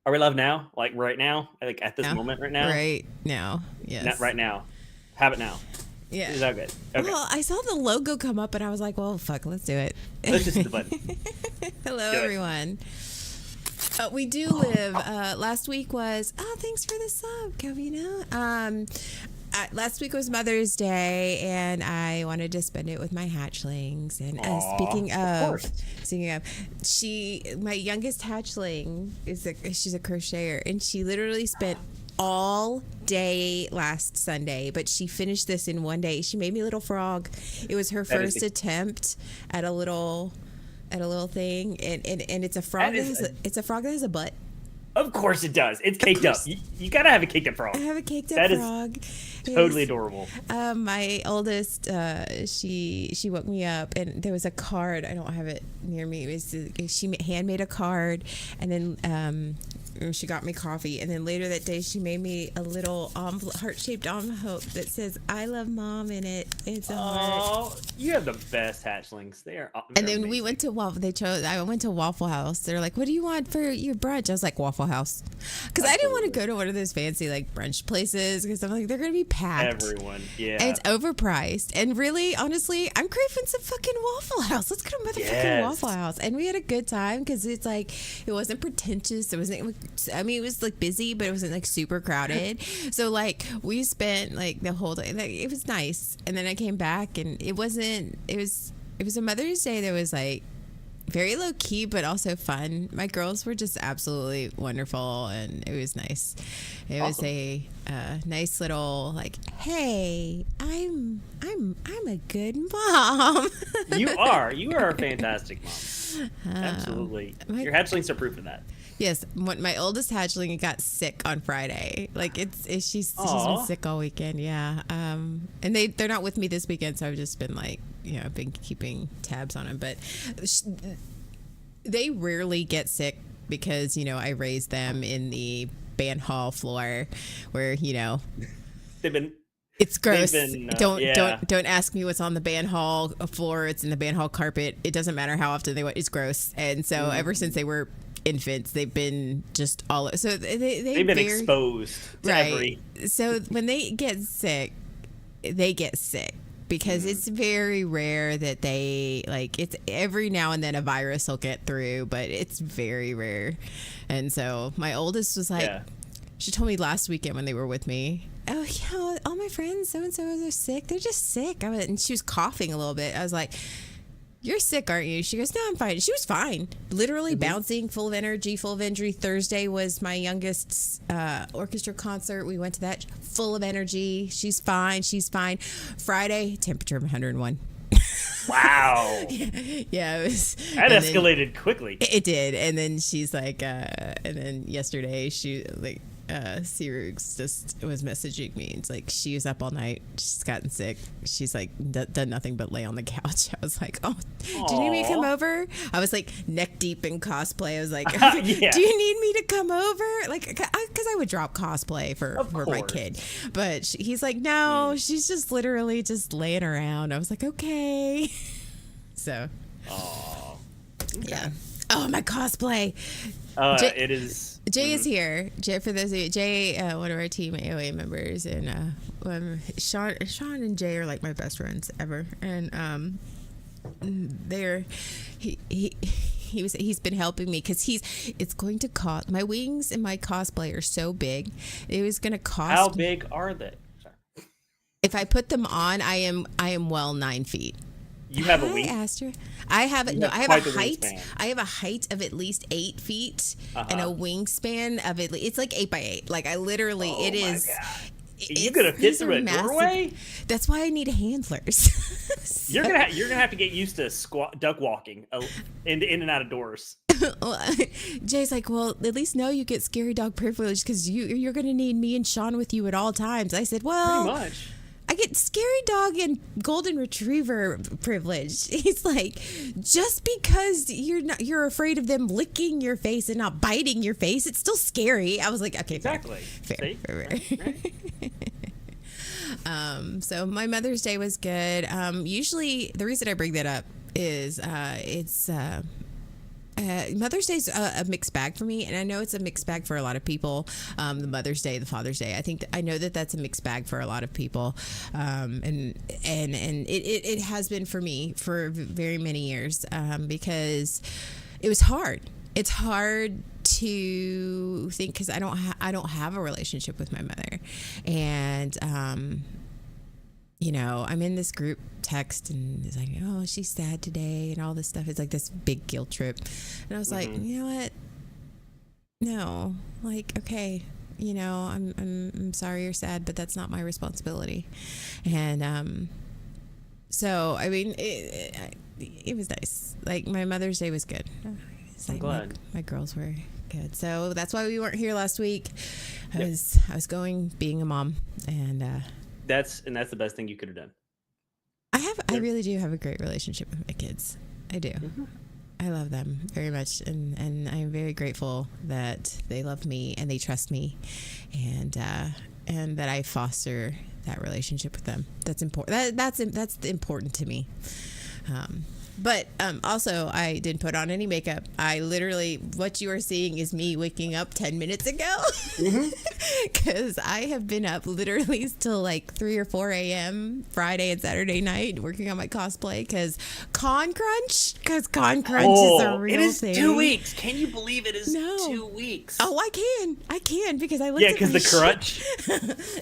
Are we live now? Like, right now? Like, at this Now, moment right now? right now, Not yes, right now. Have it now. yeah. Is that good? Okay. Well, I saw the logo come up, and I was like, "Well, fuck, let's do it." Let's just hit the button. Hello, Do it. everyone. We do live. Last week was. Oh, thanks for the sub, Calvina. Last week was Mother's Day, and I wanted to spend it with my hatchlings. And Aw, of course. speaking of, my youngest hatchling she's a crocheter, and she literally spent all day last Sunday, but she finished this in one day. She made me a little frog. It was her That is first attempt at a little thing, and it's a frog that is it's a frog that has a butt. of course it does. It's Of caked up. course. You gotta have a caked up frog. I have a caked up That is frog. totally Yes. adorable. My oldest, she woke me up, and there was a card. I don't have it near me. She handmade a card, and then she got me coffee, and then later that day she made me a little heart-shaped envelope that says "I love Mom" in it. It's a heart. Oh, you have the best hatchlings. And They're then we amazing. went to I went to Waffle House. They're like, "What do you want for your brunch?" I was like, "Waffle House," because I didn't want to Absolutely. go to one of those fancy like brunch places because I'm like, they're gonna be packed. Everyone. And Yeah. it's overpriced. And really, honestly, I'm craving some fucking Waffle House. Let's go to motherfucking Yes. Waffle House. And we had a good time because it's like, it wasn't pretentious. It was like busy, but it wasn't like super crowded. So like, we spent like the whole day, like, it was nice. And then I came back, and it was a Mother's Day that was like, very low key, but also fun. My girls were just absolutely wonderful, and it was nice. It was Awesome. a nice little like, hey, I'm a good mom. You are a fantastic mom. Absolutely. my- Your hatchlings are proof of that. Yes, my oldest hatchling got sick on Friday. Like she's been Aw. sick all weekend. Yeah, and they're not with me this weekend, so I've just been like, I've been keeping tabs on them. But they rarely get sick because I raised them in the band hall floor, where They've been it's gross. been, Don't ask me what's on the band hall floor. It's in the band hall carpet. It doesn't matter how often they went. It's gross. And so ever since they were infants, they've been just all so they've been exposed to right. So when they get sick, because it's very rare that they like, it's every now and then a virus will get through, but it's very rare. And so my oldest was like, she told me last weekend when they were with me, oh yeah, all my friends so and so are sick. They're just sick. And she was coughing a little bit. I was like, you're sick, aren't you? She goes, no, I'm fine. She was fine. Literally bouncing, full of energy, full of energy. Thursday was my youngest's orchestra concert. We went to that, full of energy. She's fine. Friday, temperature of 101. Wow. Yeah, it was. That and escalated quickly. It did. And then she's like, and then yesterday she like, Sirux just was messaging me. It's like, she was up all night. She's gotten sick. She's like done nothing but lay on the couch. I was like, oh, do you need me to come over? I was like neck deep in cosplay. I was like, Yeah. do you need me to come over? Like, because I would drop cosplay for my kid. But he's like, no, she's just literally just laying around. I was like, okay. So, Oh. Okay. yeah. Oh, my cosplay. It is. Jay is here. Jay, for those of you, Jay, one of our team AOA members, and Sean and Jay are like my best friends ever, and he's been helping me because it's going to cost, my wings and my cosplay are so big, it was going to cost. How big are they? Sorry. If I put them on, I am well 9 feet. You have a I wing. asked her. I have it. No, I have quite a the height. wingspan. I have a height of at least 8 feet and a wingspan of it's like 8 by 8. Like I literally, Oh it my is. God. You gonna fit through a doorway? That's why I need handlers. You're gonna have to get used to duck walking in and out of doors. Jay's like, well, at least know you get scary dog privilege because you're gonna need me and Sean with you at all times. I said, well, Pretty much. I get scary dog and golden retriever privilege. He's like, just because you're afraid of them licking your face and not biting your face, it's still scary. I was like, okay, Exactly. fair. Right. So my Mother's Day was good. Usually the reason I bring that up is I Mother's Day's a mixed bag for me, and I know it's a mixed bag for a lot of people. The Mother's Day, the Father's Day. I know that that's a mixed bag for a lot of people, and it has been for me for very many years, because it was hard. It's hard to think because I don't have a relationship with my mother, and I'm in this group text and it's like, oh, she's sad today and all this stuff. It's like this big guilt trip. And I was like, you know what? No, like, okay, I'm sorry you're sad, but that's not my responsibility. And so, I mean, it was nice. Like, my Mother's Day was good. I'm glad. My girls were good. So that's why we weren't here last week. I was being a mom, and that's the best thing you could have done. I really do have a great relationship with my kids. I do. Mm-hmm. I love them very much, and I'm very grateful that they love me and they trust me, and that I foster that relationship with them. That's important. That's important to me. But also, I didn't put on any makeup. I literally, what you are seeing is me waking up 10 minutes ago. Because I have been up literally till like 3 or 4 a.m. Friday and Saturday night working on my cosplay because Con Crunch is a real thing. It is 2 weeks. Can you believe it is 2 weeks? Oh, I can because I looked at because the crunch.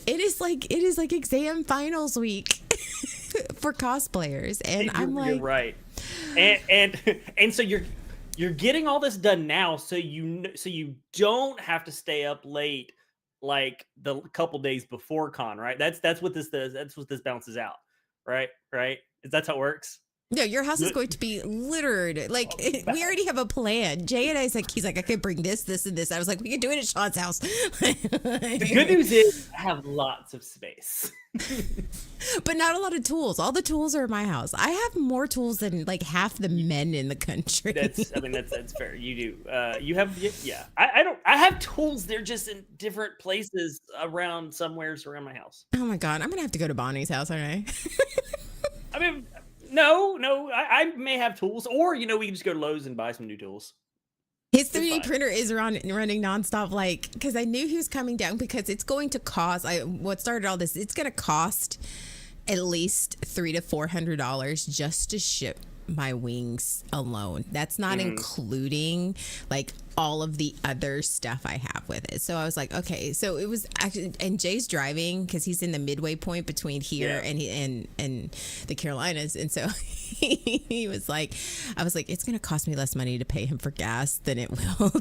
It is like exam finals week for cosplayers, and I'm like, you're right. And so you're getting all this done now, so you don't have to stay up late like the couple days before con, right? That's what this does. That's what this balances out, right? Is that how it works? No, your house is going to be littered. Like, we already have a plan. Jay and I said, he's like, I could bring this, and this. I was like, we can do it at Sean's house. The good news is I have lots of space. But not a lot of tools. All the tools are in my house. I have more tools than like half the men in the country. That's fair. You do. You have, yeah. I don't. I have tools. They're just in different places around my house. Oh my God, I'm gonna have to go to Bonnie's house, aren't I? I mean, no. I may have tools, or we can just go to Lowe's and buy some new tools. His 3D printer is running nonstop, like, because I knew he was coming down because it's going to cost. What started all this? It's going to cost at least $300 to $400 just to ship my wings alone. That's not including like all of the other stuff I have with it. So I was like, okay. So it was actually, and Jay's driving because he's in the midway point between here and the Carolinas, and so he was like, I was like, it's gonna cost me less money to pay him for gas than it will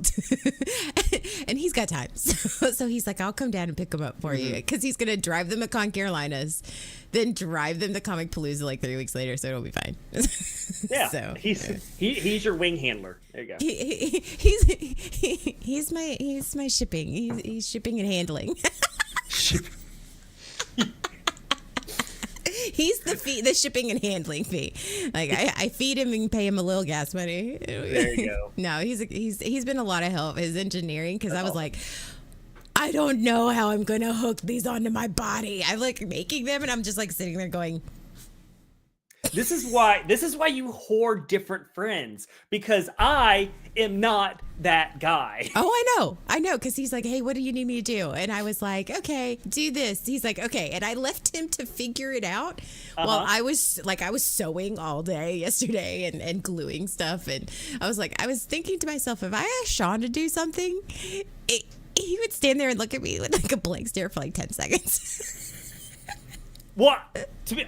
and he's got time, so he's like, I'll come down and pick him up for you, because he's gonna drive them to Con Carolinas, then drive them to Comic Palooza like 3 weeks later, so it'll be fine. Yeah. So he's your wing handler. There you go. He's my shipping. He's shipping and handling. He's the shipping and handling fee. Like, I feed him and pay him a little gas money. There you go. No, he's been a lot of help. His engineering, because I was like, I don't know how I'm gonna hook these onto my body. I'm like making them, and I'm just like sitting there going, This is why you hoard different friends, because I am not that guy. Oh, I know. Because he's like, hey, what do you need me to do? And I was like, okay, do this. He's like, okay. And I left him to figure it out while I was sewing all day yesterday and gluing stuff. And I was thinking to myself, if I asked Sean to do something, he would stand there and look at me with like a blank stare for like 10 seconds. What? To be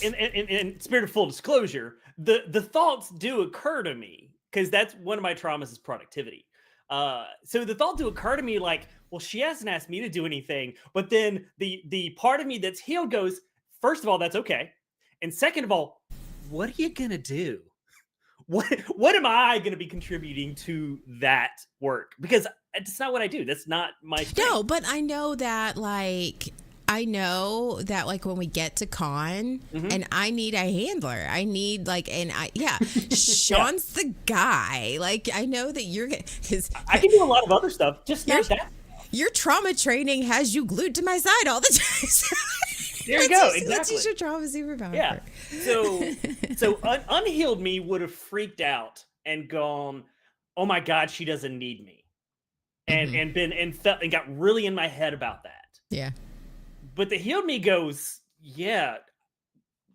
in spirit of full disclosure, the thoughts do occur to me, because that's one of my traumas is productivity. So the thought do occur to me like, well, she hasn't asked me to do anything, but then the part of me that's healed goes, first of all, that's okay, and second of all, what are you gonna do? What am I gonna be contributing to that work? Because it's not what I do. That's not my strength. No, but I know that when we get to con, and I need a handler, Sean's the guy. Like, I know that you're, because I can do a lot of other stuff, just not that. Your trauma training has you glued to my side all the time. There you go. Exactly. Let's use your trauma superpower. Yeah. So unhealed me would have freaked out and gone, oh my God, she doesn't need me. Mm-hmm. And got really in my head about that. Yeah. But the healed me goes, yeah,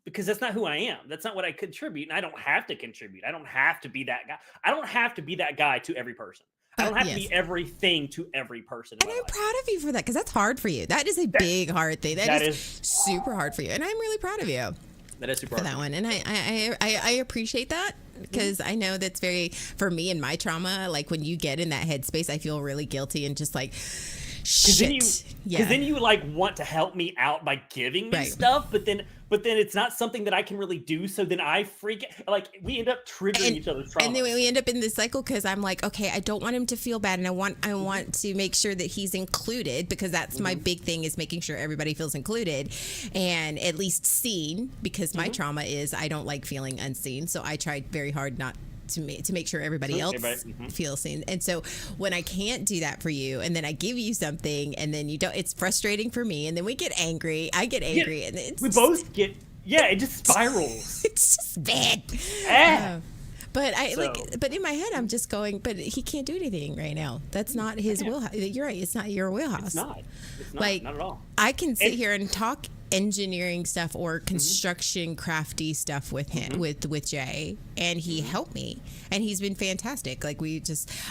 because that's not who I am. That's not what I contribute. And I don't have to contribute. I don't have to be that guy. I don't have to be that guy to every person. I don't have to be Yes. everything to every person in And my I'm life. proud of you for that, because that's hard for you. That is a big, hard thing. That is super hard for you. And I'm really proud of you. That is super for hard that one. And I appreciate that, because I know that's very, for me and my trauma, like when you get in that headspace, I feel really guilty and just like, shit. Because then you like want to help me out by giving me stuff, but then it's not something that I can really do. So then I like we end up triggering each other's trauma. And then we end up in this cycle, because I'm like, okay, I don't want him to feel bad, and I want to make sure that he's included, because that's my big thing, is making sure everybody feels included and at least seen, because my trauma is I don't like feeling unseen. So I tried very hard not to make sure everybody else feels seen. And so when I can't do that for you, and then I give you something and then you don't, it's frustrating for me, and then we get angry. I get angry, and we both get it just spirals. It's just bad. But but in my head, I'm just going, but he can't do anything right now. That's not his wheelhouse. You're right. It's not your wheelhouse. It's not Like, not at all. I can sit here and talk engineering stuff or construction crafty stuff with him, with Jay, and he helped me, and he's been fantastic. Like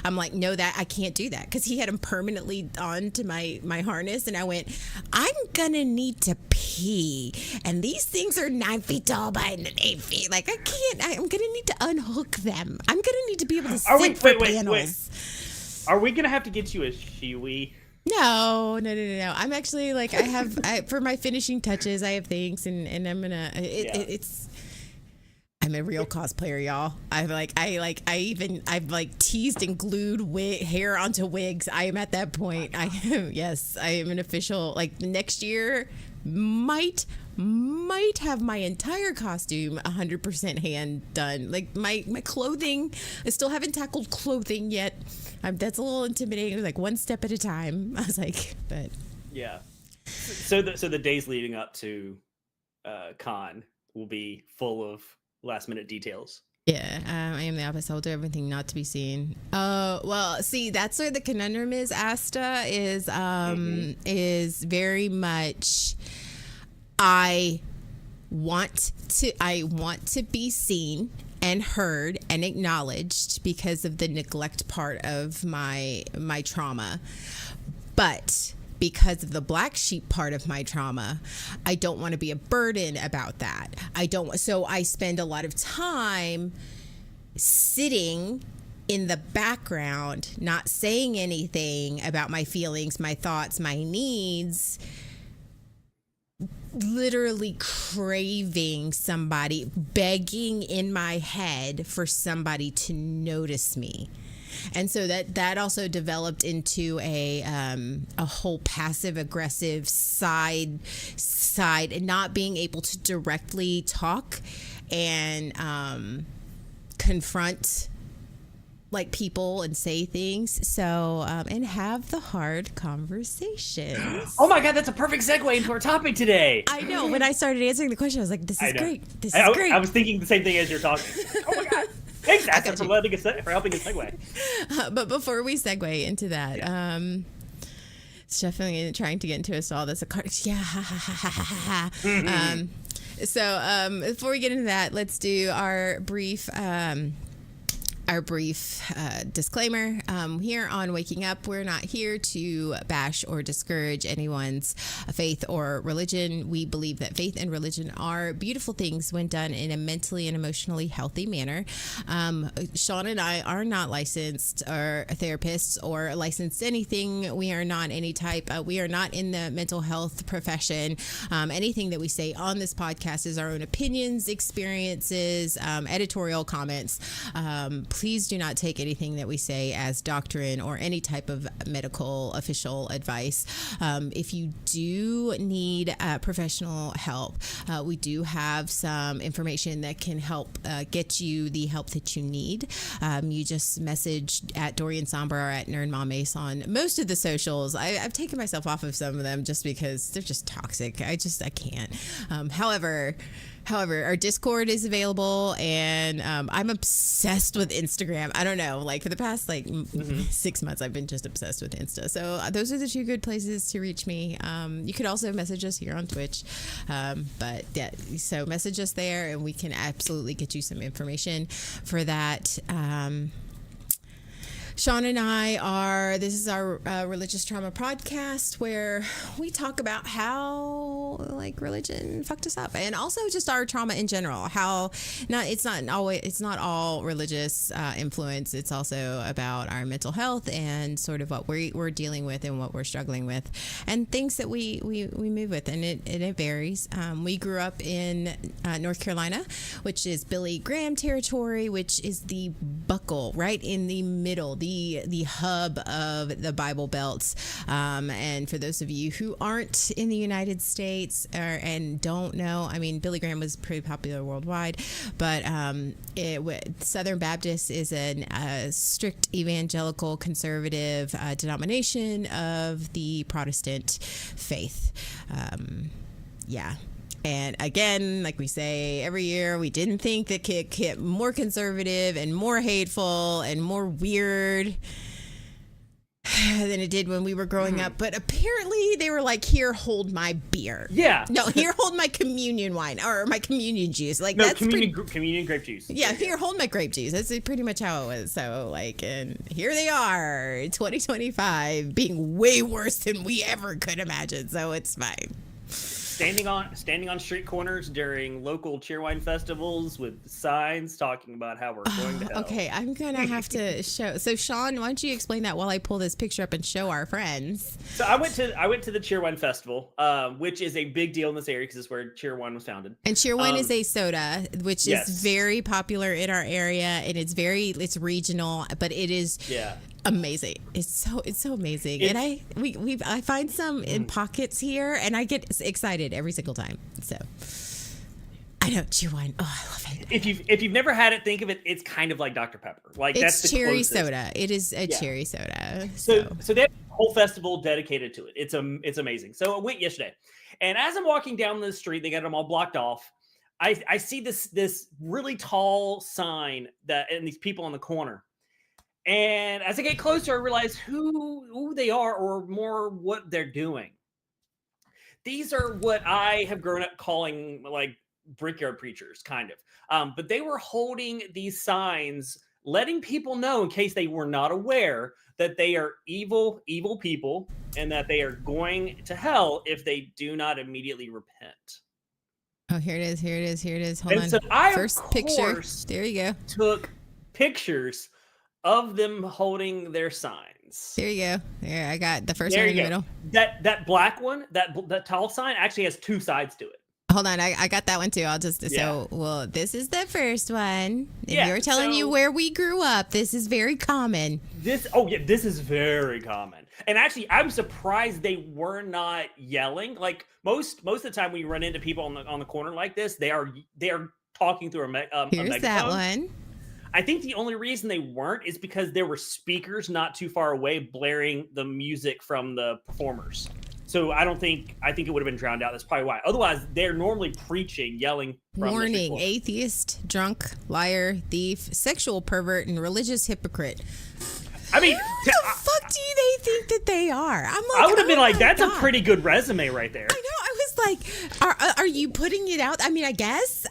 I'm like, no, that I can't do that, because he had him permanently on to my harness, and I went, I'm gonna need to pee, and these things are 9 feet tall by 8 feet. Like I'm gonna need to unhook them. I'm gonna need to be able to sit for panels. Are we gonna have to get you a Shiwi? No. I'm actually like, for my finishing touches, I have things, and I'm gonna. I'm a real cosplayer, y'all. I've teased and glued hair onto wigs. I am at that point. I am an official. Like next year, might have my entire costume 100% hand done. Like my clothing, I still haven't tackled clothing yet. That's a little intimidating. Like one step at a time. I was like, but yeah. So the days leading up to con will be full of last minute details. Yeah, I am the opposite. I'll do everything not to be seen. Well, see, that's where the conundrum is. Asta is very much. I want to be seen and heard and acknowledged because of the neglect part of my trauma, but because of the black sheep part of my trauma, I don't want to be a burden about that. So I spend a lot of time sitting in the background, not saying anything about my feelings, my thoughts, my needs, literally craving somebody, begging in my head for somebody to notice me. And so that also developed into a whole passive aggressive side, and not being able to directly talk and confront like people and say things, so and have the hard conversations. Oh my God, that's a perfect segue into our topic today. I know. When I started answering the question, I was like, "This is great. This is great." I was thinking the same thing as you're talking. Oh my God! Thanks, Asta, for helping us segue. But before we segue into that, it's definitely trying to get into us all. That's a card. Yeah. So before we get into that, let's do our brief disclaimer. Here on Waking Up, we're not here to bash or discourage anyone's faith or religion. We believe that faith and religion are beautiful things when done in a mentally and emotionally healthy manner. Sean and I are not licensed or therapists or licensed anything. We are not any type. We are not in the mental health profession. Anything that we say on this podcast is our own opinions, experiences, editorial comments. Please do not take anything that we say as doctrine or any type of medical official advice. If you do need professional help, we do have some information that can help get you the help that you need. You just message at Dorian Somber or at Nerd Mom Ace on most of the socials. I've taken myself off of some of them just because they're just toxic. I can't. However, However, our Discord is available, and I'm obsessed with Instagram. I don't know, like for the past 6 months, I've been just obsessed with Insta. So those are the two good places to reach me. You could also message us here on Twitch, but yeah, so message us there, and we can absolutely get you some information for that. Sean and this is our religious trauma podcast where we talk about how religion fucked us up, and also just our trauma in general. How it's not all religious influence. It's also about our mental health and sort of what we're dealing with and what we're struggling with, and things that we move with, and it varies. We grew up in North Carolina, which is Billy Graham territory, which is the buckle right in the middle, the hub of the Bible Belt. And for those of you who aren't in the United States and don't know, I mean, Billy Graham was pretty popular worldwide, but Southern Baptist is a strict evangelical conservative denomination of the Protestant faith. Yeah. And again, like we say every year, we didn't think that it get more conservative and more hateful and more weird than it did when we were growing up. But apparently they were like, here, hold my beer. Yeah. No, here, hold my communion wine or my communion juice. Like, no, that's communion grape juice. Yeah, here, hold my grape juice. That's pretty much how it was. So, and here they are, 2025, being way worse than we ever could imagine. So it's fine. Standing on street corners during local cheerwine festivals with signs talking about how we're going to hell. Okay, I'm gonna have to show. So Sean, why don't you explain that while I pull this picture up and show our friends? So I went to the Cheerwine Festival, which is a big deal in this area because it's where Cheerwine was founded. And Cheerwine is a soda, which yes. is very popular in our area, and it's regional, but it is amazing. It's so amazing. And I find some in pockets here, and I get excited every single time. So I know Cheerwine. Oh, I love it. If you've never had it, think of it. It's kind of like Dr. Pepper. Like it's that's the cherry closest. soda. It is a cherry soda. So they have a whole festival dedicated to it. It's amazing. So I went yesterday, and as I'm walking down the street, they got them all blocked off. I see this really tall sign and these people on the corner. And as I get closer, I realize who they are, or more what they're doing. These are what I have grown up calling like brickyard preachers, kind of. But they were holding these signs, letting people know, in case they were not aware, that they are evil people, and that they are going to hell if they do not immediately repent. Oh, here it is. Hold on. So I, first picture. There you go. Took pictures of them holding their signs. There you go. There, I got the first one in the middle. That black one, that tall sign actually has two sides to it. Hold on, I got that one too. I'll just this is the first one. If you're telling you where we grew up, this is very common. This is very common. And actually, I'm surprised they were not yelling. Like most of the time when you run into people on the corner like this, they are talking through a megaphone. Here's that one. I think the only reason they weren't is because there were speakers not too far away blaring the music from the performers. So I think it would have been drowned out. That's probably why. Otherwise, they're normally preaching, yelling. Warning: atheist, drunk, liar, thief, sexual pervert, and religious hypocrite. I mean, who the fuck do they think that they are? I'm like, I would have been like, that's a pretty good resume right there. I know. I was like, are you putting it out? I mean, I guess,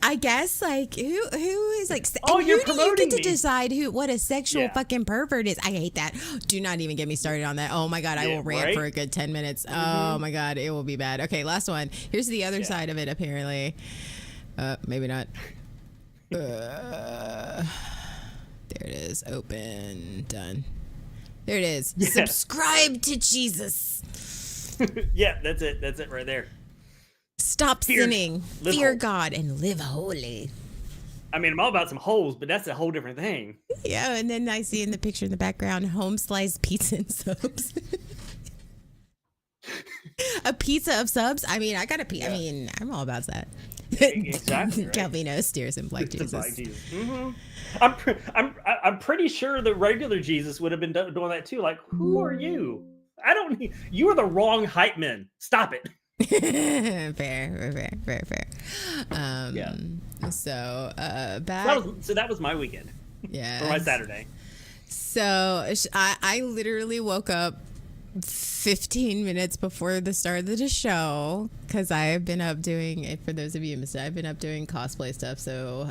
like, who is like, you're who do you get to decide what a sexual fucking pervert is? I hate that. Do not even get me started on that. Oh my God, I will rant for a good 10 minutes. Mm-hmm. Oh my God, it will be bad. Okay, last one. Here's the other side of it, apparently. Maybe not. There it is. Open. Done. There it is. Yeah. Subscribe to Jesus. Yeah, that's it right there. Stop sinning, fear God, and live holy. I mean, I'm all about some holes, but that's a whole different thing. Yeah, and then I see in the picture in the background, home sliced pizza and subs. A pizza of subs? I mean, I got a pizza. Yeah. I mean, I'm all about that. Exactly. Right. Calvino steers and Black Jesus. Mm-hmm. I'm pretty sure the regular Jesus would have been doing that too. Like, who are you? You are the wrong hype man. Stop it. Fair, fair. Yeah. So, back. So that was my weekend. Yeah. Or my Saturday. So I literally woke up 15 minutes before the start of the show because I have been up doing, for those of you who missed it, I've been up doing cosplay stuff. So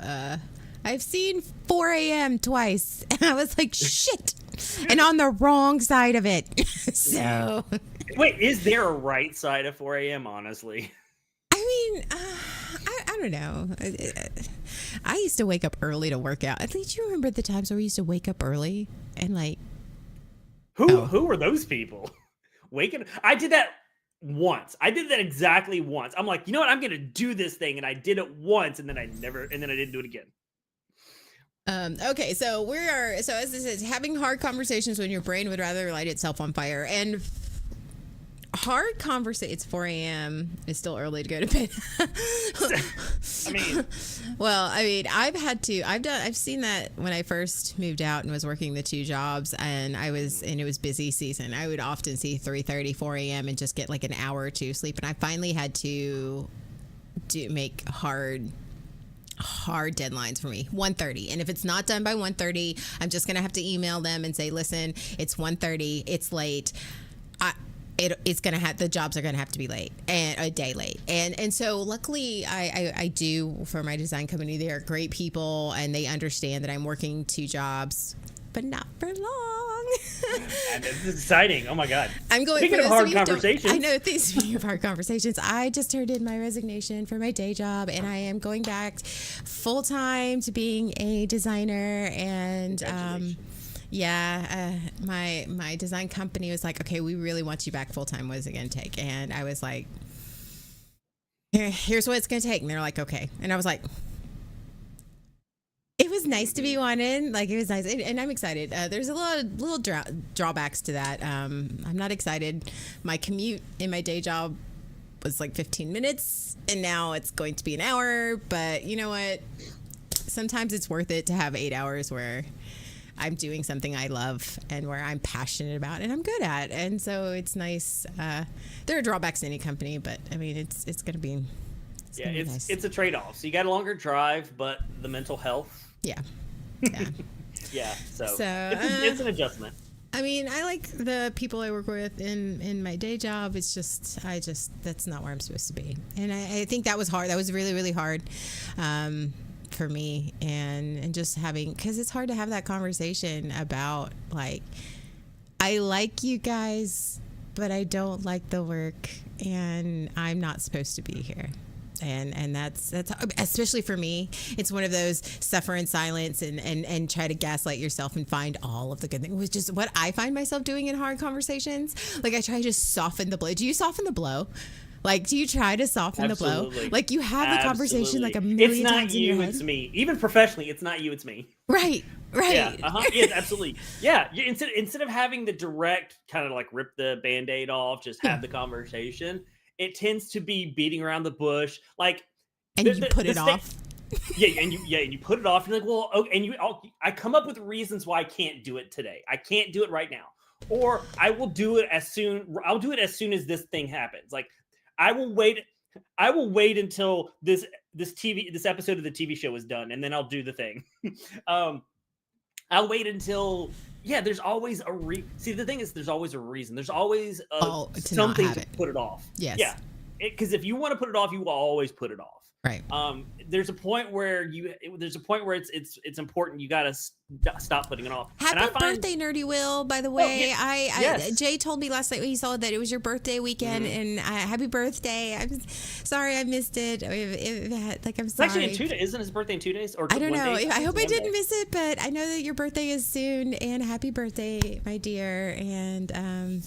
I've seen 4 a.m. twice. And I was like, shit. And on the wrong side of it. So. Wait, is there a right side of 4 a.m., honestly? I mean, I don't know. I used to wake up early to work out. At least you remember the times where we used to wake up early and like. Who were those people? I did that once. I did that exactly once. I'm like, you know what? I'm going to do this thing. And I did it once and then I didn't do it again. Okay, so as this is having hard conversations when your brain would rather light itself on fire. And hard conversation. It's 4 a.m. It's still early to go to bed. I've seen that when I first moved out and was working the 2 jobs and it was busy season. I would often see 3:30, 4 a.m. and just get like an hour or 2 sleep. And I finally had to make hard deadlines for me. 1:30. And if it's not done by 1:30, I'm just going to have to email them and say, listen, it's 1:30. It's late. The jobs are gonna have to be late and a day late, and so luckily I do for my design company. They are great people and they understand that I'm working 2 jobs, but not for long. And it's exciting. Oh my god! I'm going. Speaking of hard conversations, I know. Speaking of hard conversations, I just turned in my resignation for my day job, and I am going back full time to being a designer and. My design company was like, okay, we really want you back full time. What is it going to take? And I was like, here's what it's going to take. And they're like, okay. And I was like, it was nice to be wanted. Like, it was nice. And I'm excited. There's a lot of little drawbacks to that. I'm not excited. My commute in my day job was like 15 minutes and now it's going to be an hour. But you know what? Sometimes it's worth it to have 8 hours where I'm doing something I love and where I'm passionate about and I'm good at. And so it's nice. There are drawbacks to any company, but I mean, it's going to be. It's a trade-off. So you got a longer drive, but the mental health. Yeah. Yeah. So it's an adjustment. I mean, I like the people I work with in my day job. It's just, that's not where I'm supposed to be. And I think that was hard. That was really, really hard. For me and just having, because it's hard to have that conversation about like, I like you guys, but I don't like the work and I'm not supposed to be here. And that's especially for me, it's one of those suffer in silence and try to gaslight yourself and find all of the good things, which is what I find myself doing in hard conversations. Like I try to just soften the blow. Do you soften the blow? Like, do you try to soften the blow? Like, you have the conversation like a million times in your head. It's not you, it's me. Even professionally, it's not you, it's me. Right. Yeah, yes, absolutely. Yeah, instead of having the direct kind of like rip the Band-Aid off, just have the conversation, it tends to be beating around the bush. Like, and you put it off. And you put it off. You're like, well, okay, and I come up with reasons why I can't do it today. I can't do it right now. Or I will do it as soon as this thing happens. Like, I will wait until this episode of the TV show is done, and then I'll do the thing. I'll wait until there's always see, the thing is, there's always a reason. There's always something to put it off. Yes. Yeah. Because if you want to put it off, you will always put it off. Right. There's a point where it's important. You got to stop putting it off. Happy birthday, Nerdy Will, by the way. Jay told me last night when he saw that it was your birthday weekend, and happy birthday. I'm sorry I missed it. I'm sorry. It's actually in 2 days. Isn't his birthday in 2 days? Or I don't know. I hope I didn't day. miss it, but I know that your birthday is soon, and happy birthday, my dear. And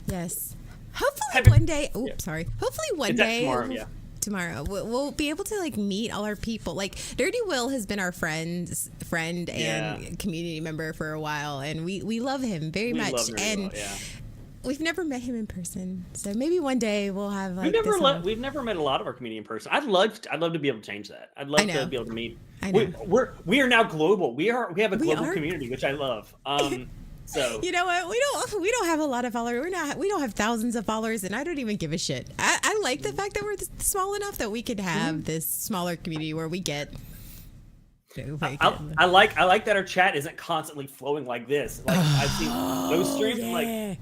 yes. Hopefully one day. Sorry. Hopefully one day. Tomorrow we'll be able to like meet all our people. Like Dirty Will has been our friend and community member for a while, and we love him very much. And we've never met him in person, so maybe one day we'll have. Like, we've never met a lot of our community in person. I'd love to be able to change that. I'd love to be able to meet. I know. We are now global. We have a global community, which I love. So you know what? We don't have a lot of followers. We don't have thousands of followers, and I don't even give a shit. I like the fact that we're small enough that we could have this smaller community where we get. I like that our chat isn't constantly flowing like this. Like I've seen those streams. Yeah. Like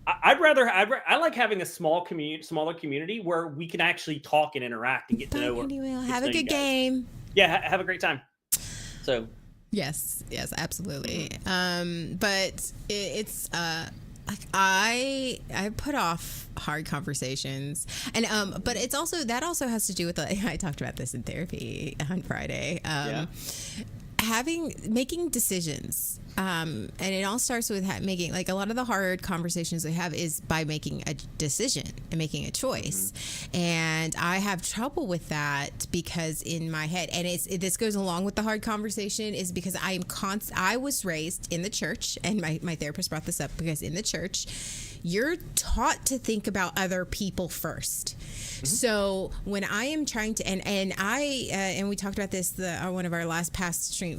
I like having a smaller community where we can actually talk and interact and get to know. Have a good game. Yeah, have a great time. So. Yes, absolutely. But it's like I put off hard conversations, and but it's also has to do with I talked about this in therapy on Friday. Making decisions. And it all starts with making, like, a lot of the hard conversations we have is by making a decision and making a choice. And I have trouble with that because in my head, and this goes along with the hard conversation, is because I was raised in the church, and my therapist brought this up, because in the church, you're taught to think about other people first. So when I am trying to, and we talked about this one of our last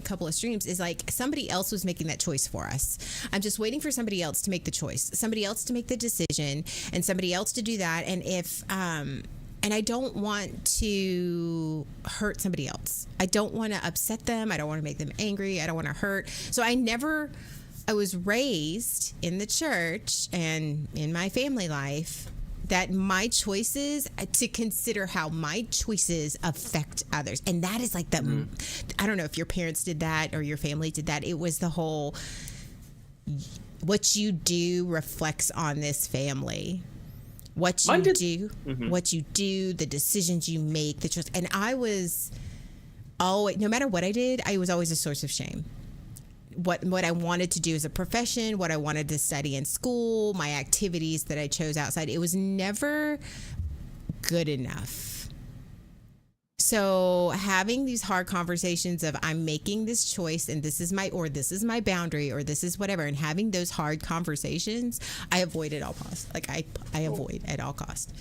couple of streams, is like somebody else was making that choice for us. I'm just waiting for somebody else to make the choice, somebody else to make the decision, and somebody else to do that. And if and I don't want to hurt somebody else. I don't want to upset them. I don't want to make them angry. I don't want to hurt. So I was raised in the church and in my family life that my choices, to consider how my choices affect others. And that is like I don't know if your parents did that or your family did that. It was the whole, what you do reflects on this family. What you do, the decisions you make, the choice. And I was always, no matter what I did, I was always a source of shame. What I wanted to do as a profession, what I wanted to study in school, my activities that I chose outside, it was never good enough. So having these hard conversations of, I'm making this choice and this is my boundary, or this is whatever, and having those hard conversations, I avoid at all costs. Like I avoid at all costs.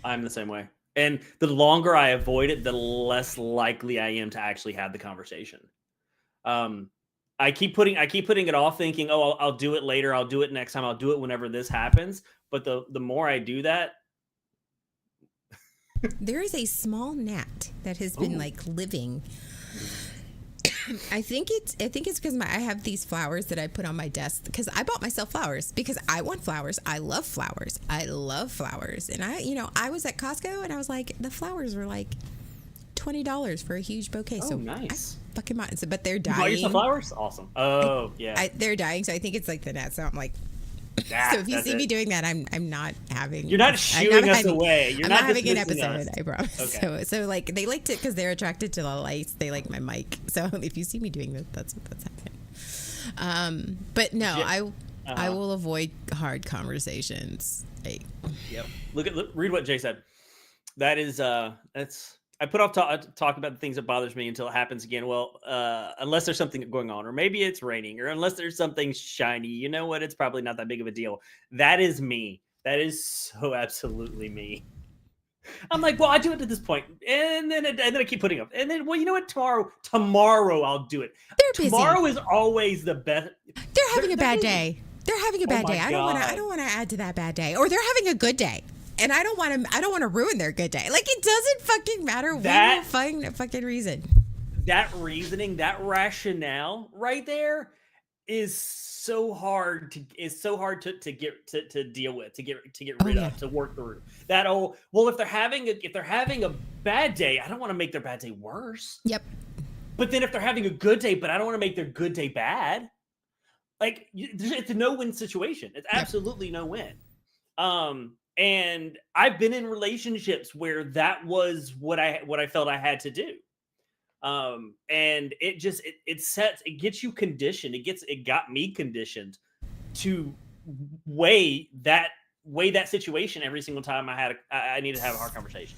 I'm the same way. And the longer I avoid it, the less likely I am to actually have the conversation. I keep putting it off, thinking, oh, I'll do it later. I'll do it next time. I'll do it whenever this happens. But the more I do that, there is a small gnat that has been living. I think it's because I have these flowers that I put on my desk, because I bought myself flowers because I want flowers. I love flowers. And I was at Costco and I was like, the flowers were like $20 for a huge bouquet. Oh, so nice. I fucking bought it. But they're dying. You bought yourself flowers? Awesome. Oh, yeah. They're dying, so I think it's like the gnat. So I'm like, so if you see me doing that, I'm not having. You're not shooing us away. You're not having an dismissing episode. us. I promise. Okay. So like they liked it because they're attracted to the lights. They like my mic. So if you see me doing that, that's happening. But no, I will avoid hard conversations. Yep. Read what Jay said. That is that's. I put off talk about the things that bothers me until it happens again. Well, unless there's something going on, or maybe it's raining, or unless there's something shiny, you know what? It's probably not that big of a deal. That is me. That is so absolutely me. I'm like, well, I do it to this point, and then I keep putting up, and then, well, you know what? Tomorrow I'll do it. Tomorrow is always the best. They're having a bad day. They're having a bad day. I don't want to add to that bad day. Or they're having a good day. And I don't want to ruin their good day. Like, it doesn't fucking matter. We will find a fucking reason. That reasoning, that rationale right there is so hard to deal with, to get rid of, to work through. If they're having a bad day, I don't want to make their bad day worse. Yep. But then if they're having a good day, but I don't want to make their good day bad, like, it's a no-win situation. It's absolutely no win. And I've been in relationships where that was what I felt I had to do. And it gets you conditioned. It got me conditioned to weigh that situation every single time I needed to have a hard conversation.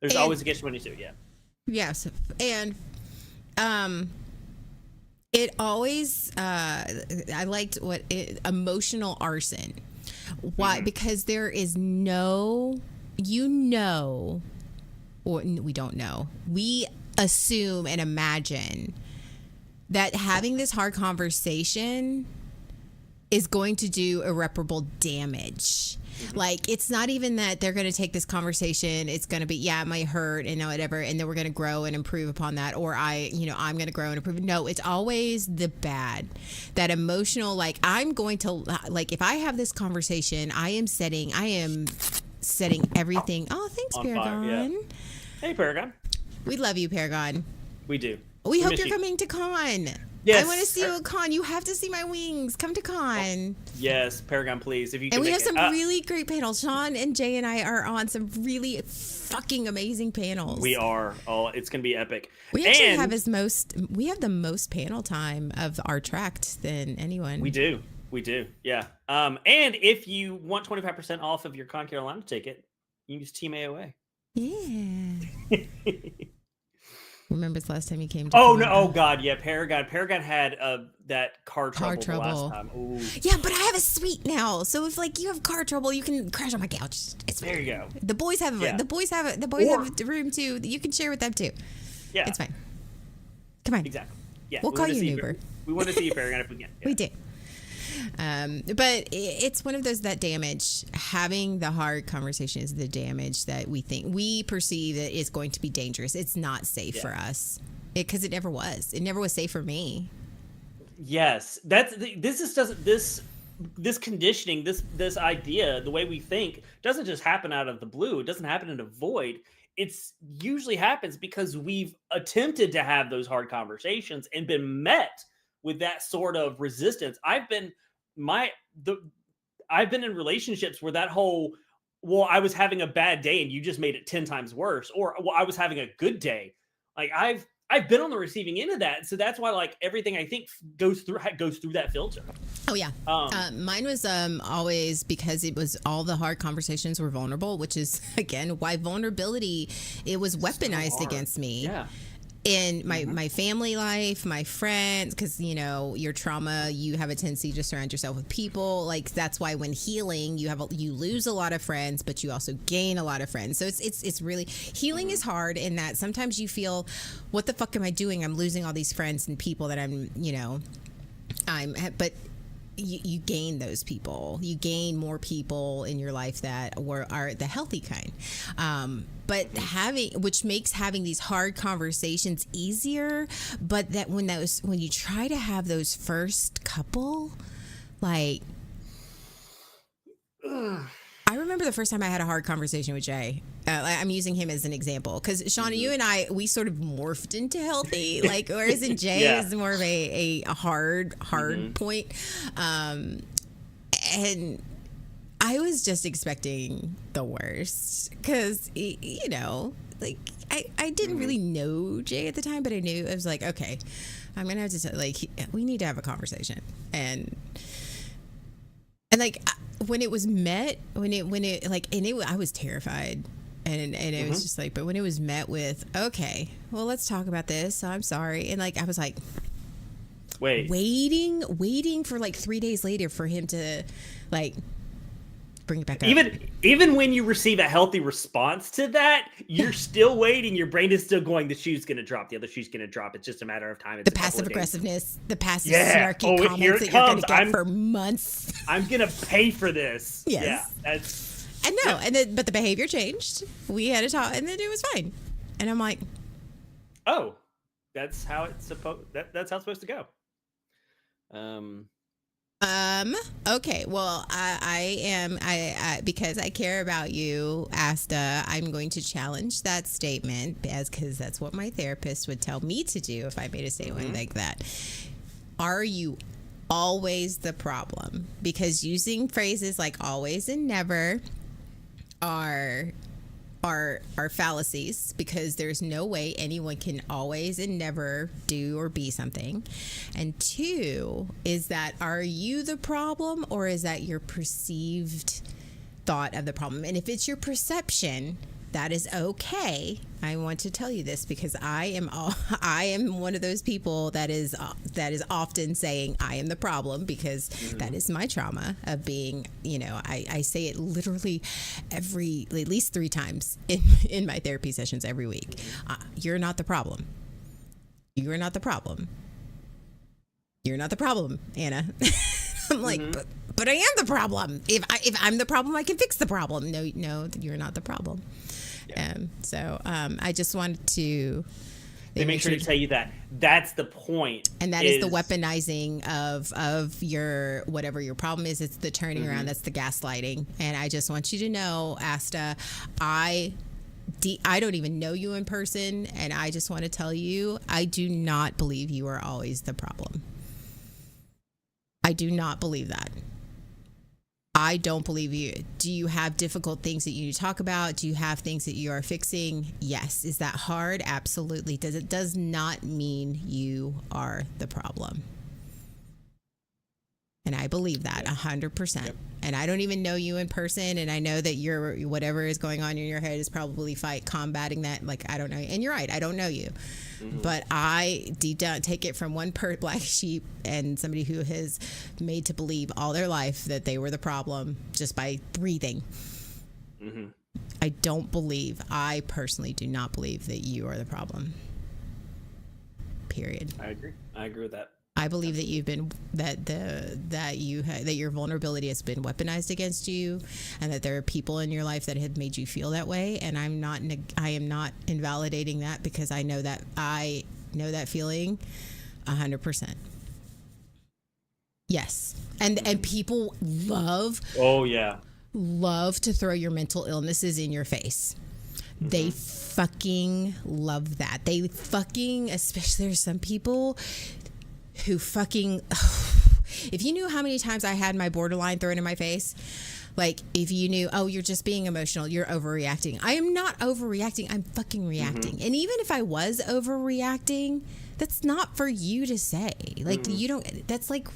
There's always a catch-22. Yeah. Yes. And, it always, I liked emotional arson. Why? Because there is or we don't know. We assume and imagine that having this hard conversation is going to do irreparable damage. Like, it's not even that they're going to take this conversation. It's going to be, yeah, it might hurt and whatever. And then we're going to grow and improve upon that. Or I'm going to grow and improve. No, it's always the bad, that emotional, like, I'm going to, like, if I have this conversation, I am setting everything. Oh, thanks, Paragon. Yeah. Hey, Paragon. We love you, Paragon. We do. We hope you're coming to con. Yes. I want to see you at con. You have to see my wings. Come to con. Yes, Paragon, please. If you can. And we have some really great panels. Sean and Jay and I are on some really fucking amazing panels. We are. Oh, it's going to be epic. We actually have the most panel time of our tract than anyone. We do. Yeah. And if you want 25% off of your Con Carolina ticket, you can use Team AOA. Yeah. Remember the last time you came to no. Oh, God. Yeah. Paragon had that car trouble the last time. Ooh. Yeah, but I have a suite now. So if, like, you have car trouble, you can crash on my couch. It's fine. There you go. The boys have have the room, too. You can share with them, too. Yeah. It's fine. Come on. Exactly. Yeah. We'll call you an Uber. We want to see you, Paragon, if we can. Yeah. We do. But it's one of those that damage. Having the hard conversation is the damage that we perceive that is going to be dangerous. It's not safe for us because it never was. It never was safe for me. Yes, this conditioning, this idea, the way we think doesn't just happen out of the blue. It doesn't happen in a void. It's usually happens because we've attempted to have those hard conversations and been met with that sort of resistance. I've been in relationships where that whole, well, I was having a bad day and you just made it 10 times worse, or well, I was having a good day. Like I've been on the receiving end of that. So that's why, like, everything I think goes through that filter. Oh yeah. Mine was always because it was all the hard conversations were vulnerable, which is again why vulnerability, it was weaponized against me. Yeah. In my family life, my friends, because your trauma, you have a tendency to surround yourself with people. Like, that's why when healing, you lose a lot of friends, but you also gain a lot of friends. So it's really, healing is hard in that sometimes you feel, what the fuck am I doing? I'm losing all these friends and people that but you gain those people. You gain more people in your life that are the healthy kind. But which makes having these hard conversations easier. But that when you try to have those first couple, like, I remember the first time I had a hard conversation with Jay. I'm using him as an example because Shauna, you and I, we sort of morphed into healthy, like, whereas in Jay is more of a hard point. And I was just expecting the worst because, like, I didn't really know Jay at the time, but I knew, I was like, okay, I'm going to have to, we need to have a conversation. And like, when it was met, I was terrified. And it was just like, but when it was met with, okay, well, let's talk about this. I'm sorry. And like, I was like, waiting for like 3 days later for him to like bring it back up. Even when you receive a healthy response to that, you're still waiting. Your brain is still going, the shoe's going to drop. The other shoe's going to drop. It's just a matter of time. It's the passive aggressiveness, the passive snarky comments that you're going to get for months. I'm going to pay for this. Yes. Yeah. But the behavior changed. We had a talk and then it was fine. And I'm like, oh, that's how it's that's how it's supposed to go. Okay. Well, I am because I care about you, Asta, I'm going to challenge that statement because that's what my therapist would tell me to do if I made a statement like that. Are you always the problem? Because using phrases like always and never are fallacies, because there's no way anyone can always and never do or be something. And two is that, are you the problem or is that your perceived thought of the problem? And if it's your perception, that is okay. I want to tell you this because I am one of those people that is often saying I am the problem, because that is my trauma of being, I say it literally at least 3 times in my therapy sessions every week. You're not the problem. You are not the problem. You're not the problem, Anna. I'm like, but I am the problem. If I'm the problem, I can fix the problem. No, you're not the problem. Yeah. I just wanted to. They make sure to tell you that that's the point, and that is the weaponizing of your whatever your problem is. It's the turning around. That's the gaslighting. And I just want you to know, Asta, I don't even know you in person, and I just want to tell you, I do not believe you are always the problem. I do not believe that. I don't believe you. Do you have difficult things that you talk about? Do you have things that you are fixing? Yes. Is that hard? Absolutely. It does not mean you are the problem. And I believe that 100%. Yep. And I don't even know you in person. And I know that whatever is going on in your head is probably combating that. Like, I don't know. And you're right. I don't know you. But I deep down take it from one black sheep and somebody who has made to believe all their life that they were the problem just by breathing. I personally do not believe that you are the problem. Period. I agree with that. I believe that you've been that your vulnerability has been weaponized against you, and that there are people in your life that have made you feel that way. And I am not invalidating that, because I know that feeling 100%. Yes, and people love to throw your mental illnesses in your face. They fucking love that. They fucking, especially there's some people who fucking, if you knew how many times I had my borderline thrown in my face, like if you knew, oh, you're just being emotional, you're overreacting. I am not overreacting. I'm fucking reacting. And even if I was overreacting, that's not for you to say. Like you don't. That's like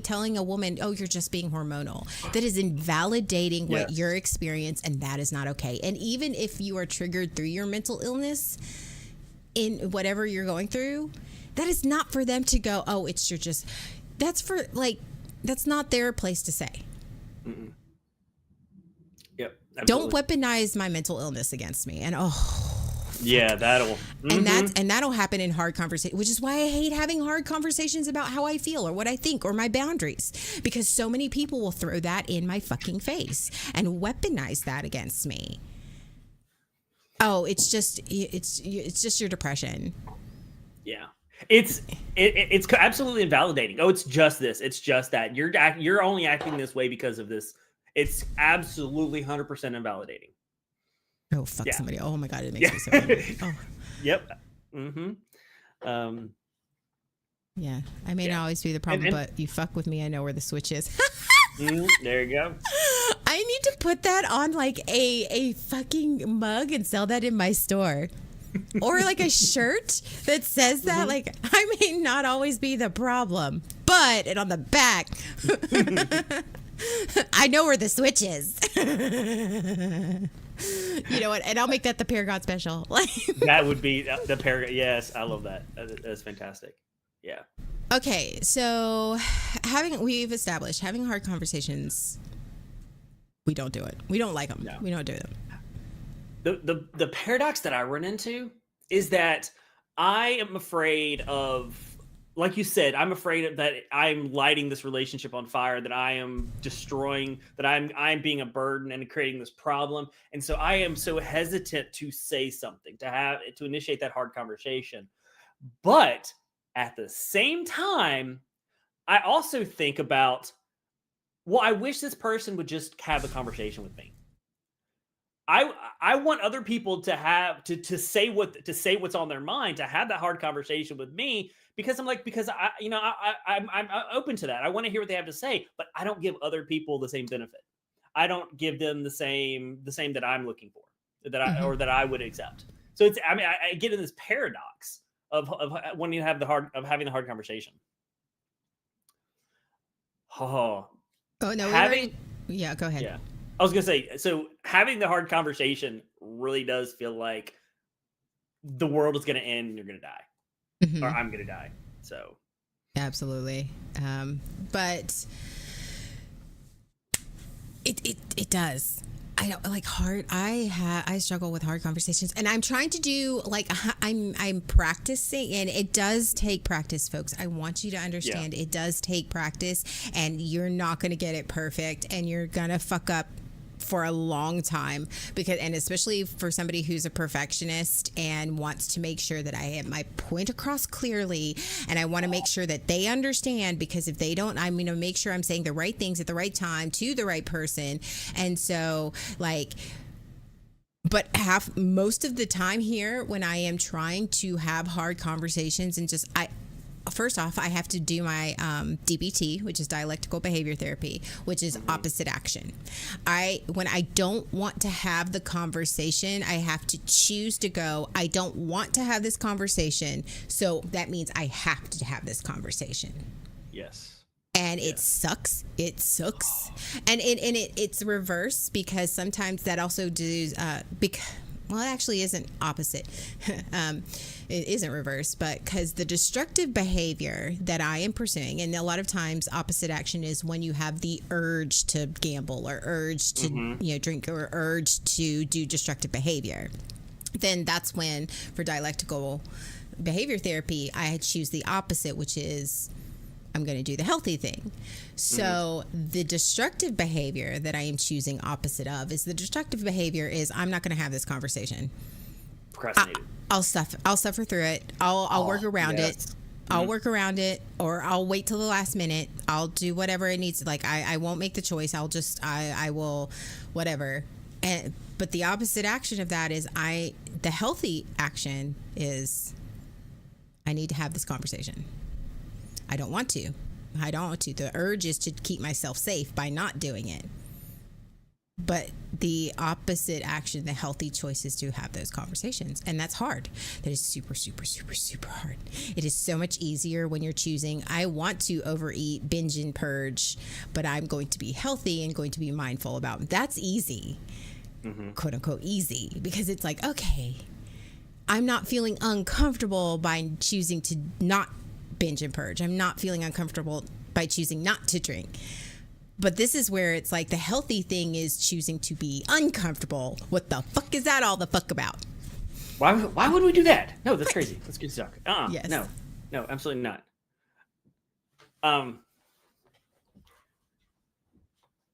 telling a woman, "Oh, you're just being hormonal." That is invalidating what your experience, and that is not okay. And even if you are triggered through your mental illness, in whatever you're going through, that is not for them to go, "Oh, it's your just." That's not their place to say. Yep. Absolutely. Don't weaponize my mental illness against me. And yeah, that'll and that'll happen in hard conversation, which is why I hate having hard conversations about how I feel or what I think or my boundaries, because so many people will throw that in my fucking face and weaponize that against me. Oh, it's just your depression. Yeah. It's absolutely invalidating. Oh, it's just this. It's just that. You're only acting this way because of this. It's absolutely 100% invalidating. Oh, fuck somebody. Oh, my God. It makes me so angry. Oh. Yep. Yeah. I may not always be the problem, but you fuck with me, I know where the switch is. There you go. I need to put that on like a fucking mug and sell that in my store. Or like a shirt that says that, like, I may not always be the problem, but, and on the back, I know where the switch is. You know what? And I'll make that the Paragon special. That would be the Paragon. Yes, I love that. That's fantastic. Yeah. Okay, so we've established having hard conversations, we don't do it. We don't like them. No. We don't do them. The paradox that I run into is that I am afraid of, like you said, I'm afraid that I'm lighting this relationship on fire, that I am destroying, that I'm being a burden and creating this problem. And so I am so hesitant to say something, to initiate that hard conversation. But at the same time, I also think about, well, I wish this person would just have a conversation with me. I want other people to have to say what's on their mind, to have that hard conversation with me, because I'm open to that. I want to hear what they have to say, but I don't give other people the same benefit. I don't give them the same that I'm looking for, that I would accept. So I get in this paradox of wanting to have having the hard conversation. Oh no! Yeah, go ahead. Yeah. I was going to say, so having the hard conversation really does feel like the world is going to end and you're going to die, or I'm going to die. So. Absolutely. But it does. I don't like hard. I struggle with hard conversations, and I'm trying to do like I'm practicing, and it does take practice, folks. I want you to understand it does take practice, and you're not going to get it perfect, and you're gonna fuck up for a long time and especially for somebody who's a perfectionist and wants to make sure that I have my point across clearly, and I want to make sure that they understand, because if they don't, I'm going to make sure I'm saying the right things at the right time to the right person. And so like, but most of the time here when I am trying to have hard conversations and just first off, I have to do my DBT, which is dialectical behavior therapy, which is opposite action. When I don't want to have the conversation, I have to choose to go, I don't want to have this conversation, so that means I have to have this conversation. Yes. And it sucks. It sucks. And it's reverse, because sometimes that also does well, it actually isn't opposite. It isn't reverse, but because the destructive behavior that I am pursuing, and a lot of times opposite action is when you have the urge to gamble or urge to drink or urge to do destructive behavior, then that's when for dialectical behavior therapy, I choose the opposite, which is I'm going to do the healthy thing. So the destructive behavior that I am choosing opposite of is I'm not going to have this conversation. Procrastinating. I'll suffer through it. I'll work around it. I'll work around it, or I'll wait till the last minute. I'll do whatever it needs. Like I won't make the choice. I will, whatever. But the opposite action of that is the healthy action is I need to have this conversation. I don't want to. The urge is to keep myself safe by not doing it. But the opposite action, the healthy choice, is to have those conversations. And that's hard. That is super, super, super, super hard. It is so much easier when you're choosing, I want to overeat, binge and purge, but I'm going to be healthy and going to be mindful about. That's easy, quote unquote easy, because it's like, okay, I'm not feeling uncomfortable by choosing to not binge and purge. I'm not feeling uncomfortable by choosing not to drink. But this is where it's like the healthy thing is choosing to be uncomfortable. What the fuck is that all the fuck about? Why would we do that? No, that's crazy. Let's get stuck. Yes. No, absolutely not.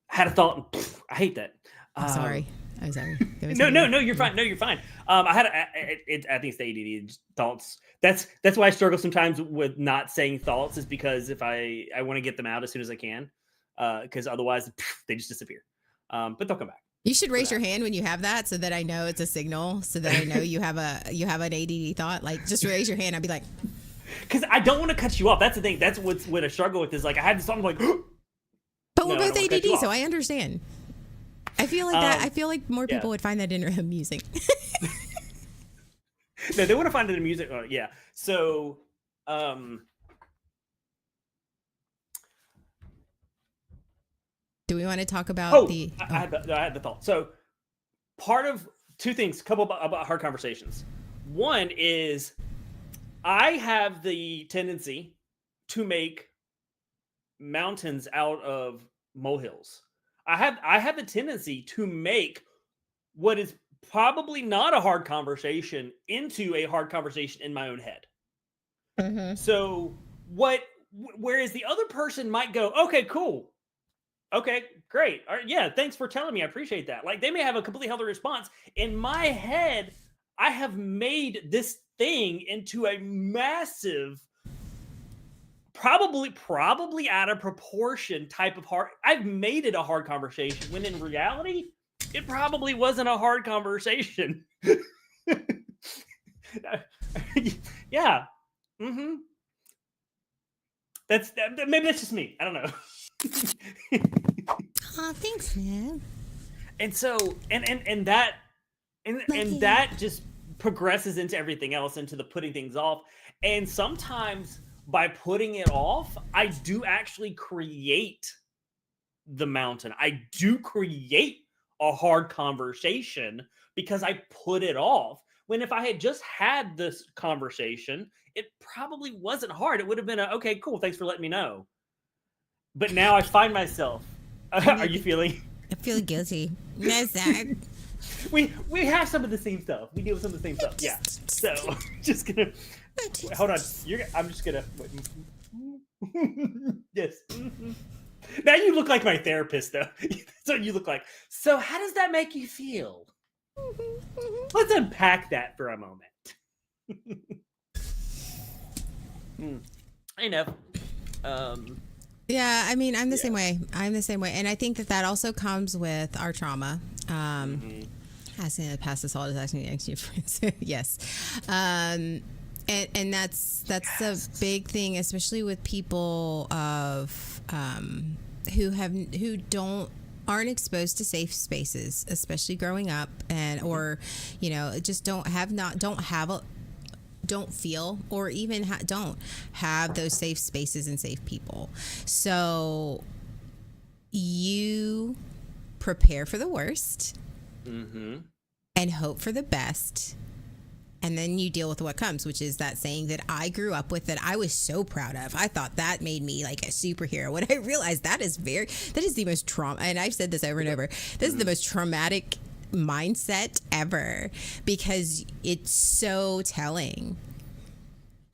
Had a thought. And, I hate that. I'm sorry. No, you're fine. No, you're fine. I think it's the ADD thoughts. That's why I struggle sometimes with not saying thoughts, is because if I want to get them out as soon as I can, because otherwise they just disappear. But they'll come back. You should raise your hand when you have that, so that I know it's a signal, so that I know you have an ADD thought. Like, just raise your hand. I'd be like, because I don't want to cut you off. That's the thing. That's what I struggle with, is like I had this thought, I'm like, but we're both ADD, so I understand. I feel like that. I feel like more people would find that amusing. No, they want to find it amusing. Yeah. So, do we want to talk about I had the thought. So, part of two things, couple about hard conversations. One is I have the tendency to make mountains out of molehills. I have the tendency to make what is probably not a hard conversation into a hard conversation in my own head. So whereas the other person might go, okay, cool. Okay, great. All right, yeah, thanks for telling me. I appreciate that. Like, they may have a completely healthy response. In my head, I have made this thing into a massive, probably out of proportion type of hard. I've made it a hard conversation, when in reality, it probably wasn't a hard conversation. Yeah. Maybe that's just me. I don't know. Oh, thanks, man. And so, and that just progresses into everything else, into the putting things off. And sometimes by putting it off, I do actually create the mountain. I do create a hard conversation because I put it off. When if I had just had this conversation, it probably wasn't hard. It would have been okay, cool, thanks for letting me know. But now I find myself, are you feeling? I feel guilty. No, Zach. We have some of the same stuff. We deal with some of the same stuff. Yeah. So just gonna hold on. I'm just gonna. Yes. Now you look like my therapist, though. That's what you look like. So how does that make you feel? Let's unpack that for a moment. I know. Yeah, I mean, I'm the same way. I'm the same way. And I think that also comes with our trauma. I was going to pass this all to actually yes. And that's the big thing, especially with people of who aren't exposed to safe spaces, especially growing up, and or just don't feel or even don't have those safe spaces and safe people. So you prepare for the worst and hope for the best. And then you deal with what comes, which is that saying that I grew up with that I was so proud of. I thought that made me like a superhero. When I realized that is the most trauma. And I've said this over and over. This is the most traumatic mindset ever, because it's so telling.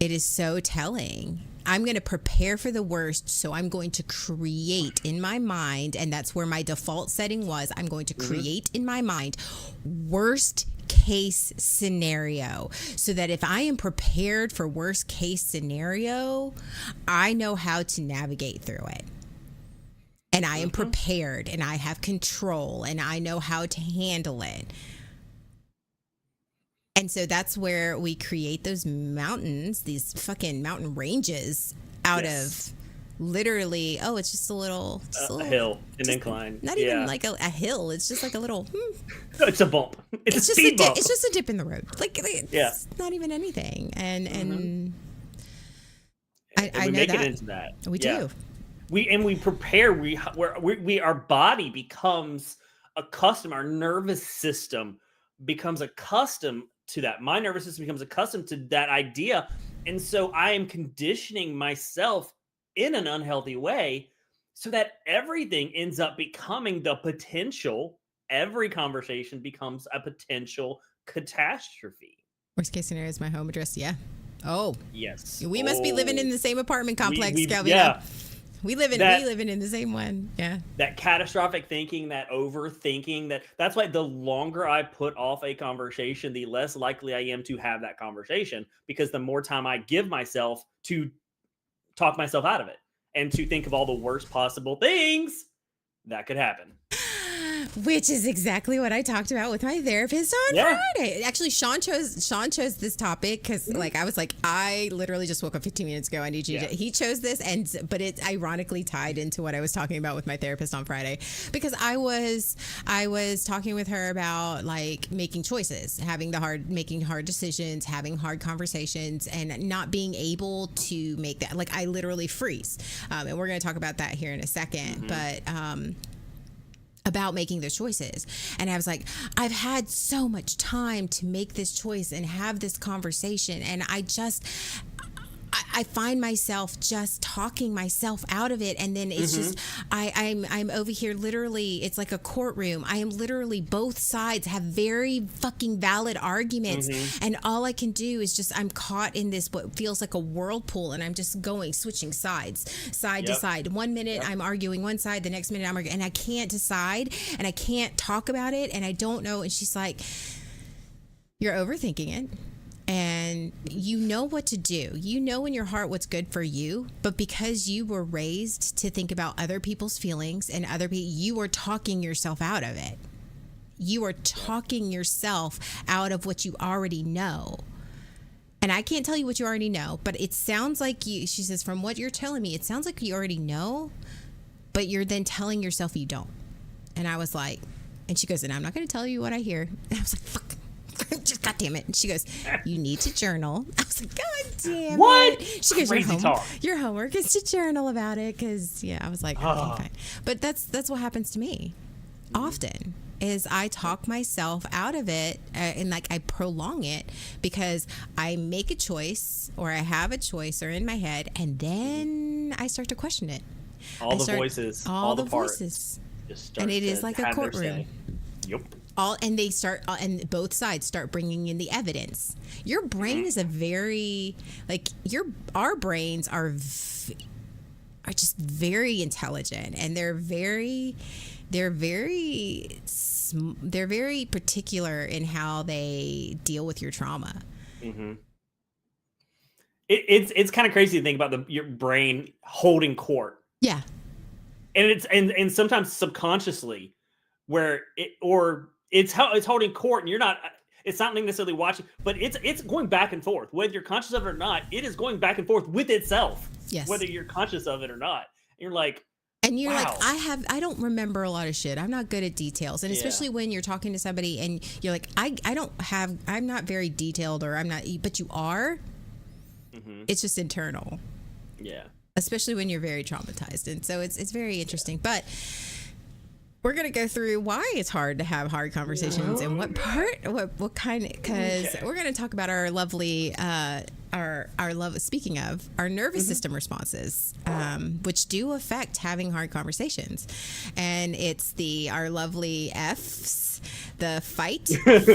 It is so telling. I'm going to prepare for the worst, so I'm going to create in my mind, and that's where my default setting was. I'm going to create in my mind worst case scenario, so that if I am prepared for worst case scenario, I know how to navigate through it. And I am prepared, and I have control, and I know how to handle it. And so that's where we create those mountains, these fucking mountain ranges out of literally, it's just a little hill, an incline. Not even like a hill. It's just like a little, It's a bump. It's a speed bump. It's just a dip in the road. It's not even anything. And I know make that. it into that. We do. We prepare. Our body becomes accustomed. Our nervous system becomes accustomed to that. My nervous system becomes accustomed to that idea. And so I am conditioning myself in an unhealthy way so that everything ends up becoming the potential. Every conversation becomes a potential catastrophe. Worst case scenario is my home address. Yeah. Oh, yes. We must be living in the same apartment complex, Calvin. Yeah. We living in the same one. Yeah. That catastrophic thinking, that overthinking, that's why the longer I put off a conversation, the less likely I am to have that conversation, because the more time I give myself to talk myself out of it and to think of all the worst possible things that could happen. Which is exactly what I talked about with my therapist on Friday. Actually, Sean chose this topic because, I was like, I literally just woke up 15 minutes ago. I need you to. He chose this, but it ironically tied into what I was talking about with my therapist on Friday, because I was talking with her about making choices, making hard decisions, having hard conversations, and not being able to make that. I literally freeze. And we're going to talk about that here in a second, but. About making those choices. And I was like, I've had so much time to make this choice and have this conversation. And I find myself just talking myself out of it. And then it's just, I'm over here literally, it's like a courtroom. I am literally, both sides have very fucking valid arguments. And all I can do is I'm caught in this, what feels like a whirlpool. And I'm just switching sides, side to side. 1 minute I'm arguing one side, the next minute I'm arguing, and I can't decide and I can't talk about it. And I don't know. And she's like, you're overthinking it. And you know what to do. You know in your heart what's good for you, but because you were raised to think about other people's feelings and you are talking yourself out of it. You are talking yourself out of what you already know. And I can't tell you what you already know, but it sounds like she says, from what you're telling me, it sounds like you already know, but you're then telling yourself you don't. And I was like, and she goes, and I'm not going to tell you what I hear. And I was like, fuck. Just God damn it. And she goes, you need to journal. I was like, God damn what? It. She goes, your homework is to journal about it. Because, I was like, okay, fine. But that's what happens to me often, is I talk myself out of it and I prolong it because I make a choice or I have a choice or in my head, and then I start to question it. All the voices. just And start it is to like a have their courtroom. say. Yep. And they start, and both sides start bringing in the evidence. Your brain is a very, like, our brains are just very intelligent, and they're very particular in how they deal with your trauma. Mm-hmm. It's kind of crazy to think about your brain holding court. Yeah. And and sometimes subconsciously, where it's holding court, and it's not necessarily watching, but it's going back and forth, whether you're conscious of it or not. It is going back and forth with itself, Yes. whether you're conscious of it or not. And you're like, and you're wow. like, I don't remember a lot of shit. I'm not good at details. And especially when you're talking to somebody and you're like, I'm not very detailed, or I'm not, but you are. Mm-hmm. It's just internal. Yeah. Especially when you're very traumatized. And so it's very interesting. But we're going to go through why it's hard to have hard conversations and what kind, because we're going to talk about our lovely, speaking of our nervous system responses, which do affect having hard conversations. And it's our lovely F's, the fight,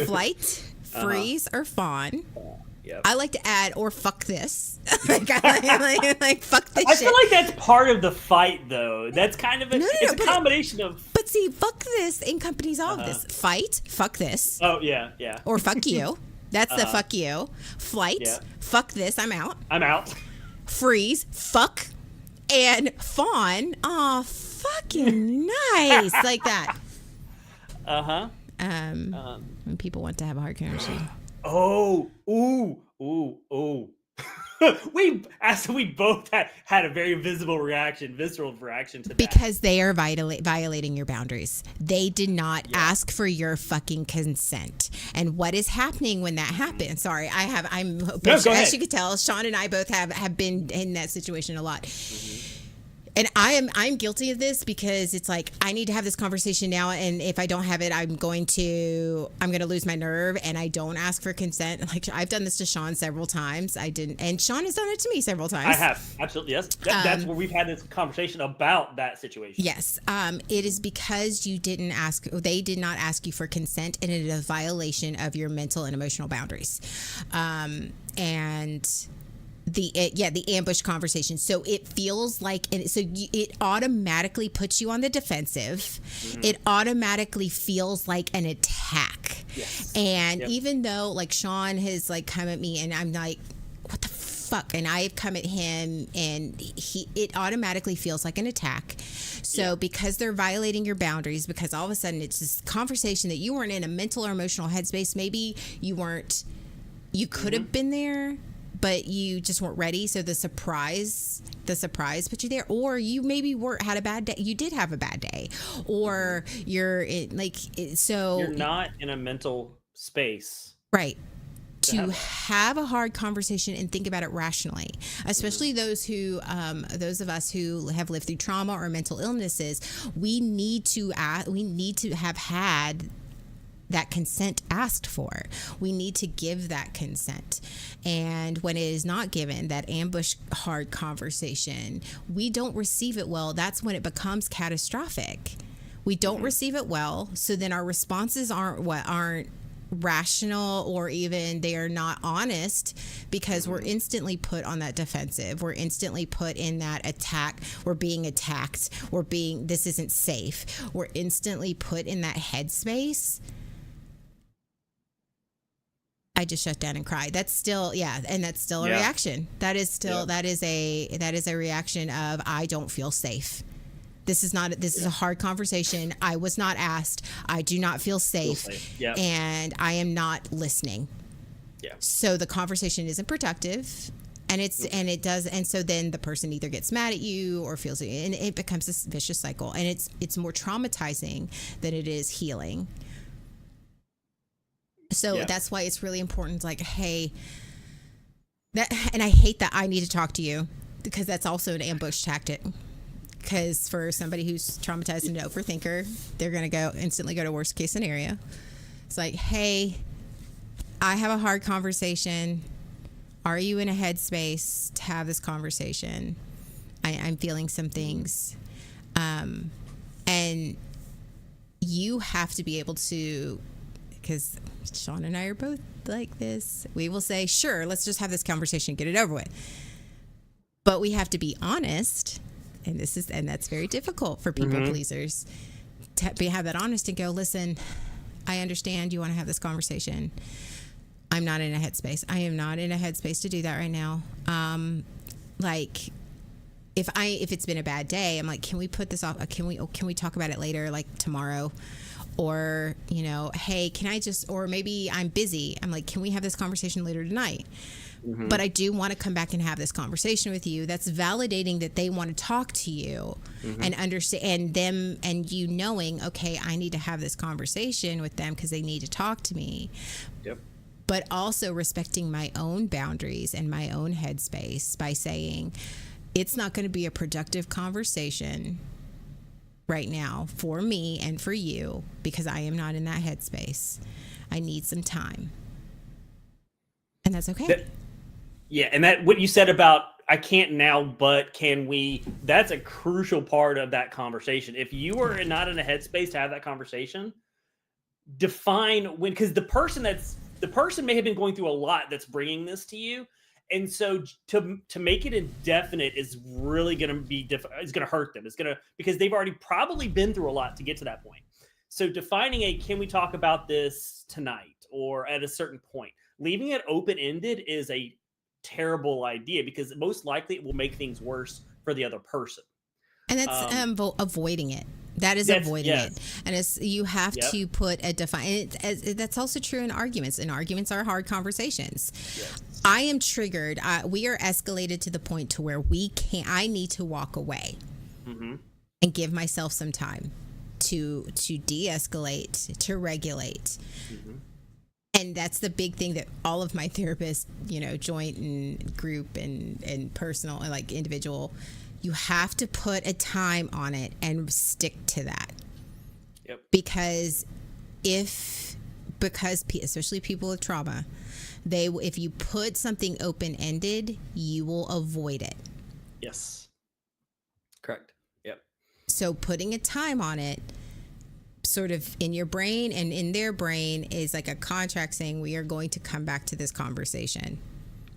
flight, freeze, or fawn. Yep. I like to add, or fuck this. like fuck this shit. I feel like that's part of the fight, though. That's kind of it's a combination of. But see, fuck this encompasses all of this. Fight, fuck this. Oh, yeah. Or fuck you. That's the fuck you. Flight, fuck this, I'm out. Freeze, fuck. And fawn, oh, fucking nice. Like that. When people want to have a hard conversation. Oh, ooh. we both had a very visceral reaction to that. Because they are violating your boundaries. They did not ask for your fucking consent. And what is happening when that happens? Sorry, as you could tell, Sean and I both have been in that situation a lot. Mm-hmm. And I'm guilty of this, because it's like, I need to have this conversation now, and if I don't have it, I'm going to lose my nerve, and I don't ask for consent. Like, I've done this to Sean several times. I didn't, and Sean has done it to me several times. I have, absolutely, yes. That's where we've had this conversation about that situation. Yes, it is because they did not ask you for consent, and it is a violation of your mental and emotional boundaries, and. The ambush conversation. So it feels like, it automatically puts you on the defensive. Mm-hmm. It automatically feels like an attack. Yes. And even though, like, Sean has like come at me, and I'm like, what the fuck? And I've come at him, and it automatically feels like an attack. So because they're violating your boundaries, because all of a sudden it's this conversation that you weren't in a mental or emotional headspace. Maybe you could have been there, but you just weren't ready. So the surprise put you there, or you maybe had a bad day. You did have a bad day, or you're not in a mental space, right? To have a hard conversation and think about it rationally, especially those of us who have lived through trauma or mental illnesses. We need to have had that consent asked for. We need to give that consent. And when it is not given, that ambush hard conversation, we don't receive it well. That's when it becomes catastrophic. We don't receive it well. So then our responses aren't rational, or even they are not honest, because we're instantly put on that defensive. We're instantly put in that attack. We're being attacked. This isn't safe. We're instantly put in that headspace. I just shut down and cried. That's still, and that's still a reaction. That is still, that is a reaction of, I don't feel safe. This is a hard conversation. I was not asked. I do not feel safe. And I am not listening. Yeah. So the conversation isn't productive. And so then the person either gets mad at you or feels, and it becomes this vicious cycle. And it's more traumatizing than it is healing. So that's why it's really important. Like, hey, and I hate that I need to talk to you, because that's also an ambush tactic. Because for somebody who's traumatized and an overthinker, they're going to instantly go to worst case scenario. It's like, hey, I have a hard conversation. Are you in a headspace to have this conversation? I'm feeling some things. And you have to be able to, because Sean and I are both like this. We will say, sure, let's just have this conversation, get it over with. But we have to be honest, and that's very difficult for people pleasers to have that honest and go, listen, I understand you want to have this conversation. I'm not in a headspace. I am not in a headspace to do that right now. Like, if it's been a bad day, I'm like, can we put this off? Can we talk about it later, like tomorrow? Or, hey, can I just, or maybe I'm busy. I'm like, can we have this conversation later tonight? But I do want to come back and have this conversation with you. That's validating that they want to talk to you and understand, and them and you knowing, okay, I need to have this conversation with them because they need to talk to me. Yep. But also respecting my own boundaries and my own headspace by saying, it's not going to be a productive conversation right now for me and for you because I am not in that headspace. I need some time. And that's okay. And that what you said about I can't now, but can we? That's a crucial part of that conversation. If you are not in a headspace to have that conversation, define when, because the person may have been going through a lot that's bringing this to you, and so to make it indefinite is really going to be it's going to hurt them. It's going to, because they've already probably been through a lot to get to that point. So defining can we talk about this tonight or at a certain point? Leaving it open-ended is a terrible idea because most likely it will make things worse for the other person. And that's avoiding it. That is avoiding it. And you have to put a define. That's also true in arguments. And arguments are hard conversations. Yes. I am triggered. We are escalated to the point to where I need to walk away and give myself some time to de-escalate, to regulate. And that's the big thing that all of my therapists, joint and group and personal and like individual, you have to put a time on it and stick to that. Yep. Because especially people with trauma, if you put something open-ended, you will avoid it. Yes. Correct. Yep. So putting a time on it, sort of in your brain and in their brain, is like a contract saying we are going to come back to this conversation.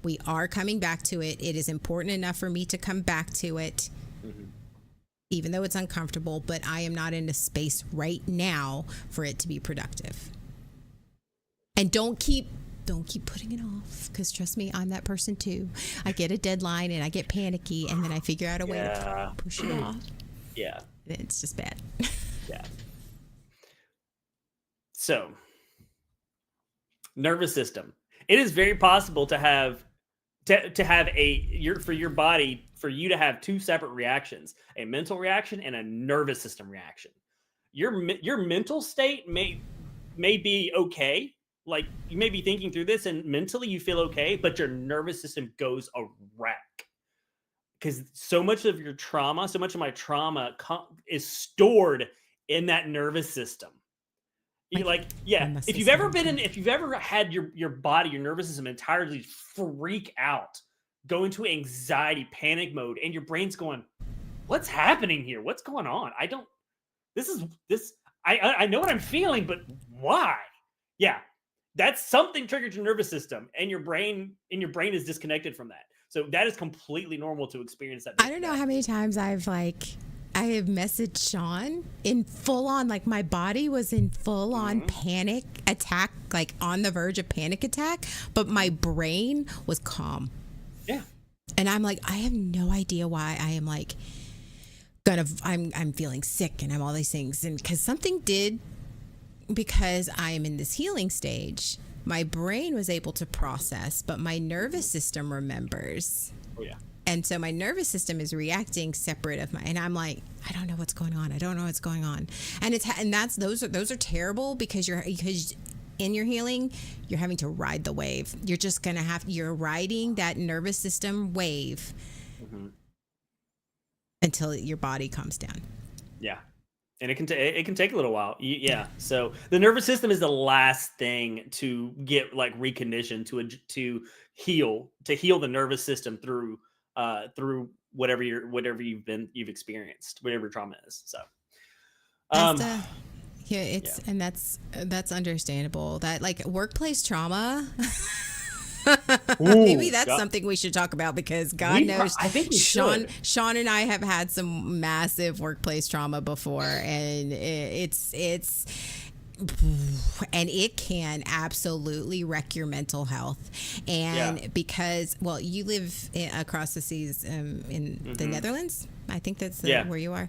We are coming back to it. It is important enough for me to come back to it, even though it's uncomfortable, but I am not in a space right now for it to be productive. And don't keep putting it off, because trust me, I'm that person too. I get a deadline and I get panicky and then I figure out a way to push it off. Yeah. It's just bad. Yeah. So, nervous system. It is very possible to have for your body, for you to have two separate reactions: a mental reaction and a nervous system reaction. Your mental state may be okay, like you may be thinking through this and mentally you feel okay, but your nervous system goes a wreck because so much of your trauma, so much of my trauma is stored in that nervous system. If you've ever had your body, your nervous system entirely freak out, go into anxiety, panic mode, and your brain's going, what's happening here? What's going on? I know what I'm feeling, but why? Yeah. That's something triggered your nervous system, and your brain is disconnected from that. So that is completely normal to experience that. I don't know how many times I have messaged Sean in full on, like my body was in full on panic attack, like on the verge of panic attack, but my brain was calm. Yeah. And I'm like, I have no idea why I am like I'm feeling sick and I'm all these things. And because I am in this healing stage, my brain was able to process, but my nervous system remembers. Oh yeah. And so my nervous system is reacting separate and I'm like, I don't know what's going on. I don't know what's going on. And those are terrible because in your healing, you're having to ride the wave. You're riding that nervous system wave until your body calms down. Yeah. And it can take a little while. Yeah. So the nervous system is the last thing to get like reconditioned to heal the nervous system through whatever you've experienced, whatever trauma is. So Yeah, and that's understandable. That like workplace trauma. Maybe that's something we should talk about because God knows I think we Sean should. Sean and I have had some massive workplace trauma before, and and it can absolutely wreck your mental health. And because, well, you live across the seas in the Netherlands. I think that's where you are.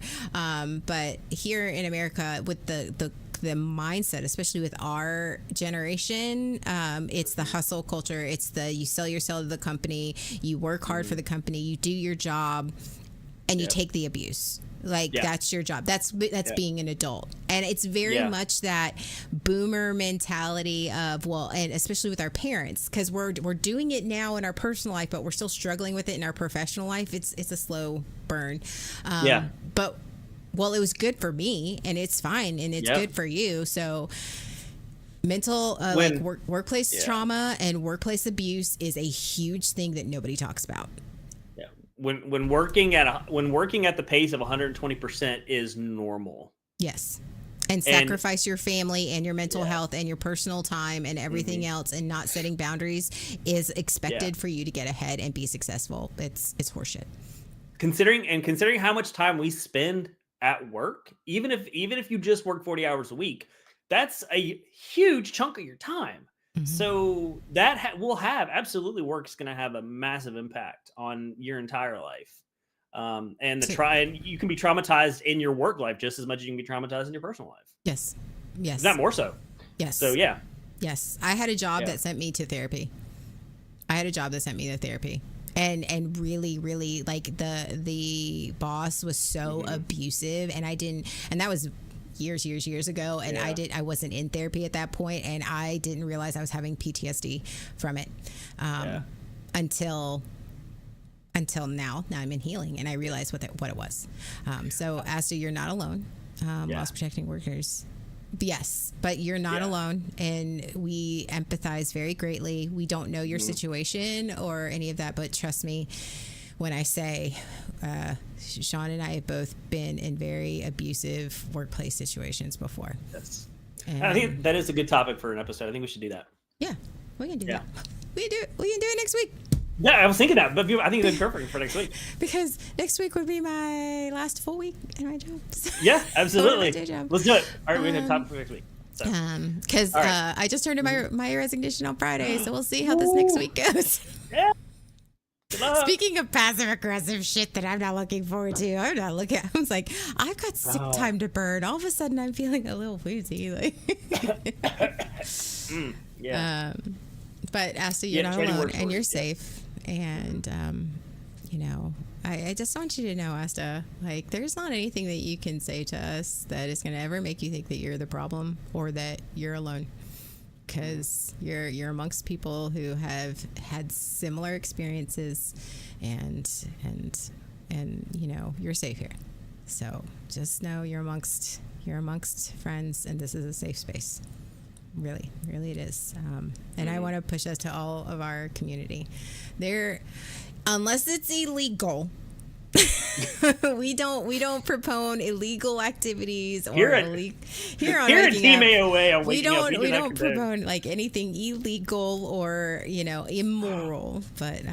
But here in America, with the mindset, especially with our generation, it's the hustle culture. It's you sell yourself to the company, you work hard for the company, you do your job, and you take the abuse. Like that's your job. That's being an adult. And it's very much that boomer mentality of, well, and especially with our parents, because we're doing it now in our personal life, but we're still struggling with it in our professional life. It's a slow burn. But well, it was good for me, and it's fine, and it's good for you. So mental workplace trauma and workplace abuse is a huge thing that nobody talks about. When working at the pace of 120% is normal. Yes. And sacrifice your family and your mental health and your personal time and everything else, and not setting boundaries is expected for you to get ahead and be successful. It's horseshit. Considering how much time we spend at work, even if you just work 40 hours a week, that's a huge chunk of your time. So that work's going to have a massive impact on your entire life. And you can be traumatized in your work life just as much as you can be traumatized in your personal life. Yes. Is that more so? Yes. So yeah. Yes. I had a job that sent me to therapy. And really, really, like the boss was so abusive, and that was years ago, and I wasn't in therapy at that point, and I didn't realize I was having PTSD from it until now I'm in healing, and I realized what it was. So Asta, you're not alone. Loss protecting workers, yes, but you're not alone, and we empathize very greatly. We don't know your situation or any of that, but trust me when I say Sean and I have both been in very abusive workplace situations before. Yes. And I think that is a good topic for an episode. I think we should do that. Yeah, we can do that. We can do it next week. Yeah, I was thinking that, but I think it's perfect for next week. Because next week would be my last full week in my job. Yeah, absolutely. Let's do it. All right, we have time for next week. Because I just turned in my resignation on Friday, so we'll see how this next week goes. Yeah. Speaking of passive aggressive shit that I'm not looking forward to, I was like, I've got sick time to burn. All of a sudden, I'm feeling a little woozy. Like, but Asta, you're not alone, and you're safe. And I just want you to know, Asta, like, there's not anything that you can say to us that is going to ever make you think that you're the problem or that you're alone. Because you're amongst people who have had similar experiences, and you're safe here. So just know you're amongst friends, and this is a safe space. Really, really it is. And I want to push that to all of our community. Unless it's illegal. we don't propone illegal activities or here on Team AOA. We don't propone like anything illegal or immoral. But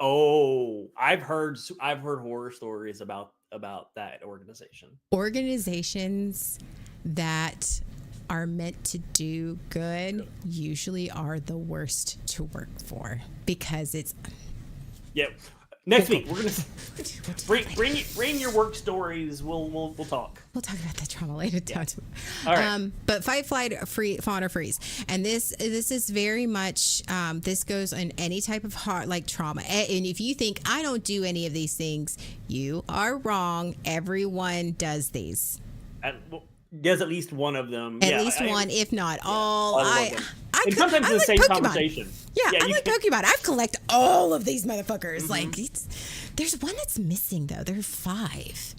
I've heard horror stories about that organization. Organizations that are meant to do good usually are the worst to work for because it's. Yep. Next week we're gonna bring your work stories. We'll talk. We'll talk about the trauma later. Yeah. All right. But fight, flight, fawn, or freeze, and this is very much this goes on any type of heart like trauma. And if you think I don't do any of these things, you are wrong. Everyone does these. There's at least one of them. At least one, if not all. And sometimes it's the same Pokemon. conversation. Yeah, I like Pokemon. I've collected all of these motherfuckers. Mm-hmm. Like, there's one that's missing though. There are 5.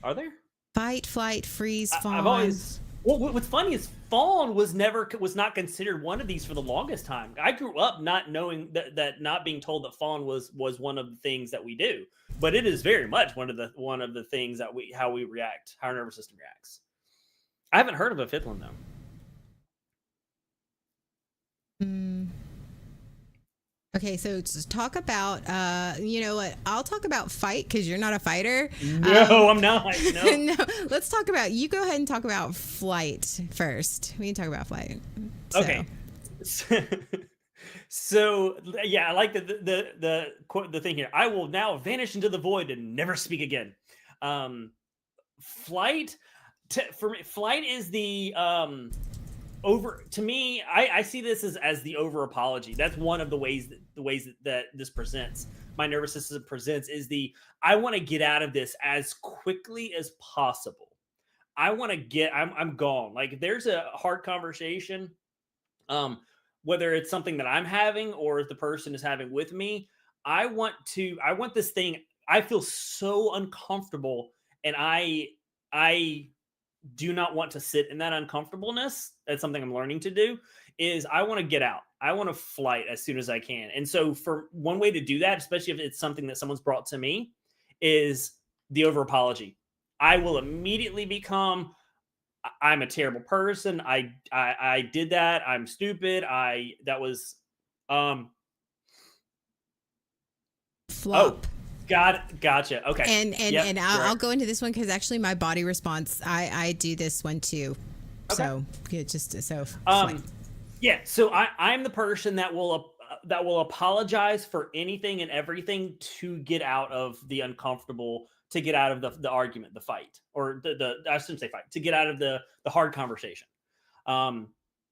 Are there? Fight, flight, freeze, fawn. I've always. Well, what's funny is fawn was not considered one of these for the longest time. I grew up not knowing that not being told that fawn was one of the things that we do, but it is very much one of the things that how we react, how our nervous system reacts. I haven't heard of a fifth one though. Okay, so to talk about, you know what? I'll talk about fight because you're not a fighter. No, I'm not. No. No, let's talk about. You go ahead and talk about flight first. We can talk about flight. So. Okay. So yeah, I like the quote, the thing here. I will now vanish into the void and never speak again. Flight, for me, flight is the over. To me, I see this as the over apology. That's one of the ways that this presents. My nervous system presents is the I want to get out of this as quickly as possible. I want to get. I'm gone. Like if there's a hard conversation, whether it's something that I'm having or the person is having with me, I want this thing. I feel so uncomfortable, and I do not want to sit in that uncomfortableness. That's something I'm learning to do. Is I want to get out. I want to flight as soon as I can. And so, for one way to do that, especially if it's something that someone's brought to me, is the over apology. I will immediately become, I'm a terrible person. I did that. I'm stupid. That was Flop. Oh, gotcha. Okay. And I'll go into this one because actually my body response, I do this one too. Okay. So yeah, just so. Yeah. So I'm the person that will apologize for anything and everything to get out of the uncomfortable, to get out of the argument, the fight, or the I shouldn't say fight, to get out of the hard conversation.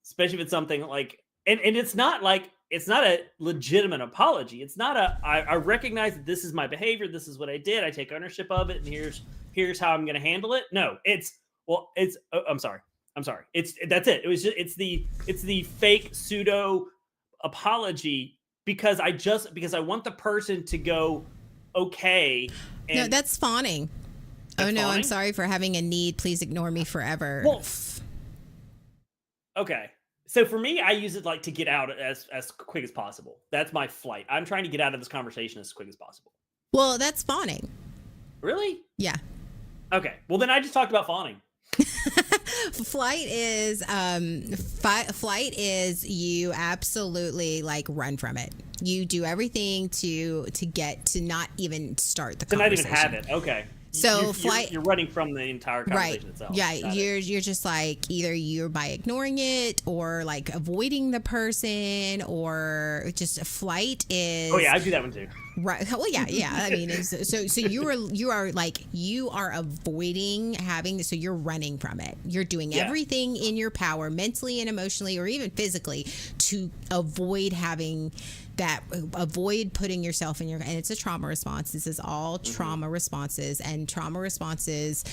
Especially if it's something like, and it's not like, it's not a legitimate apology. It's not I recognize that this is my behavior. This is what I did. I take ownership of it. And here's how I'm going to handle it. No, I'm sorry. That's it. It's the fake pseudo apology because I want the person to go, okay. And no, that's fawning. Oh no, fawning? I'm sorry for having a need. Please ignore me forever. Well, okay. So for me, I use it like to get out as quick as possible. That's my flight. I'm trying to get out of this conversation as quick as possible. Well, that's fawning. Really? Yeah. Okay. Well, then I just talked about fawning. Flight is you absolutely like run from it. You do everything to get to not even start the conversation. To not even have it. Okay. So you're running from the entire conversation itself. Yeah, you're just like either you're by ignoring it or like avoiding the person, or just flight is. Oh yeah, I do that one too. Right. Well, yeah. I mean, so you are avoiding having. So you're running from it. You're doing everything in your power, mentally and emotionally, or even physically, to avoid having. Avoid putting yourself in and it's a trauma response. This is all trauma responses, and trauma responses,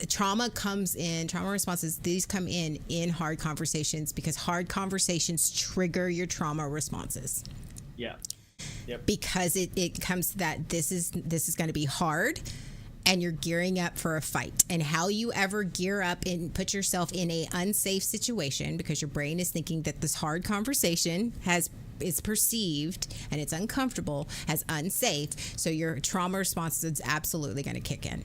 trauma responses, these come in hard conversations because hard conversations trigger your trauma responses. Yeah. Yep. Because it comes to that this is going to be hard. And you're gearing up for a fight. And how you ever gear up and put yourself in a unsafe situation because your brain is thinking that this hard conversation is perceived and it's uncomfortable as unsafe. So your trauma response is absolutely going to kick in.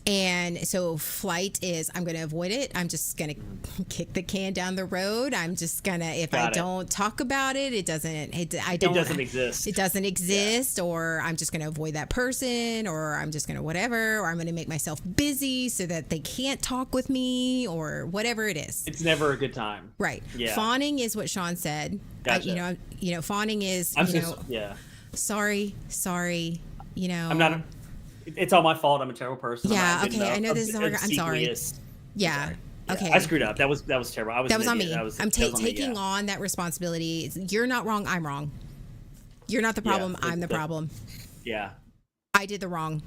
And so flight is, I'm going to avoid it. I'm just going to kick the can down the road. I'm just going to, if I don't talk about it, it doesn't exist. It doesn't exist, or I'm just going to avoid that person, or I'm just going to whatever, or I'm going to make myself busy so that they can't talk with me, or whatever it is. It's never a good time. Right. Yeah. Fawning is what Sean said. Gotcha. Fawning is, sorry, I'm not. It's all my fault. I'm a terrible person. Yeah. Okay. I know this is hard. I'm sorry. Yeah. Okay. I screwed up. That was terrible. That was on me. I'm taking on that responsibility. You're not wrong. I'm wrong. You're not the problem. I'm the problem. Yeah. I did the wrong.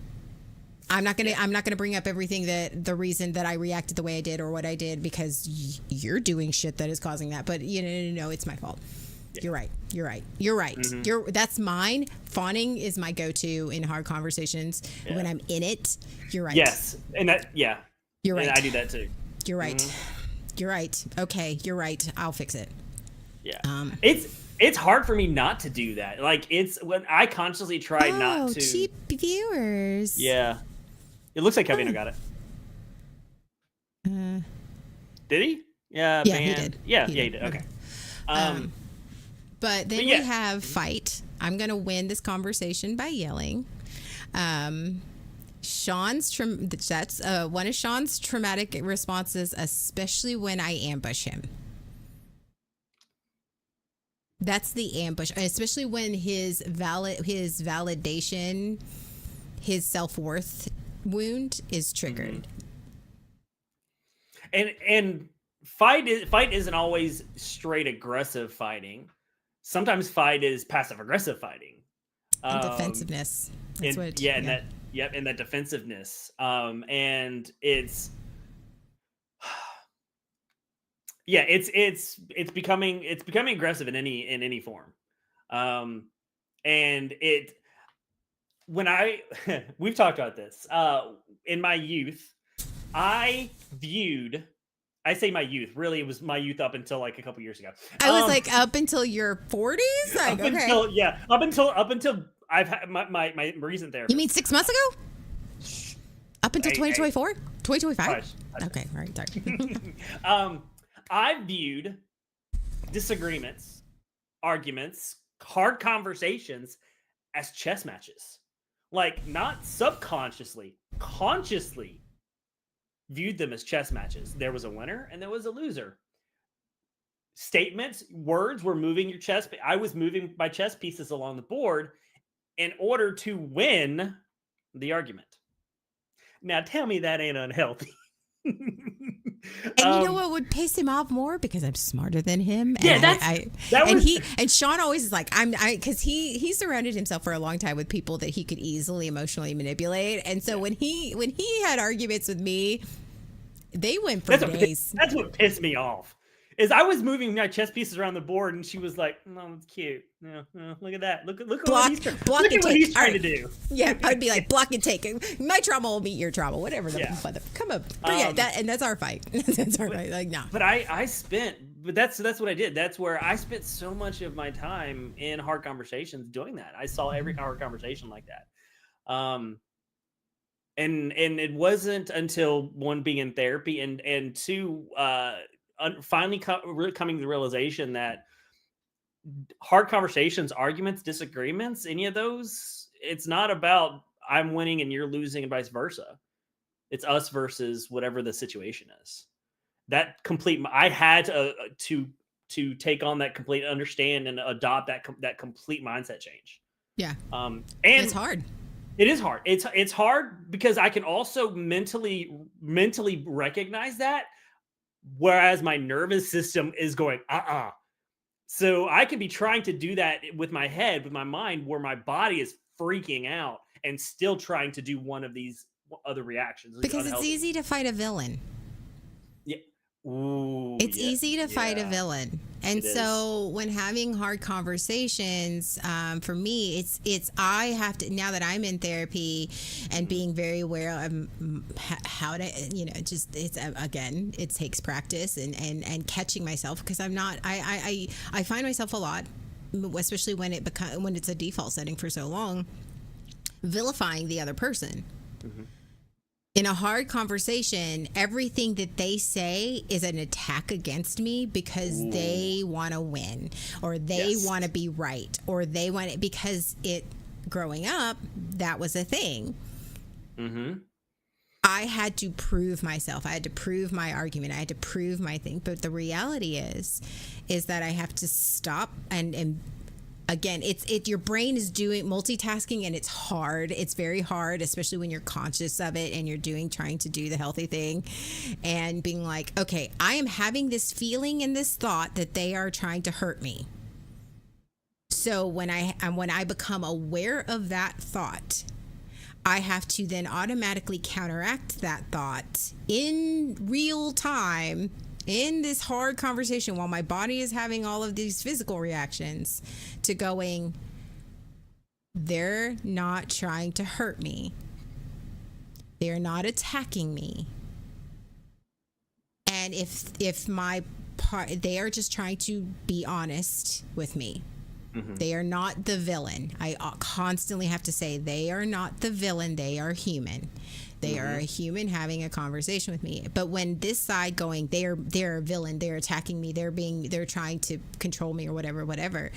I'm not gonna bring up the reason that I reacted the way I did or what I did because you're doing shit that is causing that. But no, it's my fault. Yeah. You're right. Mm-hmm. That's mine. Fawning is my go-to in hard conversations. Yeah. When I'm in it, you're right. Yes. And that, yeah. You're right. And I do that too. You're right. Mm-hmm. You're right. Okay. You're right. I'll fix it. Yeah. It's hard for me not to do that. Like it's when I consciously try not to. Cheap viewers. Yeah. It looks like Kevin got it. Did he? Yeah, Yeah, banned. he did. Yeah, he did. Okay. But then we have fight. I'm gonna win this conversation by yelling. That's one of Sean's traumatic responses, especially when I ambush him. That's the ambush, especially when his validation, his self-worth wound is triggered. And fight isn't always straight aggressive fighting. Sometimes fight is passive aggressive fighting. And defensiveness. And that defensiveness. And it's it's becoming aggressive in any form. And it when we've talked about this. In my youth, I say my youth. Really, it was my youth up until like a couple years ago. I was like, up until your 40s? Like, up until I've had my recent therapist. You mean 6 months ago? Up until 2024? 2025? Okay, all right, sorry. I viewed disagreements, arguments, hard conversations as chess matches. Like, not subconsciously, consciously viewed them as chess matches. There was a winner and there was a loser. Statements, words were moving your chess. I was moving my chess pieces along the board in order to win the argument. Now tell me that ain't unhealthy. And you know what would piss him off more? Because I'm smarter than him. And Sean always is like, because he surrounded himself for a long time with people that he could easily emotionally manipulate. And so when he had arguments with me, they went for days. That's what pissed me off. Is I was moving my chess pieces around the board, and she was like, "No, it's cute. No, look at that. Look at what he's trying to do." Yeah, I'd be like, block and take. My trauma will meet your trauma, whatever. Come up, that's our fight. That's our fight. Like, no. But that's what I did. That's where I spent so much of my time in hard conversations doing that. I saw every hard conversation like that. And it wasn't until one, being in therapy, and two, finally coming to the realization that hard conversations, arguments, disagreements, any of those, it's not about I'm winning and you're losing and vice versa. It's us versus whatever the situation is. I had to take on that complete, understand and adopt that complete mindset change. Yeah. And it's hard. It is hard. It's hard because I can also mentally recognize that, whereas my nervous system is going, So I can be trying to do that with my head, with my mind, where my body is freaking out and still trying to do one of these other reactions. Because it's easy to fight a villain. Yeah. Ooh, it's easy to fight a villain. And so when having hard conversations, for me, it's I have to, now that I'm in therapy and being very aware of how to, it takes practice and catching myself, because I'm not, I find myself a lot, especially when it's a default setting for so long, vilifying the other person. Mm-hmm. In a hard conversation, everything that they say is an attack against me because they want to win, or they want to be right, or they want it because growing up, that was a thing. Mm-hmm. I had to prove myself. I had to prove my argument. I had to prove my thing. But the reality is that I have to stop and again, your brain is doing multitasking, and it's hard. It's very hard, especially when you're conscious of it and you're trying to do the healthy thing, and being like, okay, I am having this feeling and this thought that they are trying to hurt me. So when I become aware of that thought, I have to then automatically counteract that thought in real time, in this hard conversation, while my body is having all of these physical reactions, to going, they're not trying to hurt me. They're not attacking me. And if my part, they are just trying to be honest with me. Mhm. They are not the villain. I constantly have to say they are not the villain. They are human. They are a human having a conversation with me. But when this side going, they're a villain. They're attacking me. They're trying to control me or whatever.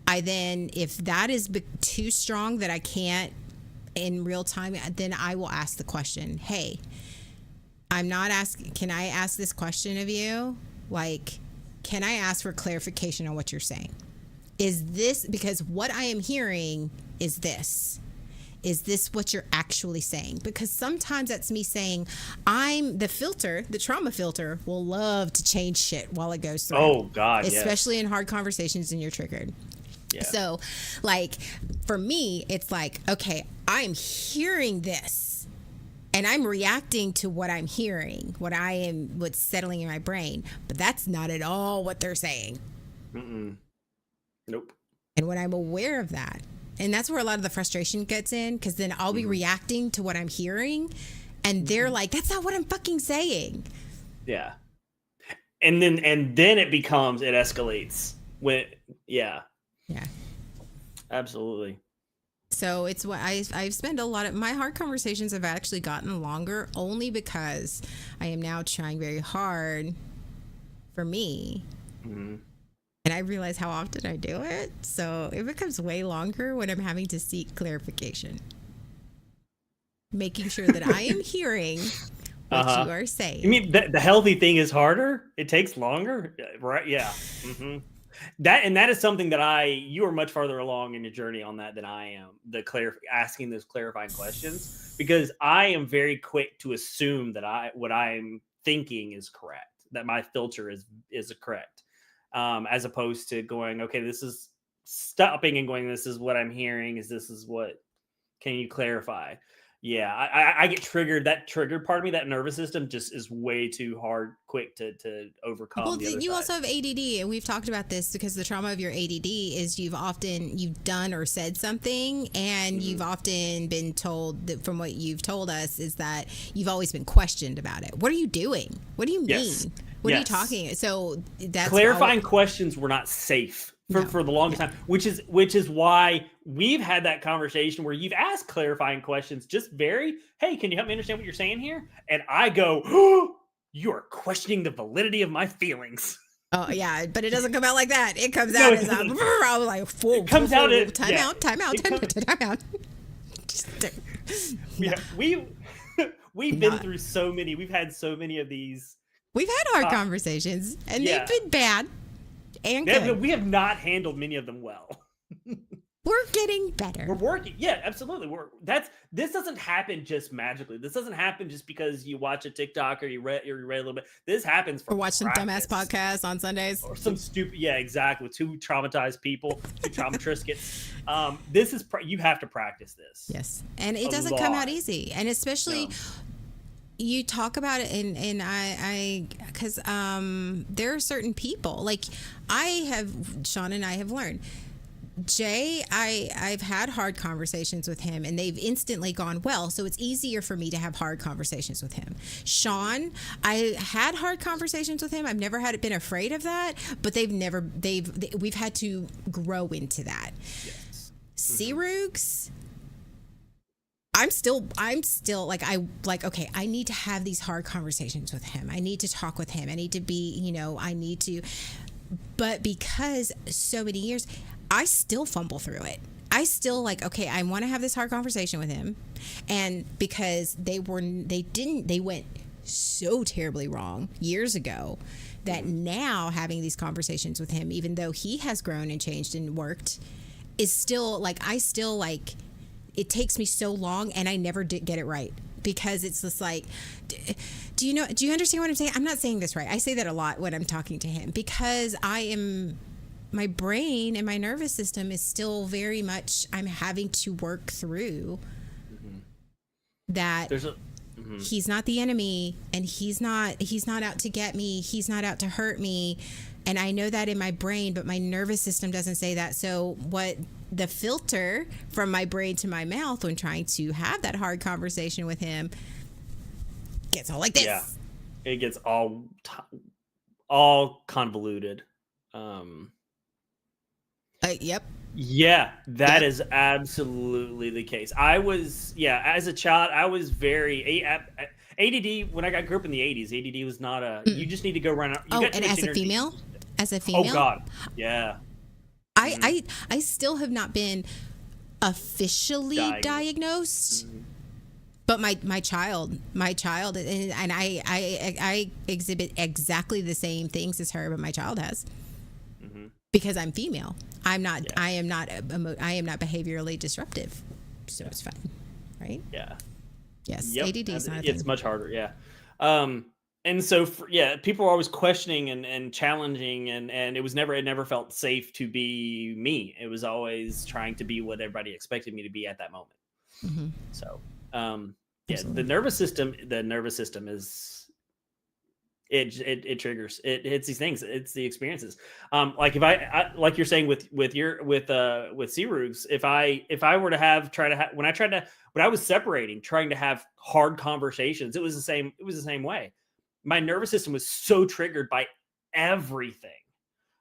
I then, if that is too strong that I can't in real time, then I will ask the question, hey, I'm not asking, can I ask this question of you? Like, can I ask for clarification on what you're saying? Is this, because what I am hearing is this. Is this what you're actually saying? Because sometimes that's me saying, I'm the filter, the trauma filter will love to change shit while it goes through. Oh, God, especially in hard conversations and you're triggered. Yeah. So, like, for me, it's like, okay, I'm hearing this and I'm reacting to what I'm hearing, what's settling in my brain, but that's not at all what they're saying. Nope. And when I'm aware of that, and that's where a lot of the frustration gets in, because then I'll be reacting to what I'm hearing, and they're like, that's not what I'm fucking saying. Yeah. And then it escalates when, yeah. Yeah. Absolutely. So it's what I've spent a lot of my hard conversations have actually gotten longer only because I am now trying very hard for me. And I realize how often I do it. So it becomes way longer when I'm having to seek clarification. Making sure that I am hearing what you are saying. You mean the healthy thing is harder? It takes longer? Right? Yeah. That is something that you are much farther along in your journey on that than I am. Asking those clarifying questions, because I am very quick to assume that what I'm thinking is correct, that my filter is correct. As opposed to going, okay, this is stopping and going, this is what I'm hearing. Can you clarify? Yeah, I get triggered. That triggered part of me, that nervous system just is way too quick to overcome. Well, you also have ADD, and we've talked about this because the trauma of your ADD is you've done or said something, and you've often been told that, from what you've told us, is that you've always been questioned about it. What are you doing? What do you mean? Yes. What are you talking? So that's clarifying questions were not safe for the longest time, which is why we've had that conversation where you've asked clarifying questions, just hey, can you help me understand what you're saying here? And I go, oh, you are questioning the validity of my feelings. Oh yeah, but it doesn't come out like that. It comes out as I was like, it comes out as time out. Yeah, we've been through so many. We've had so many of these. We've had hard conversations, and they've been bad and good. We have not handled many of them well. We're getting better. We're working. Yeah, absolutely. This doesn't happen just magically. This doesn't happen just because you watch a TikTok or you read a little bit. This happens or watch some dumbass podcasts on Sundays. Or some stupid, yeah, exactly. Two traumatized people, two trauma triscuits. This is, you have to practice this. Yes. And it doesn't come out easy. And especially... No. You talk about it, and I because there are certain people, like Sean and I have learned. Jay, I've had hard conversations with him, and they've instantly gone well, so it's easier for me to have hard conversations with him. Sean, I had hard conversations with him. I've never been afraid of that, but we've had to grow into that. Yes. Sirugs, I'm still like, okay, I need to have these hard conversations with him. I need to talk with him. I need to be, but because so many years, I still fumble through it. I still like, okay, I want to have this hard conversation with him. And because they went so terribly wrong years ago that now having these conversations with him, even though he has grown and changed and worked, is still like, it takes me so long, and I never did get it right, because it's just like, do you understand what I'm saying? I'm not saying this right. I say that a lot when I'm talking to him, because my brain and my nervous system is still very much, I'm having to work through that. He's not the enemy, and he's not out to get me. He's not out to hurt me. And I know that in my brain, but my nervous system doesn't say that. So what the filter from my brain to my mouth when trying to have that hard conversation with him gets all like this. Yeah, it gets all convoluted. Yep. Yeah, that Yep. is absolutely the case. I was, yeah, as a child, I was very ADD when I grew up in the 80s. ADD was not a, you Mm. just need to go run out. You Oh, got too and much as a energy. female, as a Oh female, God. Yeah. I Hmm. I I still have not been officially Diagnosed. diagnosed, Hmm. but my child, and I exhibit exactly the same things as her, but my child has, Hmm. because I'm female. I'm not. Yeah. I am not. I am not behaviorally disruptive, so Yeah. it's fine, right? Yeah. Yes, Yep. ADD is not a It's thing. much harder. Yeah. Um, and so yeah, people were always questioning and challenging, and it never felt safe to be me. It was always trying to be what everybody expected me to be at that moment. Hmm. So, yeah, Absolutely. the nervous system is it triggers it's these things, it's the experiences. Like if like you're saying with your with Serugs, if I were to try to have when I was separating, trying to have hard conversations, it was the same way. My nervous system was so triggered by everything,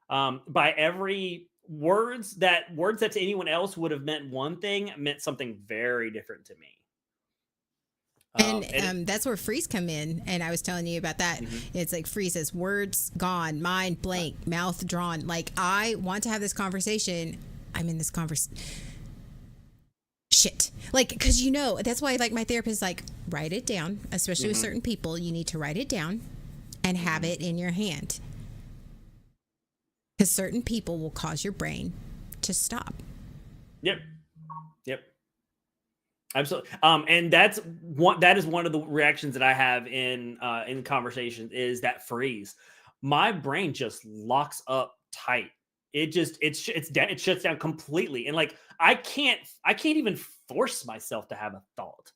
by every words that to anyone else would have meant one thing meant something very different to me. And And it, that's where freeze come in. And I was telling you about that. mhm, It's like freezes, words gone, mind right. blank, mouth drawn. Like, I want to have this conversation. I'm in this conversation. Shit. Like, because that's why, like, my therapist is like, write it down, especially with Mhm, certain people. You need to write it down and have mhm. it in your hand. Because certain people will cause your brain to stop. Yep. Yep. Absolutely. And that is one of the reactions that I have in conversations, is that freeze. My brain just locks up tight. It shuts down completely. And like I can't even force myself to have a thought.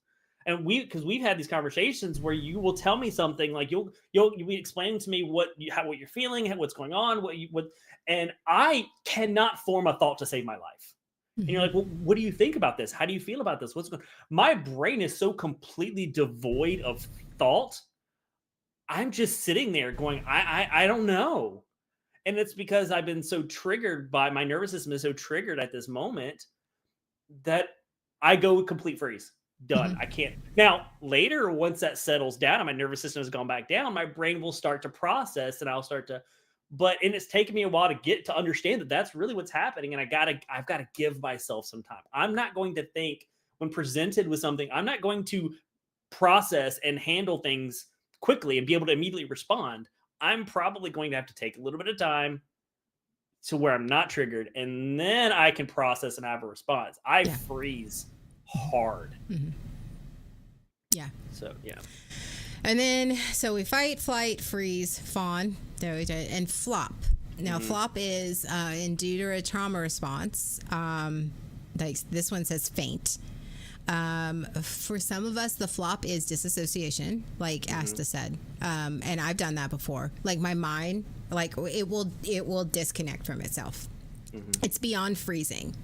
And because we've had these conversations where you will tell me something, like you'll be explaining to me what you're feeling, what's going on, and I cannot form a thought to save my life. And you're Hmm. like, well, what do you think about this? How do you feel about this? What's going My brain is so completely devoid of thought. I'm just sitting there going, I don't know. And it's because I've been so triggered by my nervous system is so triggered at this moment that I go complete freeze. Done. I Hmm. can't. Now, later, once that settles down and my nervous system has gone back down, my brain will start to process and I'll start to, and it's taken me a while to get to understand that that's really what's happening. And I've got to give myself some time. I'm not going to think when presented with something, I'm not going to process and handle things quickly and be able to immediately respond. I'm probably going to have to take a little bit of time to where I'm not triggered, and then I can process and have a response. I Yeah. freeze hard. Hmm. Yeah. So yeah. And then, so we fight, flight, freeze, fawn, and flop. Now, Hmm. flop is in due to a trauma response. Like this one says faint. For some of us, the flop is disassociation, like Hmm. Asta said, and I've done that before. Like my mind, like it will disconnect from itself. Hmm. It's beyond freezing.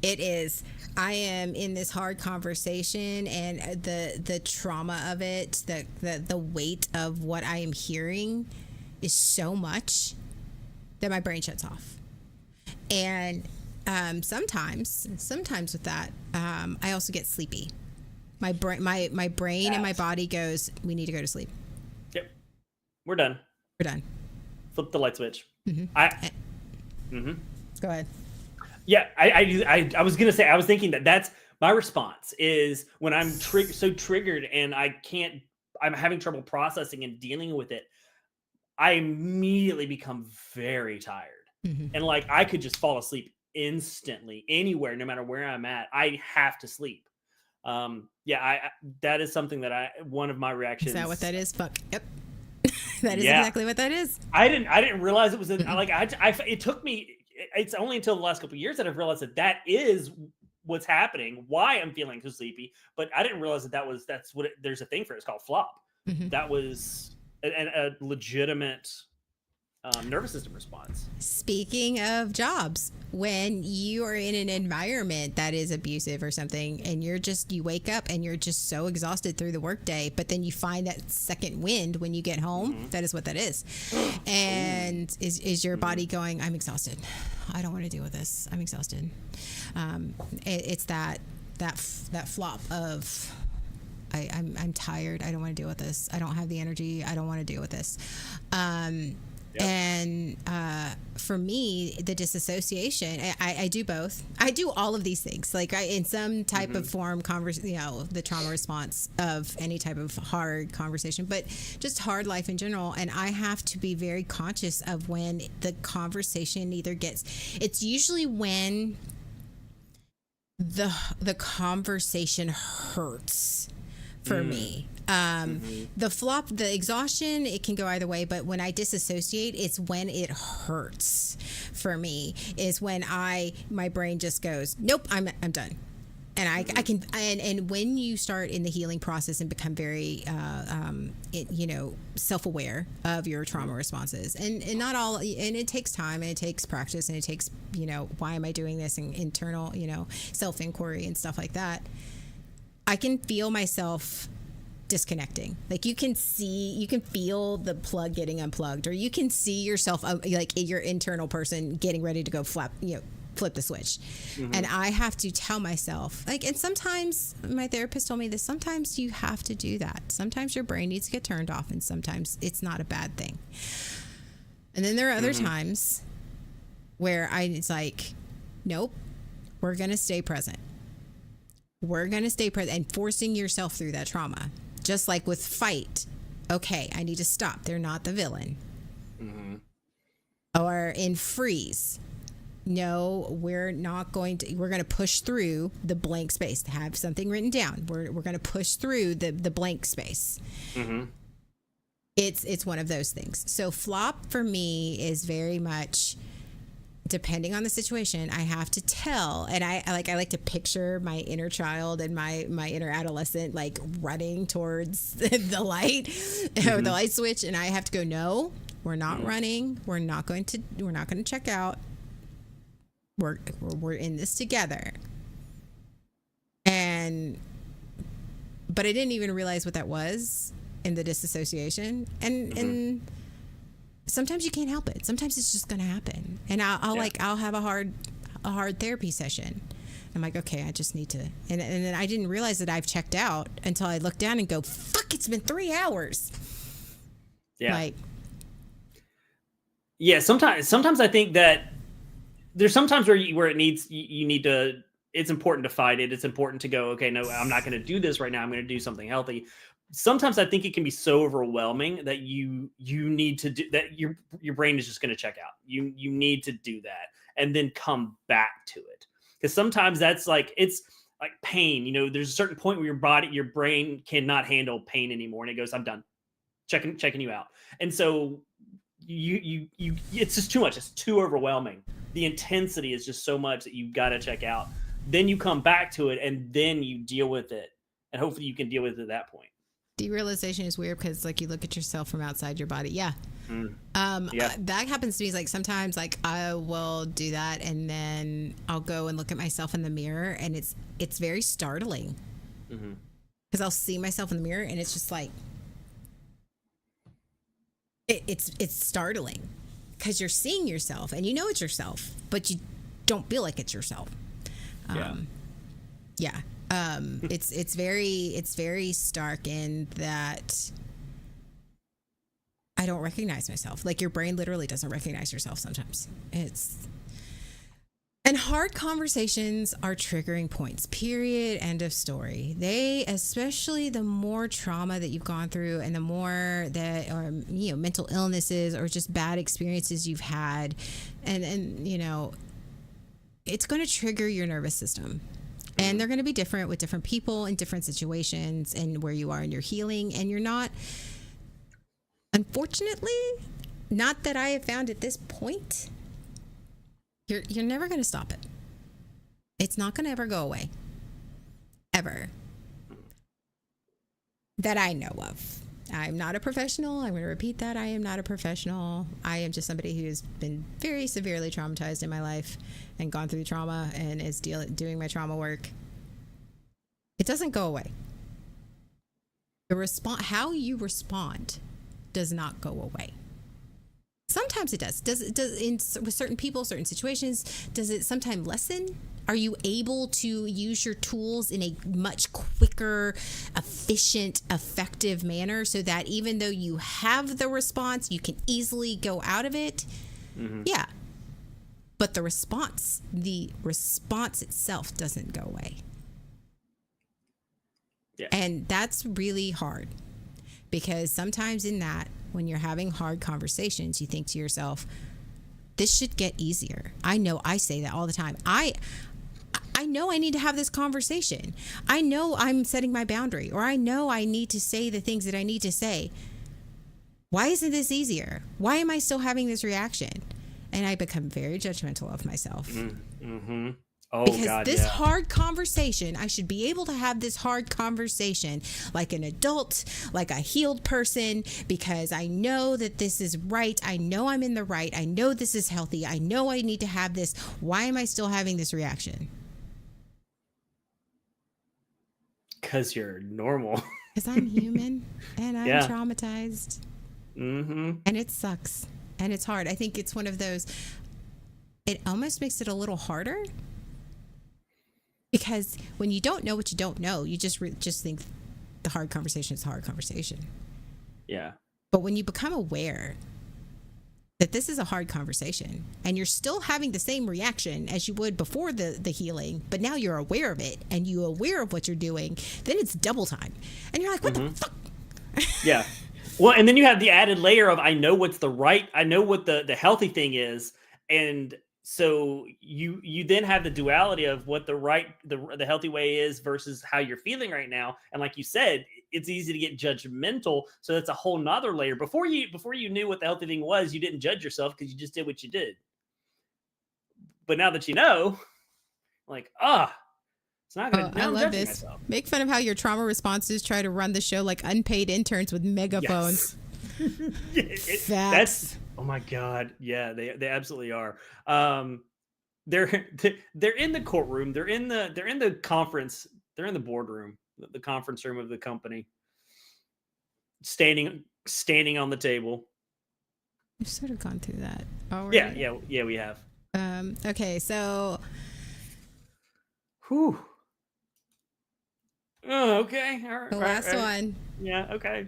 It is. I am in this hard conversation, and the trauma of it, the weight of what I am hearing, is so much that my brain shuts off. And sometimes with that, I also get sleepy. My brain and my Fast. body goes, we need to go to sleep. Yep. We're done. We're done. Flip the light switch. Hmm. I. Hmm. Go ahead. Yeah. I was gonna say. I was thinking that's my response is when I'm so triggered and I can't. I'm having trouble processing and dealing with it. I immediately become very tired. Hmm. And like I could just fall asleep instantly anywhere, no matter where I'm at. I have to sleep. Yeah, that is something that one of my Is that what reactions. that is? Fuck. Yep. That is Yeah, exactly what that is. I didn't realize it was Mm-mm. like it took me. It's only until the last couple of years that I've realized that is what's happening. Why I'm feeling so sleepy, but I didn't realize that's what there's a thing for it. It's called flop. Hmm. That was a legitimate nervous system response. Speaking of jobs, when you are in an environment that is abusive or something, and you wake up and you're just so exhausted through the workday, but then you find that second wind when you get home, that is what that is. And is your body going, I'm exhausted. I don't want to deal with this. I'm exhausted. It's that flop of, I'm tired. I don't want to deal with this. I don't have the energy. I don't want to deal with this. And for me, the disassociation, I do both. I do all of these things. Like in some type of form, the trauma response of any type of hard conversation, but just hard life in general. And I have to be very conscious of when the conversation it's usually when the conversation hurts for me. The exhaustion, it can go either way, but when I disassociate, it's when it hurts for me, is when my brain just goes, nope, I'm done. And I can, and when you start in the healing process and become very, self-aware of your trauma responses, and not all, and it takes time and it takes practice and it takes, why am I doing this, and internal, self-inquiry and stuff like that. I can feel myself disconnecting. Like you can feel the plug getting unplugged, or you can see yourself like your internal person getting ready to go flip the switch. And I have to tell myself, like, and sometimes my therapist told me this, sometimes you have to do that. Sometimes your brain needs to get turned off, and sometimes it's not a bad thing. And then there are other times where it's like, nope, we're going to stay present. We're going to stay present, and forcing yourself through that trauma. Just like with fight. Okay, I need to stop. They're not the villain. Or in freeze. No, we're going to push through the blank space. To have something written down. We're going to push through the blank space. It's one of those things. So flop for me is very much, depending on the situation, I have to tell, and I like to picture my inner child and my inner adolescent like running towards the light or the light switch, and I have to go, no, we're not running. We're not going to check out. We're in this together. But I didn't even realize what that was in the disassociation, and sometimes you can't help it. Sometimes it's just going to happen. And I'll have a hard therapy session. I'm like, okay, I just need to. And then I didn't realize that I've checked out until I look down and go, fuck, it's been 3 hours. Yeah. Like, yeah. Sometimes I think that there's sometimes where you need to, it's important to fight it. It's important to go, okay, no, I'm not going to do this right now. I'm going to do something healthy. Sometimes I think it can be so overwhelming that you need to do that. Your brain is just going to check out. You need to do that and then come back to it. Because sometimes it's like pain. There's a certain point where your brain cannot handle pain anymore, and it goes, I'm done. Checking you out. And so you it's just too much. It's too overwhelming. The intensity is just so much that you've got to check out. Then you come back to it, and then you deal with it, and hopefully you can deal with it at that point. Derealization is weird because like you look at yourself from outside your body. Yeah. That happens to me. Like sometimes like I will do that, and then I'll go and look at myself in the mirror, and it's very startling because I'll see myself in the mirror, and it's just like it's startling because you're seeing yourself and it's yourself, but you don't feel like it's yourself. It's very stark in that I don't recognize myself. Like your brain literally doesn't recognize yourself sometimes. And hard conversations are triggering points, period, end of story. Especially the more trauma that you've gone through and the more that, or, mental illnesses or just bad experiences you've had. And it's going to trigger your nervous system. And they're going to be different with different people in different situations and where you are in your healing. And you're not, unfortunately, not that I have found at this point, you're never going to stop it. It's not going to ever go away. Ever. That I know of. I'm not a professional. I'm going to repeat that. I am not a professional. I am just somebody who's been very severely traumatized in my life and gone through trauma and is doing my trauma work. It doesn't go away. How you respond does not go away. Sometimes it does. With certain people, certain situations, does it sometimes lessen? Are you able to use your tools in a much quicker, efficient, effective manner so that even though you have the response, you can easily go out of it? Mm-hmm. Yeah. But the response itself doesn't go away. Yeah. And that's really hard because sometimes when you're having hard conversations, you think to yourself, this should get easier. I know I say that all the time. I know I need to have this conversation. I know I'm setting my boundary, or I know I need to say the things that I need to say. Why isn't this easier? Why am I still having this reaction? And I become very judgmental of myself. Mm-hmm. Oh, because God, this hard conversation, I should be able to have this hard conversation like an adult, like a healed person, because I know that this is right. I know I'm in the right. I know this is healthy. I know I need to have this. Why am I still having this reaction? Because you're normal. Because I'm human and I'm traumatized. Mm-hmm. And it sucks. And it's hard. I think it's one of those, it almost makes it a little harder. Because when you don't know what you don't know, you just think the hard conversation is a hard conversation. Yeah. But when you become aware that this is a hard conversation and you're still having the same reaction as you would before the healing, but now you're aware of it and you're aware of what you're doing, then it's double time. And you're like, what the fuck? Yeah. Well, and then you have the added layer of, I know what the healthy thing is. And so you then have the duality of what the healthy way is versus how you're feeling right now. And like you said, it's easy to get judgmental. So that's a whole nother layer. Before you knew what the healthy thing was, you didn't judge yourself because you just did what you did. But now that you know, like, it's not going to, now I'm judging myself. Make fun of how your trauma responses try to run the show like unpaid interns with megaphones. Yes. That's, oh my God. Yeah, they absolutely are. They're in the courtroom. They're in the conference. They're in the boardroom, the conference room of the company, standing on the table. We've sort of gone through that. Yeah, we have. Okay, so. Whew. Oh, okay. All right. The last one. Yeah. Okay.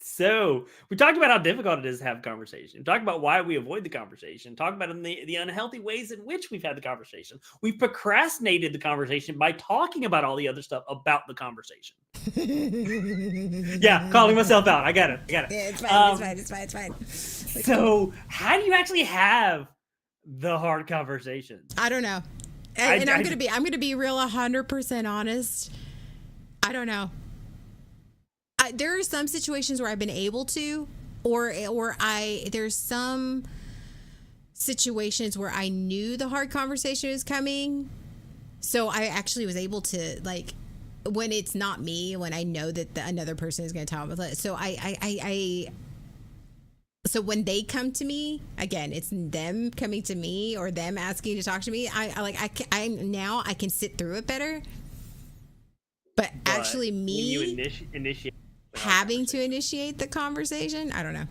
So we talked about how difficult it is to have a conversation. Talk about why we avoid the conversation. Talk about the unhealthy ways in which we've had the conversation. We've procrastinated the conversation by talking about all the other stuff about the conversation. Yeah, calling myself out. I got it. Yeah, it's fine. So how do you actually have the hard conversations? I don't know. And I'm gonna be real 100% honest. I don't know. There are some situations where I've been able to, there's some situations where I knew the hard conversation was coming. So I actually was able to, like, when it's not me, when I know that another person is going to tell me. So so when they come to me, again, it's them coming to me or them asking to talk to me. I can sit through it better. But actually me when you initiate having to initiate the conversation, I don't know.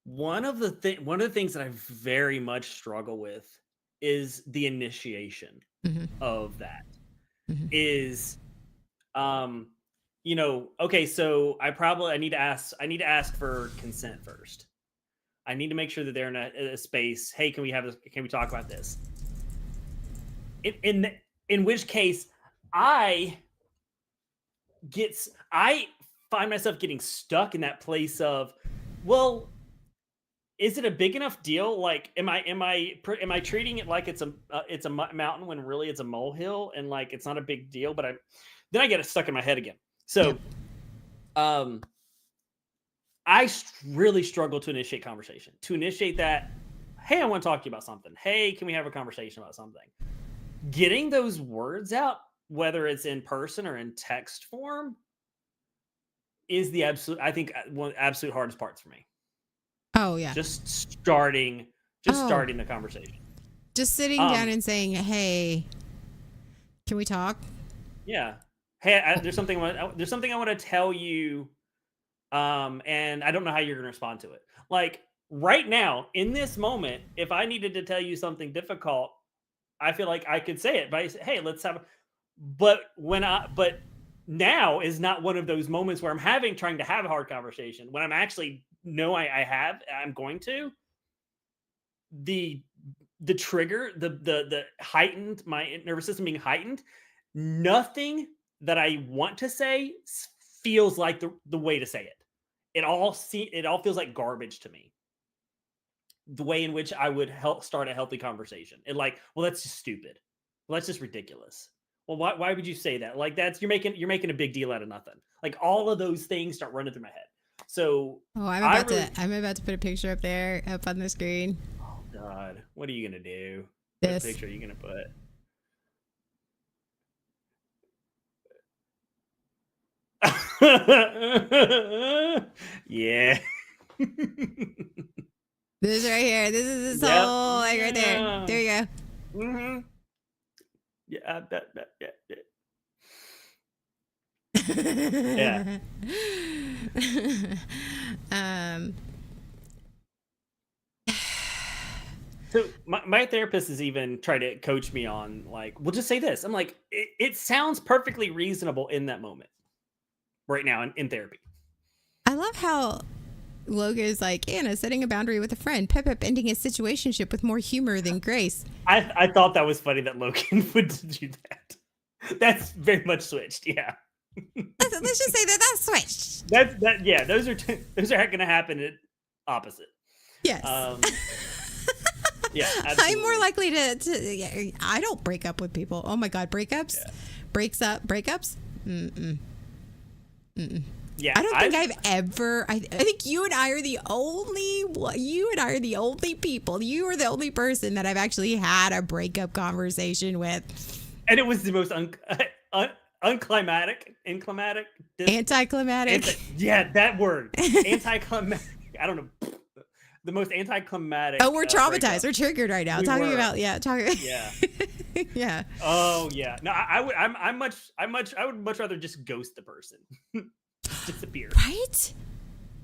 One of the things that I very much struggle with is the initiation of that. Is okay, so I need to ask for consent first. I need to make sure that they're in a space. Hey, can we talk about this? In which case I find myself getting stuck in that place of, well, is it a big enough deal? Like, am I treating it like it's a mountain when really it's a molehill and like it's not a big deal? But then I get it stuck in my head again. So, I really struggle to initiate conversation. To initiate that, hey, I want to talk to you about something. Hey, can we have a conversation about something? Getting those words out, whether it's in person or in text form, is the absolute, I think, one of the absolute hardest parts for me. Oh yeah. Just starting the conversation. Just sitting down and saying, "Hey, can we talk?" Yeah. Hey, there's something I want to tell you, and I don't know how you're going to respond to it. Like right now, in this moment, if I needed to tell you something difficult, I feel like I could say it by, hey, let's have. But now is not one of those moments where trying to have a hard conversation. When I'm actually know I'm going to, the trigger, the heightened, my nervous system being heightened, nothing that I want to say feels like the way to say it. It all feels like garbage to me. The way in which I would help start a healthy conversation. And like, well, that's just stupid. Well, that's just ridiculous. Well, why would you say that? Like you're making a big deal out of nothing. Like all of those things start running through my head. So I'm about to put a picture up there, up on the screen. Oh God, what are you gonna do? This. What picture are you gonna put? Yeah. This right here. This is this whole like right there. There you go. Mm-hmm. Yeah, yeah. So my therapist has even tried to coach me on like, well, just say this. I'm like, it sounds perfectly reasonable in that moment, right now in therapy. I love how Logan is like, Anna setting a boundary with a friend, Pep ending his situationship with more humor than grace. I thought that was funny that Logan would do that. That's very much switched. Yeah. Let's just say that's switched. Yeah. Those are going to happen at opposite. Yes. Yeah. Absolutely. I'm more likely to. I don't break up with people. Oh my God, breakups, breakups. Yeah, I don't think I've ever. I think you and I are the only. You and I are the only people. You are the only person that I've actually had a breakup conversation with. And it was the most unclimatic, anticlimactic. Yeah, that word. Anticlimactic. I don't know. The most anticlimactic. Oh, we're traumatized. We're triggered right now. Yeah. Yeah. Oh yeah. No, I would much rather just ghost the person. Disappear. Right?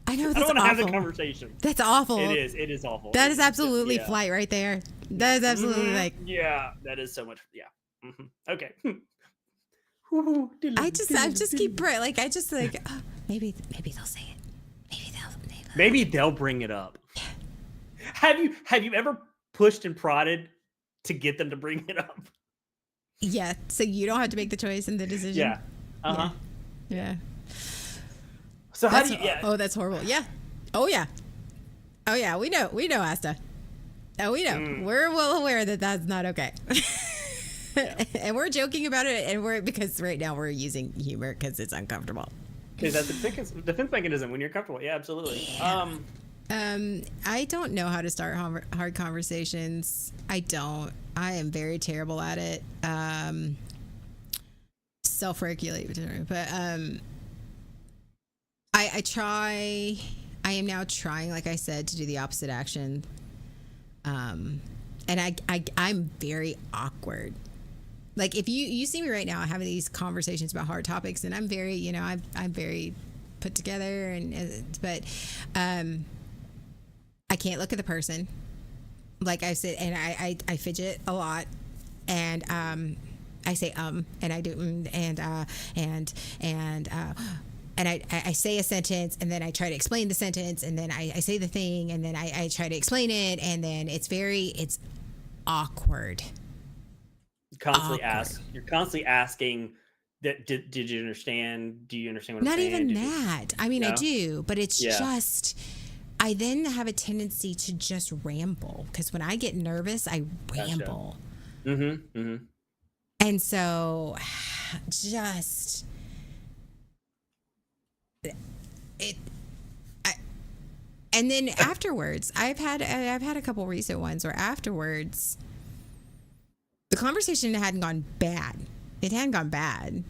I know. That's I don't want to have the awful. conversation. That's awful. It is. It is awful. That is absolutely flight right there. That is absolutely like. Yeah, that is so much. Yeah. Mm-hmm. Okay. I just keep praying. Like I just like maybe they'll say it. Maybe they'll bring it up. Yeah. Have you ever pushed and prodded to get them to bring it up? Yeah. So you don't have to make the choice and the decision. Yeah. Uh-huh. Yeah. So how do you? Yeah. Oh, that's horrible. Yeah. Oh yeah. Oh yeah. We know, Asta. Oh, we know. We're well aware that that's not okay. Yeah. And we're joking about it, and because right now we're using humor because it's uncomfortable. Okay, that's a defense mechanism when you're comfortable. Yeah, absolutely. Yeah. I don't know how to start hard conversations. I don't. I am very terrible at it. Self-regulate, but I try. I am now trying, like I said, to do the opposite action. And I'm very awkward. Like if you see me right now having these conversations about hard topics, and I'm very, I'm very put together, but I can't look at the person. Like I said, and I fidget a lot, and I say and I do and I say a sentence, and then I try to explain the sentence, and then I say the thing, and then I try to explain it, and then it's awkward. You're constantly asking that did you understand? Do you understand what I'm saying? Not even that. I mean, no? I do, but it's just I then have a tendency to just ramble, because when I get nervous, I ramble. Gotcha. Mm-hmm. And so just and then afterwards, I've had a couple recent ones where afterwards the conversation hadn't gone bad. It hadn't gone bad,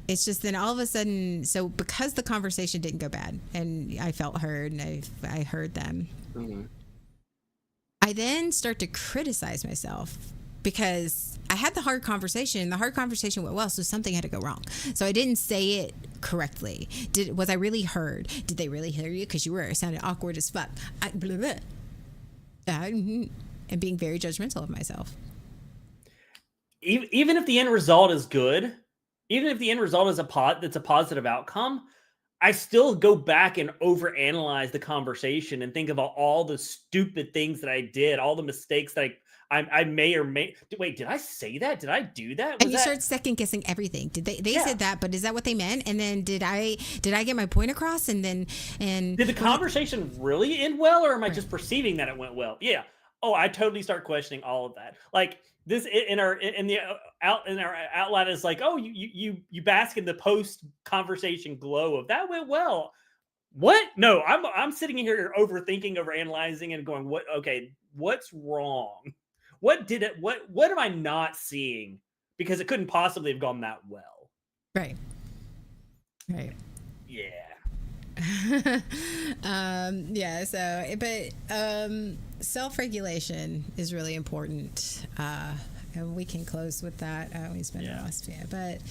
it's just then all of a sudden, so because the conversation didn't go bad and I felt heard and I heard them, I then start to criticize myself because I had the hard conversation and the hard conversation went well, so something had to go wrong. So I didn't say it correctly. Was I really heard? Did they really hear you? Because it sounded awkward as fuck. Blah, blah. And being very judgmental of myself. Even if the end result is good, even if the end result is that's a positive outcome, I still go back and overanalyze the conversation and think about all the stupid things that I did, all the mistakes that I may or may. Wait, did I say that? Did I do that? And you start second guessing everything. Did they said that, but is that what they meant? And then did I get my point across? And did the conversation really end well, or am I just perceiving that it went well? Yeah. Oh, I totally start questioning all of that. Like this in our outline is like, oh, you bask in the post conversation glow of that went well. What? No, I'm sitting here overthinking, overanalyzing, and going, what? Okay, what's wrong? What am I not seeing? Because it couldn't possibly have gone that well. Right. Yeah. Self-regulation is really important. And we can close with that. We spent but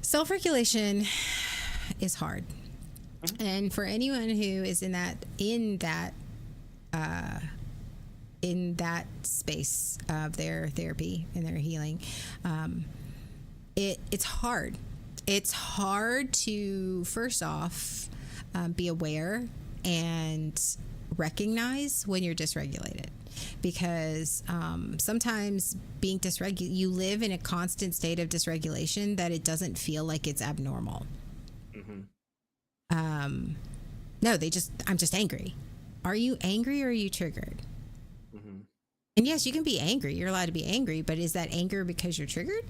self-regulation is hard. And for anyone who is in that space of their therapy and their healing, it's hard. It's hard to, first off, be aware and recognize when you're dysregulated, because sometimes being dysregulated, you live in a constant state of dysregulation that it doesn't feel like it's abnormal. No, I'm just angry. Are you angry or are you triggered? And yes, you can be angry. You're allowed to be angry, but is that anger because you're triggered?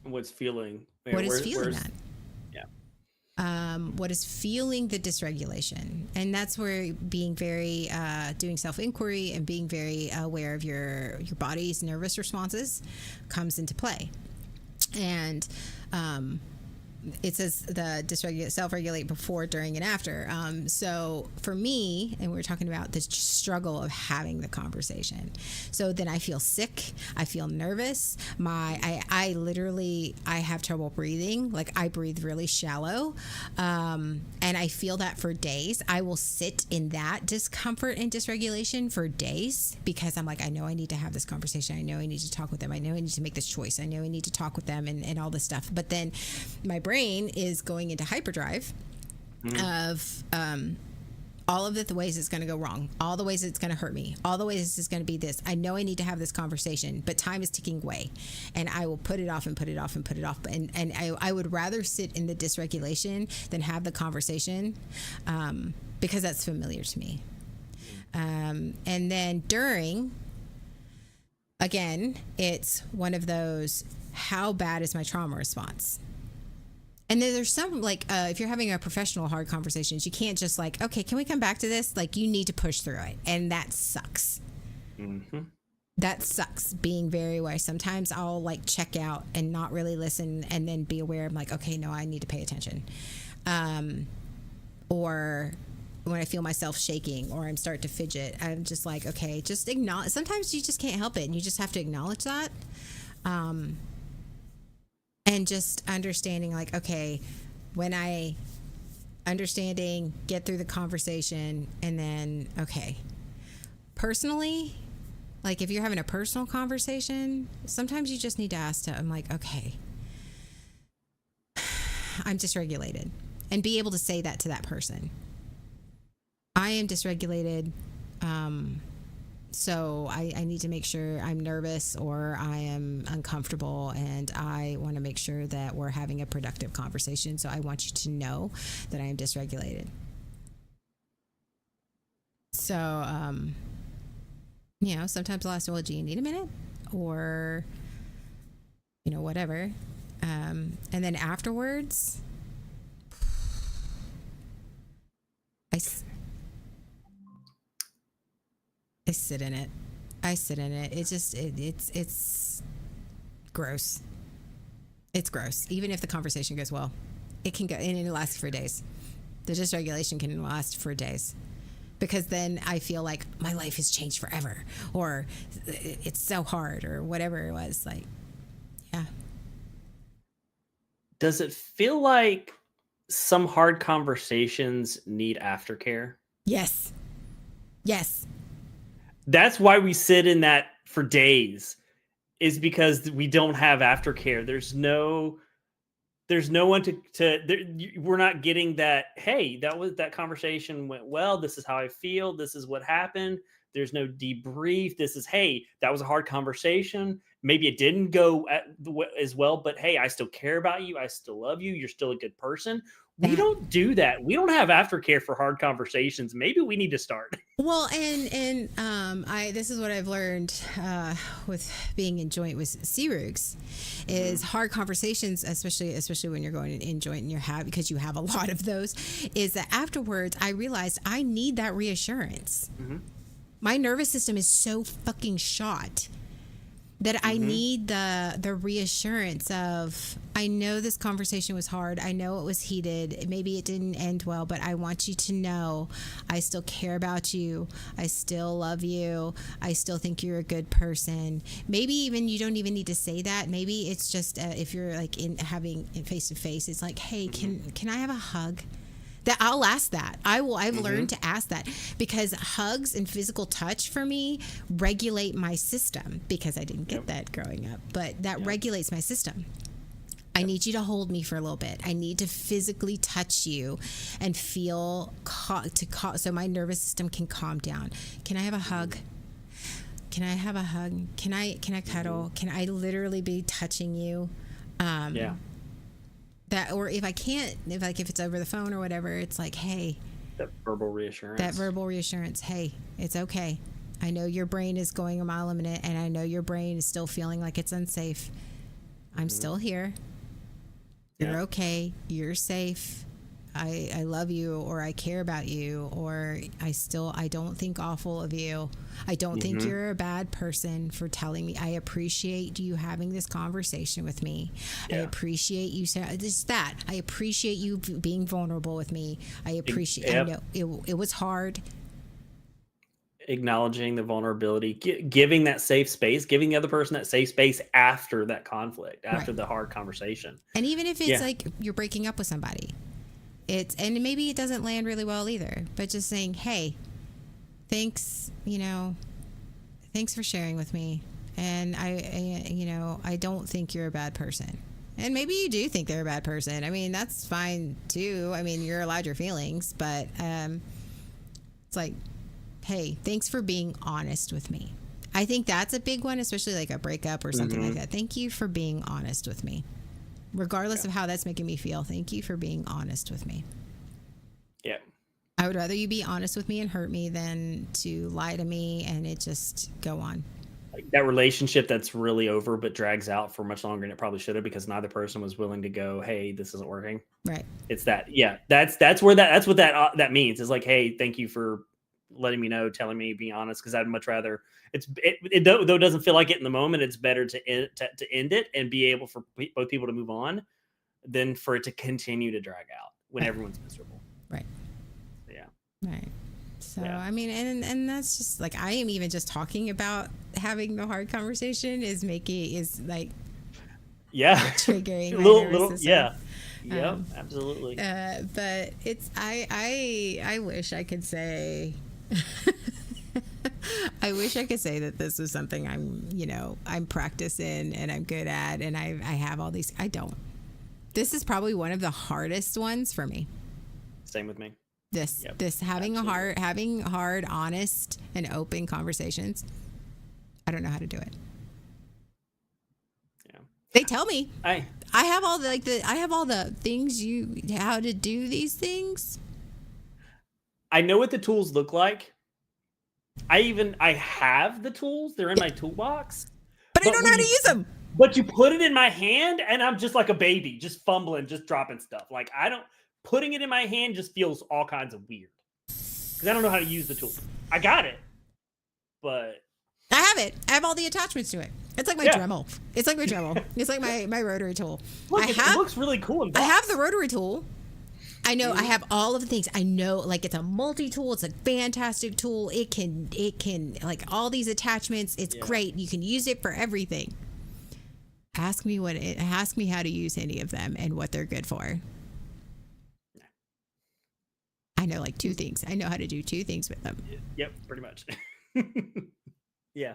What's feeling? What is feeling that? Yeah. What is feeling the dysregulation? And that's where being very, doing self-inquiry and being very aware of your body's nervous responses comes into play. And it says the self-regulate before, during, and after. So for me, and we're talking about this struggle of having the conversation. So then I feel sick. I feel nervous. I literally have trouble breathing. Like I breathe really shallow. And I feel that for days. I will sit in that discomfort and dysregulation for days because I'm like, I know I need to have this conversation. I know I need to talk with them. I know I need to make this choice. I know I need to talk with them and all this stuff. But then my brain is going into hyperdrive of all of the ways it's going to go wrong, all the ways it's going to hurt me, all the ways it's going to be this. I know I need to have this conversation, but time is ticking away, and I will put it off and put it off and put it off. And I would rather sit in the dysregulation than have the conversation because that's familiar to me. And then during, again, it's one of those, how bad is my trauma response? And then there's some, like, if you're having a professional hard conversations, you can't just like, okay, can we come back to this? Like, you need to push through it. And that sucks. That sucks, being very aware. Sometimes I'll like check out and not really listen and then be aware. I'm like, okay, no, I need to pay attention. Or when I feel myself shaking or I'm starting to fidget, I'm just like, okay, just acknowledge. Sometimes you just can't help it and you just have to acknowledge that. And just understanding, like, okay, when I understanding, get through the conversation, and then, okay, personally, like if you're having a personal conversation, sometimes you just need to ask I'm like, okay, I'm dysregulated, and be able to say that to that person. I am dysregulated. So I need to make sure I'm nervous or I am uncomfortable, and I want to make sure that we're having a productive conversation. So I want you to know that I am dysregulated. So, sometimes I'll ask, well, do you need a minute? Or, whatever. And then afterwards, I sit in it. It's gross. It's gross. Even if the conversation goes well, it can go, and it lasts for days. The dysregulation can last for days. Because then I feel like my life has changed forever, or it's so hard, or whatever it was. Like, yeah. Does it feel like some hard conversations need aftercare? Yes. Yes. That's why we sit in that for days, is because we don't have aftercare. There's no one we're not getting that, hey, that conversation went well, this is how I feel, this is what happened. There's no debrief. This is, hey, that was a hard conversation, maybe it didn't go as well, but hey, I still care about you, I still love you, you're still a good person. We don't do that. We don't have aftercare for hard conversations. Maybe we need to start. Well, and this is what I've learned with being in joint with Serugs, is hard conversations, especially when you're going in joint and because you have a lot of those, is that afterwards I realized I need that reassurance. My nervous system is so fucking shot that I need the reassurance of, I know this conversation was hard, I know it was heated, maybe it didn't end well, but I want you to know I still care about you, I still love you, I still think you're a good person. Maybe even you don't even need to say that. Maybe it's just if you're like having face to face, it's like, hey, can I have a hug? That I'll ask that. I've learned to ask that, because hugs and physical touch for me regulate my system, because I didn't get that growing up, but that regulates my system. I need you to hold me for a little bit. I need to physically touch you and feel so my nervous system can calm down. Can I have a hug? Can I have a hug? Can I cuddle? Can I literally be touching you? That, or if I can't, if it's over the phone or whatever, it's like, hey, that verbal reassurance. Hey, it's okay. I know your brain is going a mile a minute, and I know your brain is still feeling like it's unsafe. I'm still here. You're okay. You're safe. I love you, or I care about you, or I don't think awful of you. I don't think you're a bad person for telling me. I appreciate you having this conversation with me. I appreciate you saying just that. I appreciate you being vulnerable with me. I appreciate, I know it was hard. Acknowledging the vulnerability, giving that safe space, giving the other person that safe space after that conflict, after the hard conversation. And even if it's like you're breaking up with somebody, and maybe it doesn't land really well either, but just saying, hey, thanks, thanks for sharing with me. And I don't think you're a bad person. And maybe you do think they're a bad person. I mean, that's fine too. I mean, you're allowed your feelings, but it's like, hey, thanks for being honest with me. I think that's a big one, especially like a breakup or something like that. Thank you for being honest with me. Regardless of how that's making me feel, thank you for being honest with me. Yeah. I would rather you be honest with me and hurt me than to lie to me and it just go on. Like that relationship that's really over but drags out for much longer than it probably should have, because neither person was willing to go, hey, this isn't working. Right. It's that. Yeah. That's what that means. It's like, hey, thank you for letting me know, telling me, being honest, because I'd much rather though it doesn't feel like it in the moment, it's better to end it and be able for both people to move on than for it to continue to drag out when everyone's miserable. Right. Yeah. Right. So, I mean, and that's just like, I am even just talking about having the hard conversation is like triggering a little system. Yeah, absolutely. But it's I wish I could say I wish I could say that this is something I'm practicing and I'm good at, and I have all these. I don't. This is probably one of the hardest ones for me. Same with me. This having hard, honest, and open conversations. I don't know how to do it. Yeah. They tell me. I have all the things how to do these things. I know what the tools look like. I have the tools. They're in my toolbox. But I don't know how to use them. But you put it in my hand and I'm just like a baby, just fumbling, just dropping stuff. Like putting it in my hand just feels all kinds of weird. Because I don't know how to use the tool. I got it. But I have it. I have all the attachments to it. It's like my Dremel. It's like my Dremel. It's like my rotary tool. Look, it looks really cool in box. I have the rotary tool. I know I have all of the things. I know, like, it's a multi-tool. It's a fantastic tool. It can like all these attachments. It's great. You can use it for everything. Ask me how to use any of them and what they're good for. I know like 2 things. I know how to do 2 things with them. Yep, pretty much. Yeah.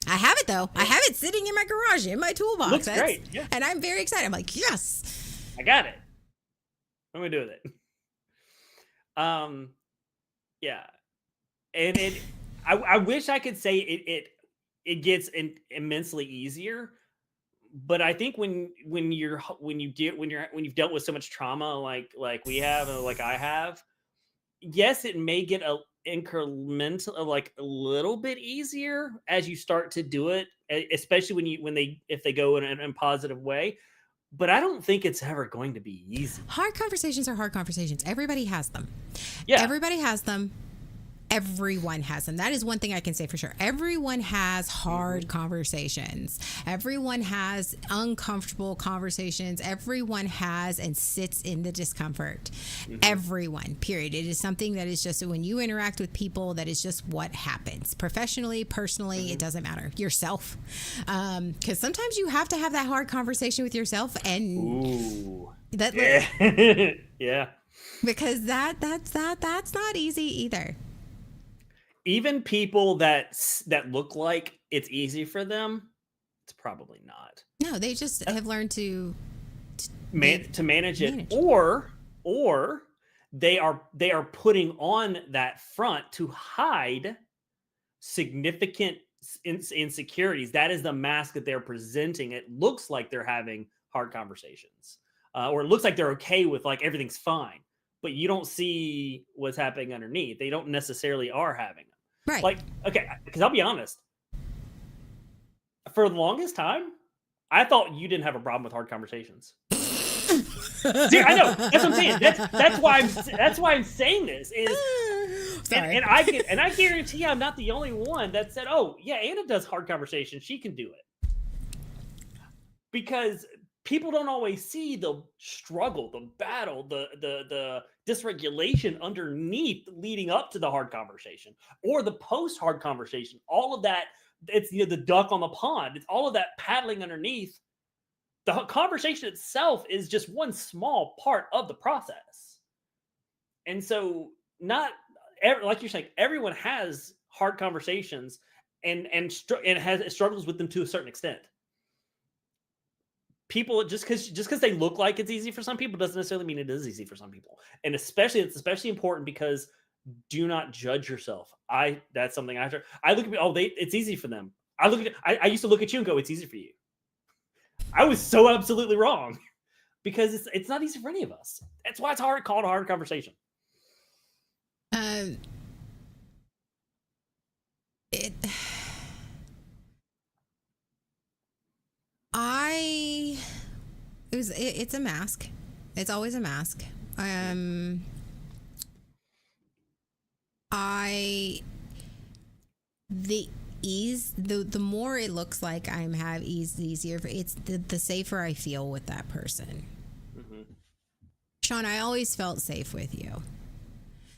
I have it though. I have it sitting in my garage in my toolbox. Looks great. Yeah. And I'm very excited. I'm like, yes. I got it. What am I doing with it? Yeah. And I wish I could say it gets immensely easier, but I think when you've dealt with so much trauma like we have and like I have, yes, it may get a incremental, like a little bit easier as you start to do it, especially if they go in a positive way. But I don't think it's ever going to be easy. Hard conversations are hard conversations. Everybody has them. Yeah. Everybody has them. Everyone has them. That is one thing I can say for sure. Everyone has hard conversations. Everyone has uncomfortable conversations. Everyone has and sits in the discomfort. Everyone, period. It is something that is just, when you interact with people, that is just what happens. Professionally, personally, it doesn't matter. Yourself. Because sometimes you have to have that hard conversation with yourself. And ooh. That, yeah. Yeah. Because that's not easy either. Even people that look like it's easy for them, it's probably not. No, they just have learned to manage it, or they are putting on that front to hide significant insecurities. That is the mask that they're presenting. It looks like they're having hard conversations, or it looks like they're okay with like everything's fine, but you don't see what's happening underneath. They don't necessarily are having them. Right. Like, okay, because I'll be honest, for the longest time, I thought you didn't have a problem with hard conversations. See, I know. That's what I'm saying. That's why I'm saying this is, and I guarantee I'm not the only one that said, "Oh, yeah, Anna does hard conversations. She can do it." Because people don't always see the struggle, the battle, the dysregulation underneath leading up to the hard conversation or the post hard conversation. All of that, it's the duck on the pond. It's all of that paddling underneath. The conversation itself is just one small part of the process. And so like you're saying, everyone has hard conversations and has struggles with them to a certain extent. People, just because they look like it's easy for some people doesn't necessarily mean it is easy for some people. And it's especially important because do not judge yourself. That's something I look at. It's easy for them. I used to look at you and go, it's easy for you. I was so absolutely wrong because it's not easy for any of us. That's why it's called a hard conversation. It's a mask. It's always a mask. The more it looks like I'm have ease, the easier. It's the safer I feel with that person. Sean, I always felt safe with you.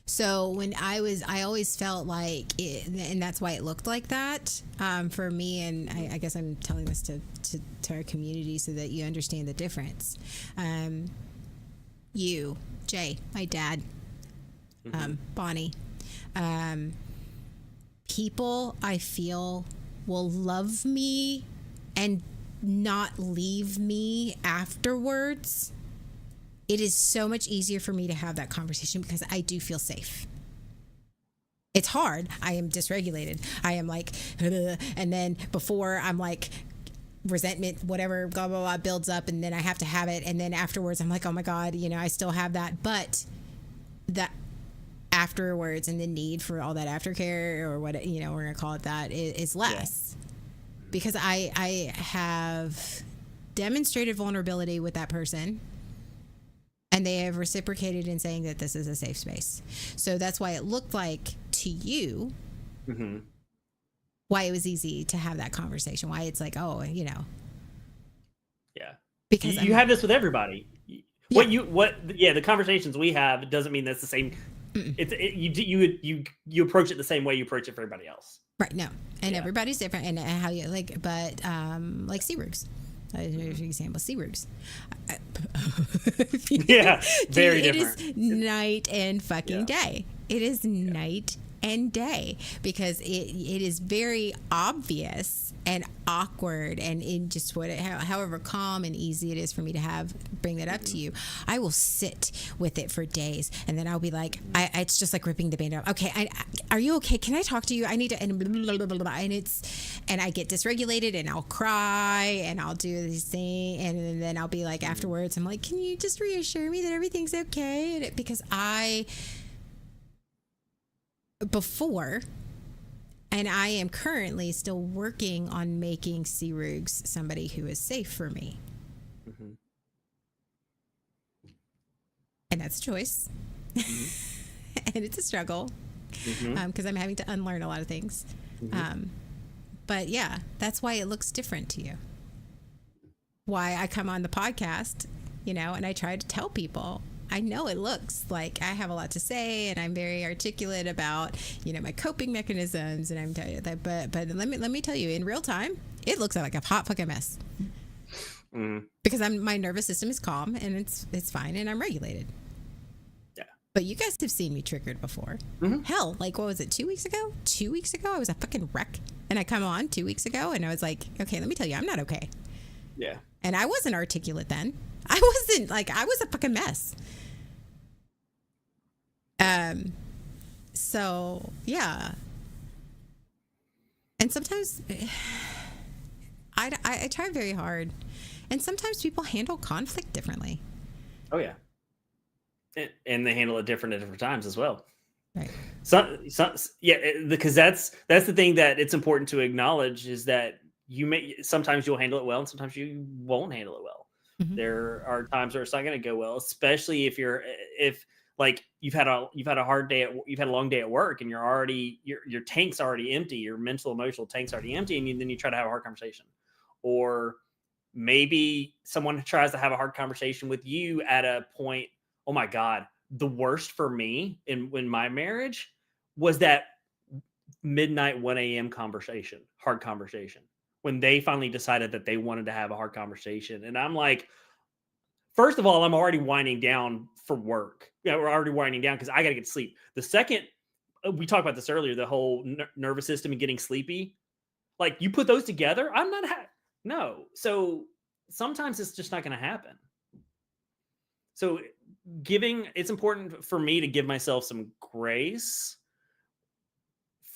So when I always felt like it, and that's why it looked like that for me. And I guess I'm telling this to our community so that you understand the difference. You, Jay, my dad, Bonnie, people I feel will love me and not leave me afterwards. It is so much easier for me to have that conversation because I do feel safe. It's hard. I am dysregulated. I am like, and then before I'm like, resentment, whatever, blah, blah, blah, builds up, and then I have to have it. And then afterwards, I'm like, oh my God, I still have that. But that afterwards and the need for all that aftercare or what, we're going to call it that is less. Yeah. Because I have demonstrated vulnerability with that person. And they have reciprocated in saying that this is a safe space. So that's why it looked like to you why it was easy to have that conversation. Why it's like, oh, you know. Yeah. Because you have this with everybody. Yeah. The conversations we have doesn't mean that's the same. You approach it the same way you approach it for everybody else. Right. No. And everybody's different, and how you like, but like sea rugs. For example, sea rugs. Yeah. Very It different. is night and fucking day. It is night and day, because it is very obvious and awkward, and in just however calm and easy it is for me to bring that up to you, I will sit with it for days, and then I'll be like, it's just like ripping the band off. Okay, are you okay? Can I talk to you? I need to, and blah, blah, blah, blah, and I get dysregulated, and I'll cry, and I'll do these things, and then I'll be like, afterwards, I'm like, can you just reassure me that everything's okay? Because before, and I am currently still working on making Sirugs somebody who is safe for me. Mm-hmm. And that's a choice. Mm-hmm. And it's a struggle, because I'm having to unlearn a lot of things. Mm-hmm. But yeah, that's why it looks different to you. Why I come on the podcast, and I try to tell people, I know it looks like I have a lot to say, and I'm very articulate about, my coping mechanisms, and I'm telling you that, but let me tell you, in real time, it looks like a hot fucking mess. Because my nervous system is calm, and it's fine, and I'm regulated. Yeah. But you guys have seen me triggered before. Mm-hmm. Hell, like, what was it, 2 weeks ago? 2 weeks ago, I was a fucking wreck, and I come on 2 weeks ago, and I was like, okay, let me tell you, I'm not okay. Yeah. And I wasn't articulate then. I was a fucking mess. So yeah. And sometimes I try very hard, and sometimes people handle conflict differently. Oh yeah. And they handle it different at different times as well. Right. Because that's the thing that it's important to acknowledge, is that sometimes you'll handle it well, and sometimes you won't handle it well. Mm-hmm. There are times where it's not going to go well, especially if like you've had a hard day, you've had a long day at work, and your tank's already empty, your mental emotional tank's already empty, and then you try to have a hard conversation. Or maybe someone tries to have a hard conversation with you at a point. Oh my God, the worst for me in my marriage was that midnight 1 a.m. hard conversation, when they finally decided that they wanted to have a hard conversation. And I'm like, first of all, I'm already winding down for work. Yeah, we're already winding down because I got to get sleep. The second, we talked about this earlier, the whole nervous system and getting sleepy. Like, you put those together, I'm not no. So sometimes it's just not going to happen. So it's important for me to give myself some grace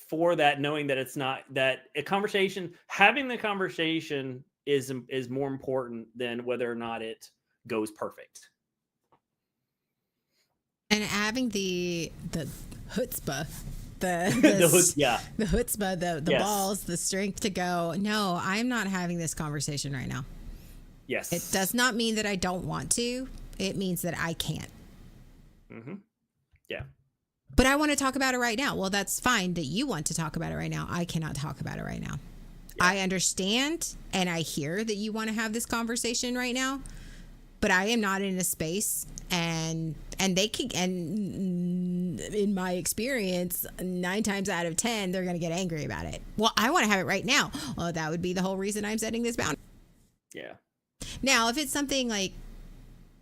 for that, knowing that it's not that having the conversation is more important than whether or not it goes perfect. And having the chutzpah, the chutzpah, the yes. balls, the strength to go, no, I'm not having this conversation right now. Yes. It does not mean that I don't want to. It means that I can't. Mm-hmm. Yeah. But I want to talk about it right now. Well, that's fine that you want to talk about it right now. I cannot talk about it right now. Yeah. I understand, and I hear that you want to have this conversation right now, but I am not in a space, and in my experience, 9 times out of 10, they're going to get angry about it. Well, I want to have it right now. Well, that would be the whole reason I'm setting this boundary. Yeah. Now, if it's something like,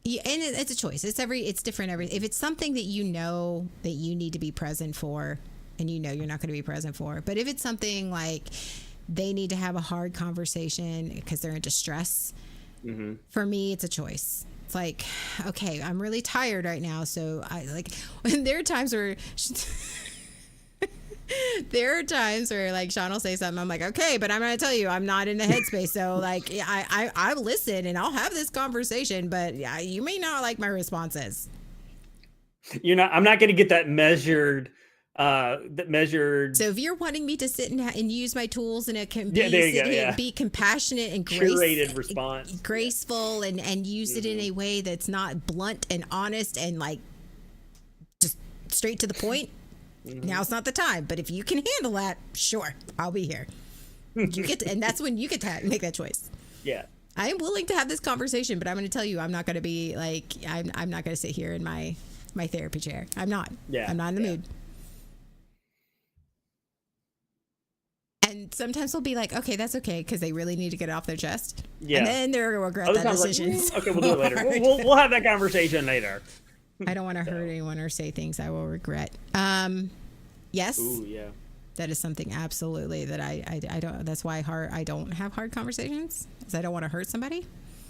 and it's a choice. It's different. If it's something that you know that you need to be present for, and you know you're not going to be present for, but if it's something like they need to have a hard conversation because they're in distress, mm-hmm. for me, it's a choice. It's like, okay, I'm really tired right now, so there are times where. There are times where like Sean will say something, I'm like, okay, but I'm going to tell you, I'm not in the headspace. So like, I listen and I'll have this conversation, but you may not like my responses. I'm not going to get that measured. So if you're wanting me to sit and use my tools, and it can be, be compassionate and curated response, graceful, and use it in a way that's not blunt and honest and like just straight to the point. Now's not the time, but if you can handle that, sure, I'll be here. You get to, and that's when you get to make that choice. Yeah. I am willing to have this conversation, but I'm going to tell you, I'm not going to be like, I'm not going to sit here in my therapy chair. I'm not. Yeah. I'm not in the mood. And sometimes they'll be like, okay, that's okay, because they really need to get it off their chest. Yeah. And then they're going to regret that decision. Like, okay, we'll do it later. We'll have that conversation later. I don't want to hurt anyone or say things I will regret. Yes. Ooh, yeah. That is something absolutely that I don't. That's why I don't have hard conversations, because I don't want to hurt somebody.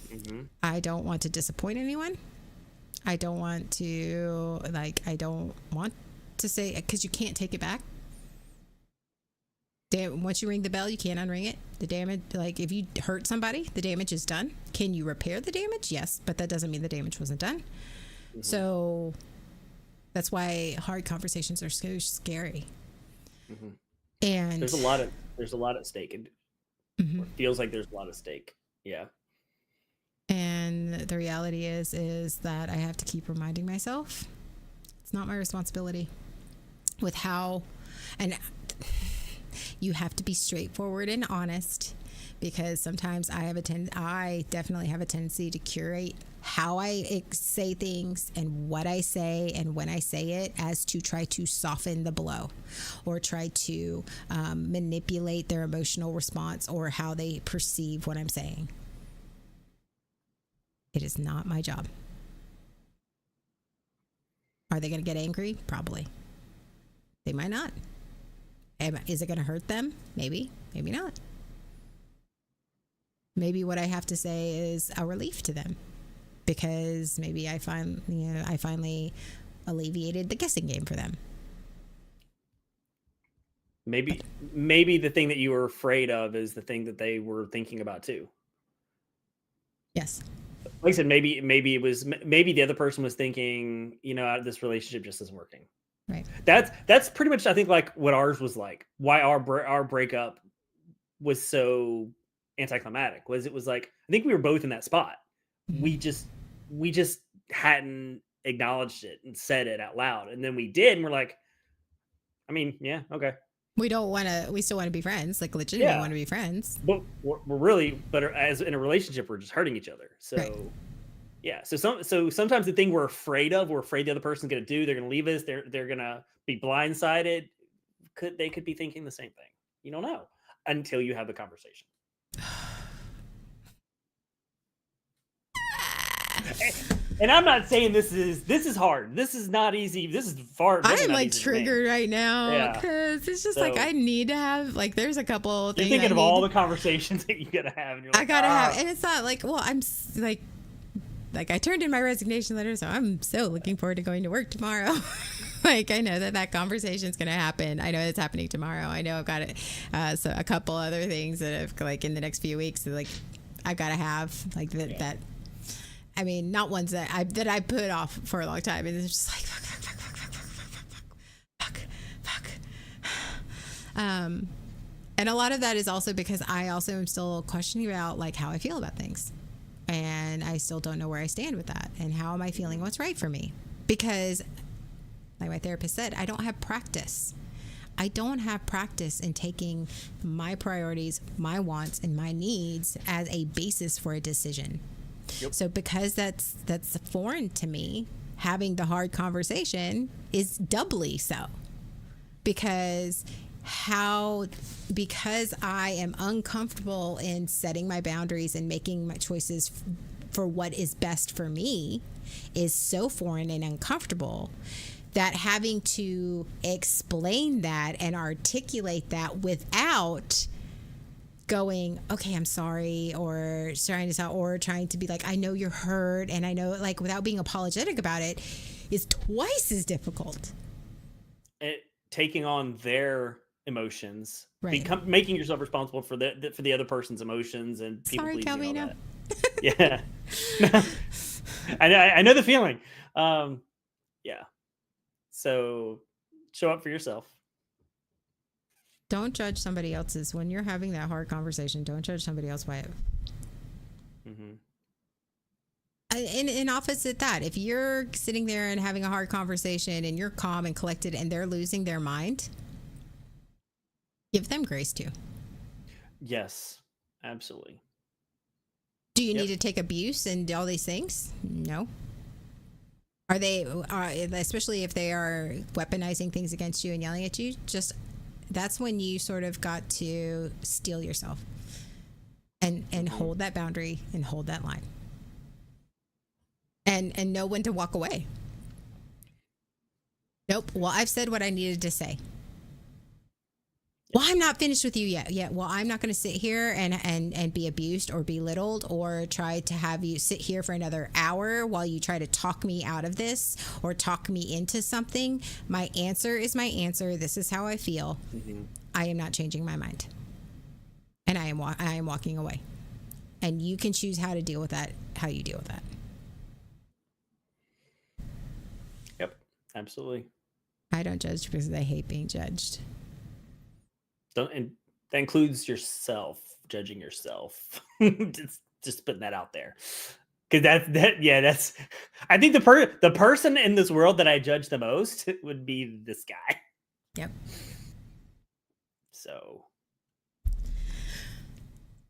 Mm-hmm. I don't want to disappoint anyone. I don't want to say, because you can't take it back. Once you ring the bell, you can't unring it. The damage, like if you hurt somebody, the damage is done. Can you repair the damage? Yes, but that doesn't mean the damage wasn't done. Mm-hmm. So that's why hard conversations are so scary. Mm-hmm. And there's a lot at stake. It feels like there's a lot at stake. Yeah. And the reality is that I have to keep reminding myself it's not my responsibility with how, and you have to be straightforward and honest, because sometimes I definitely have a tendency to curate how I say things and what I say and when I say it, as to try to soften the blow or try to manipulate their emotional response or how they perceive what I'm saying. It is not my job. Are they going to get angry? Probably. They might not. Is it going to hurt them? Maybe. Maybe not. Maybe what I have to say is a relief to them, because maybe I finally alleviated the guessing game for them. Maybe the thing that you were afraid of is the thing that they were thinking about too. Yes. Like I said, maybe the other person was thinking, this relationship just isn't working. Right. That's pretty much, I think, like what ours was like. Why our breakup was so anticlimactic was, it was like, I think we were both in that spot. Mm-hmm. We just hadn't acknowledged it and said it out loud, and then we did, and we're like, I mean, yeah, okay. We still want to be friends, like legitimately want to be friends. But we're really, but as in a relationship, we're just hurting each other. So. Right. Yeah. So sometimes the thing we're afraid the other person's going to do, they're going to leave us. They're going to be blindsided. They could be thinking the same thing. You don't know until you have the conversation. And I'm not saying this is hard. This is not easy. This is far. I am like triggered right now, because it's just like I need to have, like, there's a couple things. You're thinking of all the conversations that you gotta have. And you're like, I gotta have, and it's not like, well, I'm like I turned in my resignation letter, so I'm so looking forward to going to work tomorrow. Like, I know that conversation is going to happen. I know it's happening tomorrow. I know I've got it. So a couple other things that have, like, in the next few weeks, that, like, I've got to have, like, that. I mean, not ones that I put off for a long time, and it's just like fuck. And a lot of that is also because I also am still questioning about, like, how I feel about things. And I still don't know where I stand with that. And how am I feeling what's right for me? Because, like my therapist said, I don't have practice. I don't have practice in taking my priorities, my wants, and my needs as a basis for a decision. Yep. So because that's foreign to me, having the hard conversation is doubly so. Because I am uncomfortable in setting my boundaries and making my choices for what is best for me is so foreign and uncomfortable that having to explain that and articulate that without going, okay, I'm sorry, or trying to be like, I know you're hurt, and I know, like, without being apologetic about it, is twice as difficult. Taking on their emotions, right? Making yourself responsible for the other person's emotions and people sorry, pleasing. All that. Yeah, I know the feeling. Yeah. So show up for yourself. Don't judge somebody else's when you're having that hard conversation. Don't judge somebody else by it. Mm-hmm. In opposite that, if you're sitting there and having a hard conversation and you're calm and collected and they're losing their mind, give them grace too. Yes, absolutely. Do you need to take abuse and all these things? No. Are they, especially if they are weaponizing things against you and yelling at you, just that's when you sort of got to steel yourself and hold that boundary and hold that line. And know when to walk away. Nope. Well, I've said what I needed to say. Well, I'm not finished with you yet. Yeah. Well, I'm not going to sit here and be abused or belittled or try to have you sit here for another hour while you try to talk me out of this or talk me into something. My answer is my answer. This is how I feel. Mm-hmm. I am not changing my mind. And I am walking away. And you can choose how to deal with that, how you deal with that. Yep. Absolutely. I don't judge because I hate being judged. And that includes yourself, judging yourself. just putting that out there, because that's. I think the person in this world that I judge the most would be this guy. Yep. So.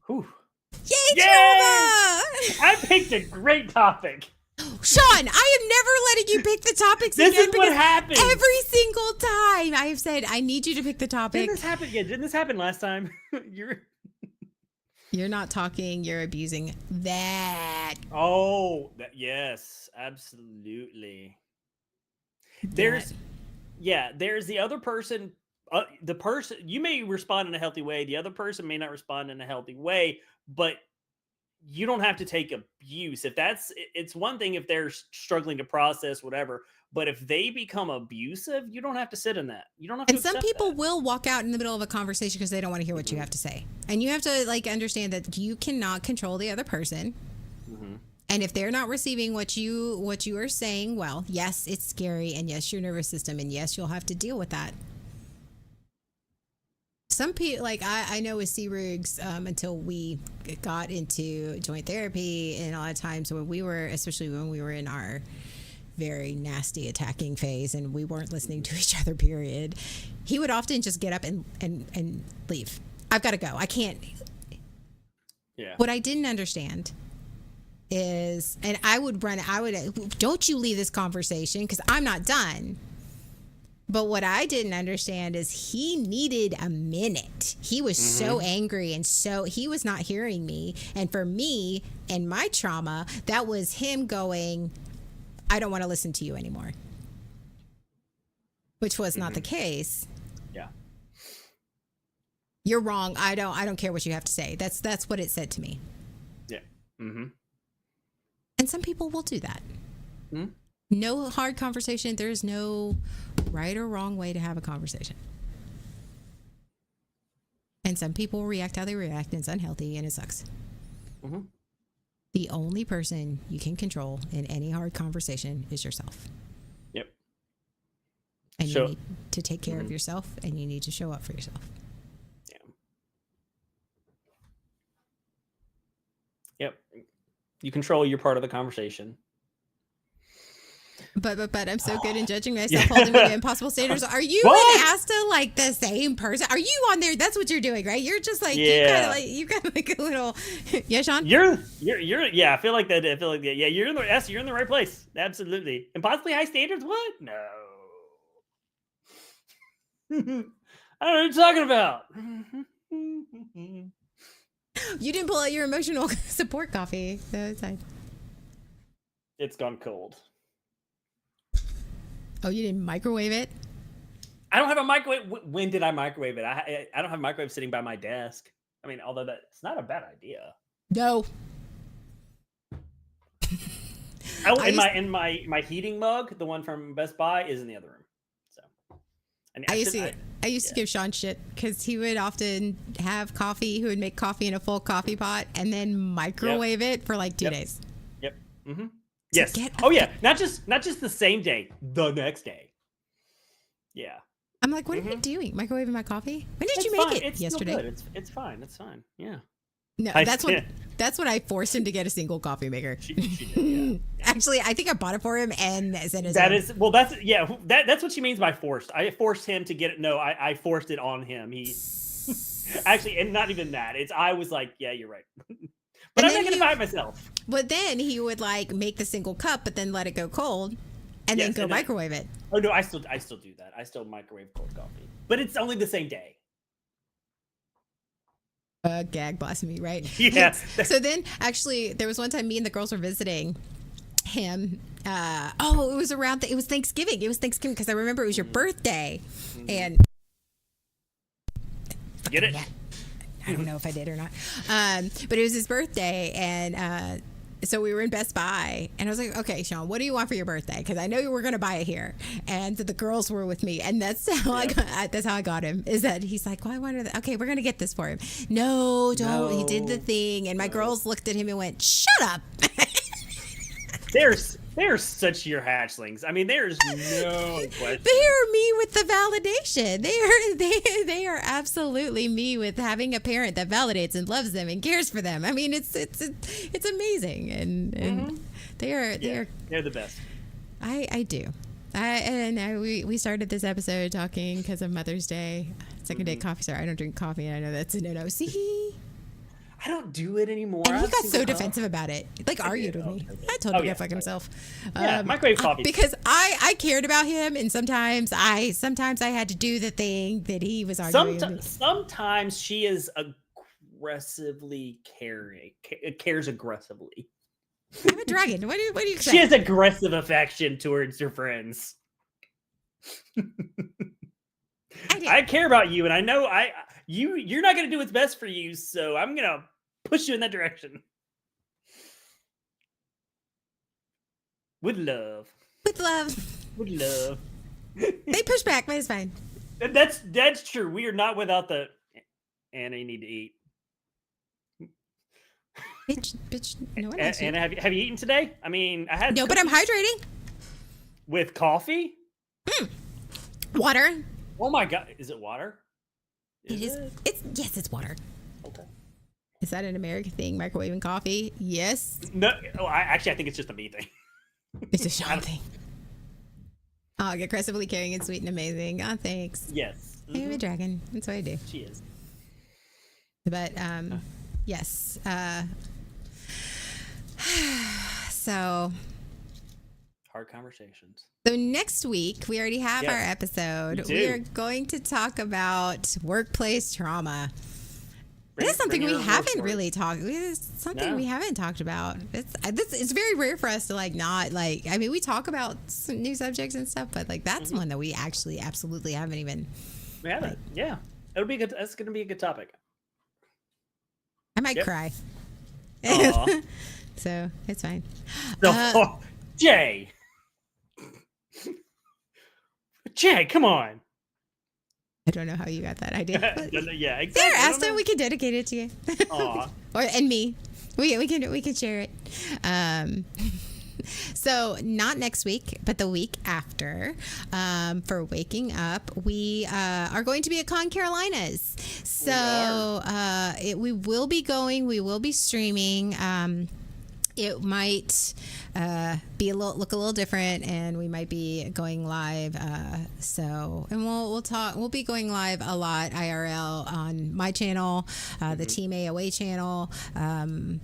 Whew. Yay! Trauma! I picked a great topic. Sean, I am never letting you pick the topics this again. This is what happens. Every single time I have said, I need you to pick the topic. Didn't this happen? Yeah, didn't this happen last time? You're not talking, you're abusing that. Oh, yes, absolutely. There's the other person. The person, you may respond in a healthy way. The other person may not respond in a healthy way, but you don't have to take abuse. It's one thing if they're struggling to process whatever, but if they become abusive, you don't have to sit in that. You don't have to. And some people will walk out in the middle of a conversation because they don't want to hear what you have to say. And you have to understand that you cannot control the other person. Mm-hmm. And if they're not receiving what you are saying, well, yes, it's scary. And yes, your nervous system. And yes, you'll have to deal with that. Some people, I know with C-Rugs, until we got into joint therapy, and a lot of times especially when we were in our very nasty attacking phase and we weren't listening to each other, period, he would often just get up and leave. I've got to go. I can't. Yeah. What I didn't understand is, and don't you leave this conversation because I'm not done. But what I didn't understand is he needed a minute. He was so angry and he was not hearing me. And for me and my trauma, that was him going, I don't want to listen to you anymore. Which was not the case. Yeah. You're wrong. I don't care what you have to say. That's what it said to me. Yeah. Mm-hmm. And some people will do that. Mm-hmm. No hard conversation. There's no right or wrong way to have a conversation. And some people react how they react, and it's unhealthy, and it sucks. Mm-hmm. The only person you can control in any hard conversation is yourself. Yep. And you need to take care of yourself, and you need to show up for yourself. Yeah. Yep. You control your part of the conversation. But I'm so good in judging myself, holding me to impossible standards. Are you and Asta the same person? Are you on there? That's what you're doing, right? You're just you got a little. Yeah, Sean. You're. Yeah, I feel like that. Yeah, you're in the right place. Absolutely, and possibly high standards. What? No. I don't know what you're talking about. You didn't pull out your emotional support coffee. It's gone cold. Oh, you didn't microwave it? I don't have a microwave. When did I microwave it? I don't have a microwave sitting by my desk. I mean, although it's not a bad idea. No. In my heating mug, the one from Best Buy, is in the other room. So, I used to give Sean shit because he would often have coffee. He would make coffee in a full coffee pot and then microwave it for 2 days. Yep. Mm-hmm. Yes. Oh yeah. Not just the same day, the next day. Yeah. I'm like, what are you doing? Microwaving my coffee? When did you make it? It's yesterday. Still good. It's fine. It's fine. Yeah. No, that's when I forced him to get a single coffee maker. She did, yeah. Actually, I think I bought it for him and sent it. That's what she means by forced. I forced him to get it. No, I forced it on him. He actually, and not even that. I was like, yeah, you're right. But I'm not going to buy it myself. But then he would like make the single cup, but then let it go cold, and then go microwave it. Oh no, I still do that. I still microwave cold coffee, but it's only the same day. Gag blasphemy, right? Yeah. So then, actually, there was one time me and the girls were visiting him. It was around. It was Thanksgiving. Because I remember it was your birthday, and get it. I don't know if I did or not. But it was his birthday, and so we were in Best Buy, and I was like, okay, Sean, what do you want for your birthday? Because I know you were going to buy it here. And the girls were with me, and that's how I got him, is that he's like, well, I wanted that. Okay, we're going to get this for him. No, don't. No. He did the thing, and my girls looked at him and went, shut up. They're such your hatchlings. I mean, there's no question. They are me with the validation. They are absolutely me with having a parent that validates and loves them and cares for them. I mean, it's amazing, and they're the best. I do. We started this episode talking because of Mother's Day, second day coffee. Sorry, I don't drink coffee, and I know that's a no. See. I don't do it anymore. And he got so defensive about it. Like, argued with me. I told him to go fuck himself. Microwave coffee. Because I cared about him, and sometimes I had to do the thing that he was arguing with me. Sometimes she is aggressively cares aggressively. I'm a dragon. What do you expect? She has aggressive affection towards her friends. I care about you, and I know you're not going to do what's best for you, so I'm going to push you in that direction. With love. They push back, but it's fine. That's true. We are not without the Anna, you need to eat. Bitch, no one else. Anna, have you eaten today? I mean, I had no, but I'm hydrating. With coffee? Water. Oh my God. Is it water? Yes, it's water. Okay. Is that an American thing? Microwaving coffee? Yes. No. I think it's just a me thing. It's a Sean thing. Oh, aggressively caring and sweet and amazing. Oh, thanks. Yes. I'm a dragon. That's what I do. She is. But yes. So. Hard conversations. So next week, we already have our episode. We are going to talk about workplace trauma. This is something we haven't really talked. It's something we haven't talked about. It's very rare for us to not I mean, we talk about some new subjects and stuff, but that's one that we actually absolutely haven't even. We haven't. Yeah, it'll be good. That's going to be a good topic. I might cry. So it's fine. Jay, come on. I don't know how you got that idea. Yeah, exactly. There, Aston, we can dedicate it to you. And me. We can share it. So not next week, but the week after, for Waking Up, we are going to be at Con Carolinas. So we will be going. We will be streaming. It might look a little different, and we might be going live. And we'll talk. We'll be going live a lot IRL on my channel, the Team AOA channel. Some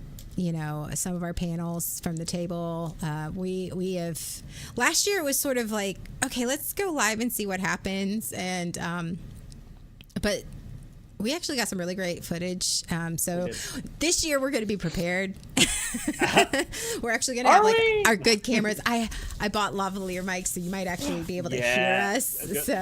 of our panels from the table. We have last year it was sort of like, okay, let's go live and see what happens, and but we actually got some really great footage. So this year we're going to be prepared. We're actually going to have our good cameras. I bought lavalier mics, so you might actually be able to hear us. So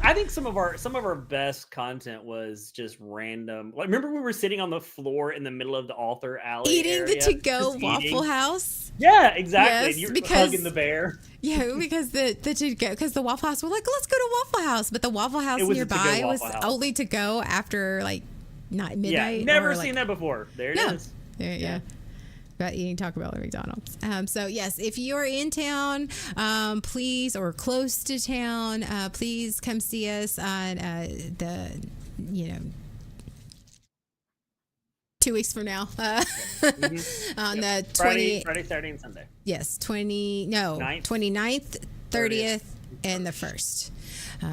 I think some of our best content was just random. Like, remember we were sitting on the floor in the middle of the Arthur Alley eating area, the to-go Waffle House. Yeah, exactly. Yes, you were hugging the bear. Yeah, because the Waffle House, we're like, let's go to Waffle House, but the Waffle House nearby was only to go after not midnight. Yeah, never seen that before. There it is. Yeah. About eating Taco Bell or McDonald's. So yes, if you're in town, please, or close to town, please come see us on 2 weeks from now. On the 20, Friday, Saturday, and Sunday. Yes, 29th, 30th, and the 1st.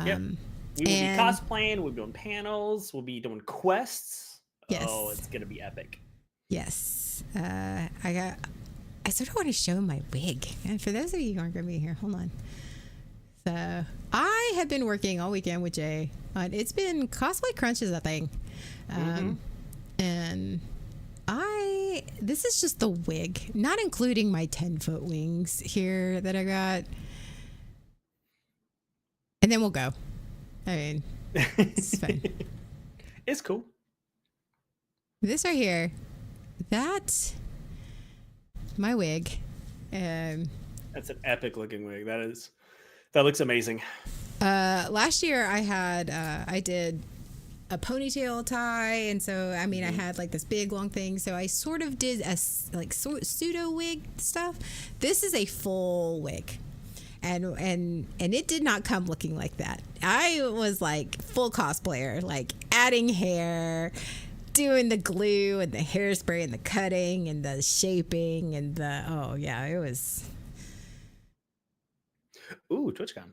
Yep. We will be cosplaying. We'll be doing panels. We'll be doing quests. Yes. Oh, it's gonna be epic. Yes. I sort of want to show my wig. And for those of you who aren't going to be here, hold on. So I have been working all weekend with Jay. It's been cosplay crunches, I think. And this is just the wig, not including my 10-foot wings here that I got. And then we'll go. I mean, it's fine. It's cool. This right here, that's my wig. That's an epic looking wig. That looks amazing. Last year I did a ponytail tie, and so I mean I had like this big long thing, so I sort of did a like pseudo wig stuff. This is a full wig. And it did not come looking like that. I was like full cosplayer, like adding hair, doing the glue and the hairspray and the cutting and the shaping and it was. Ooh, TwitchCon.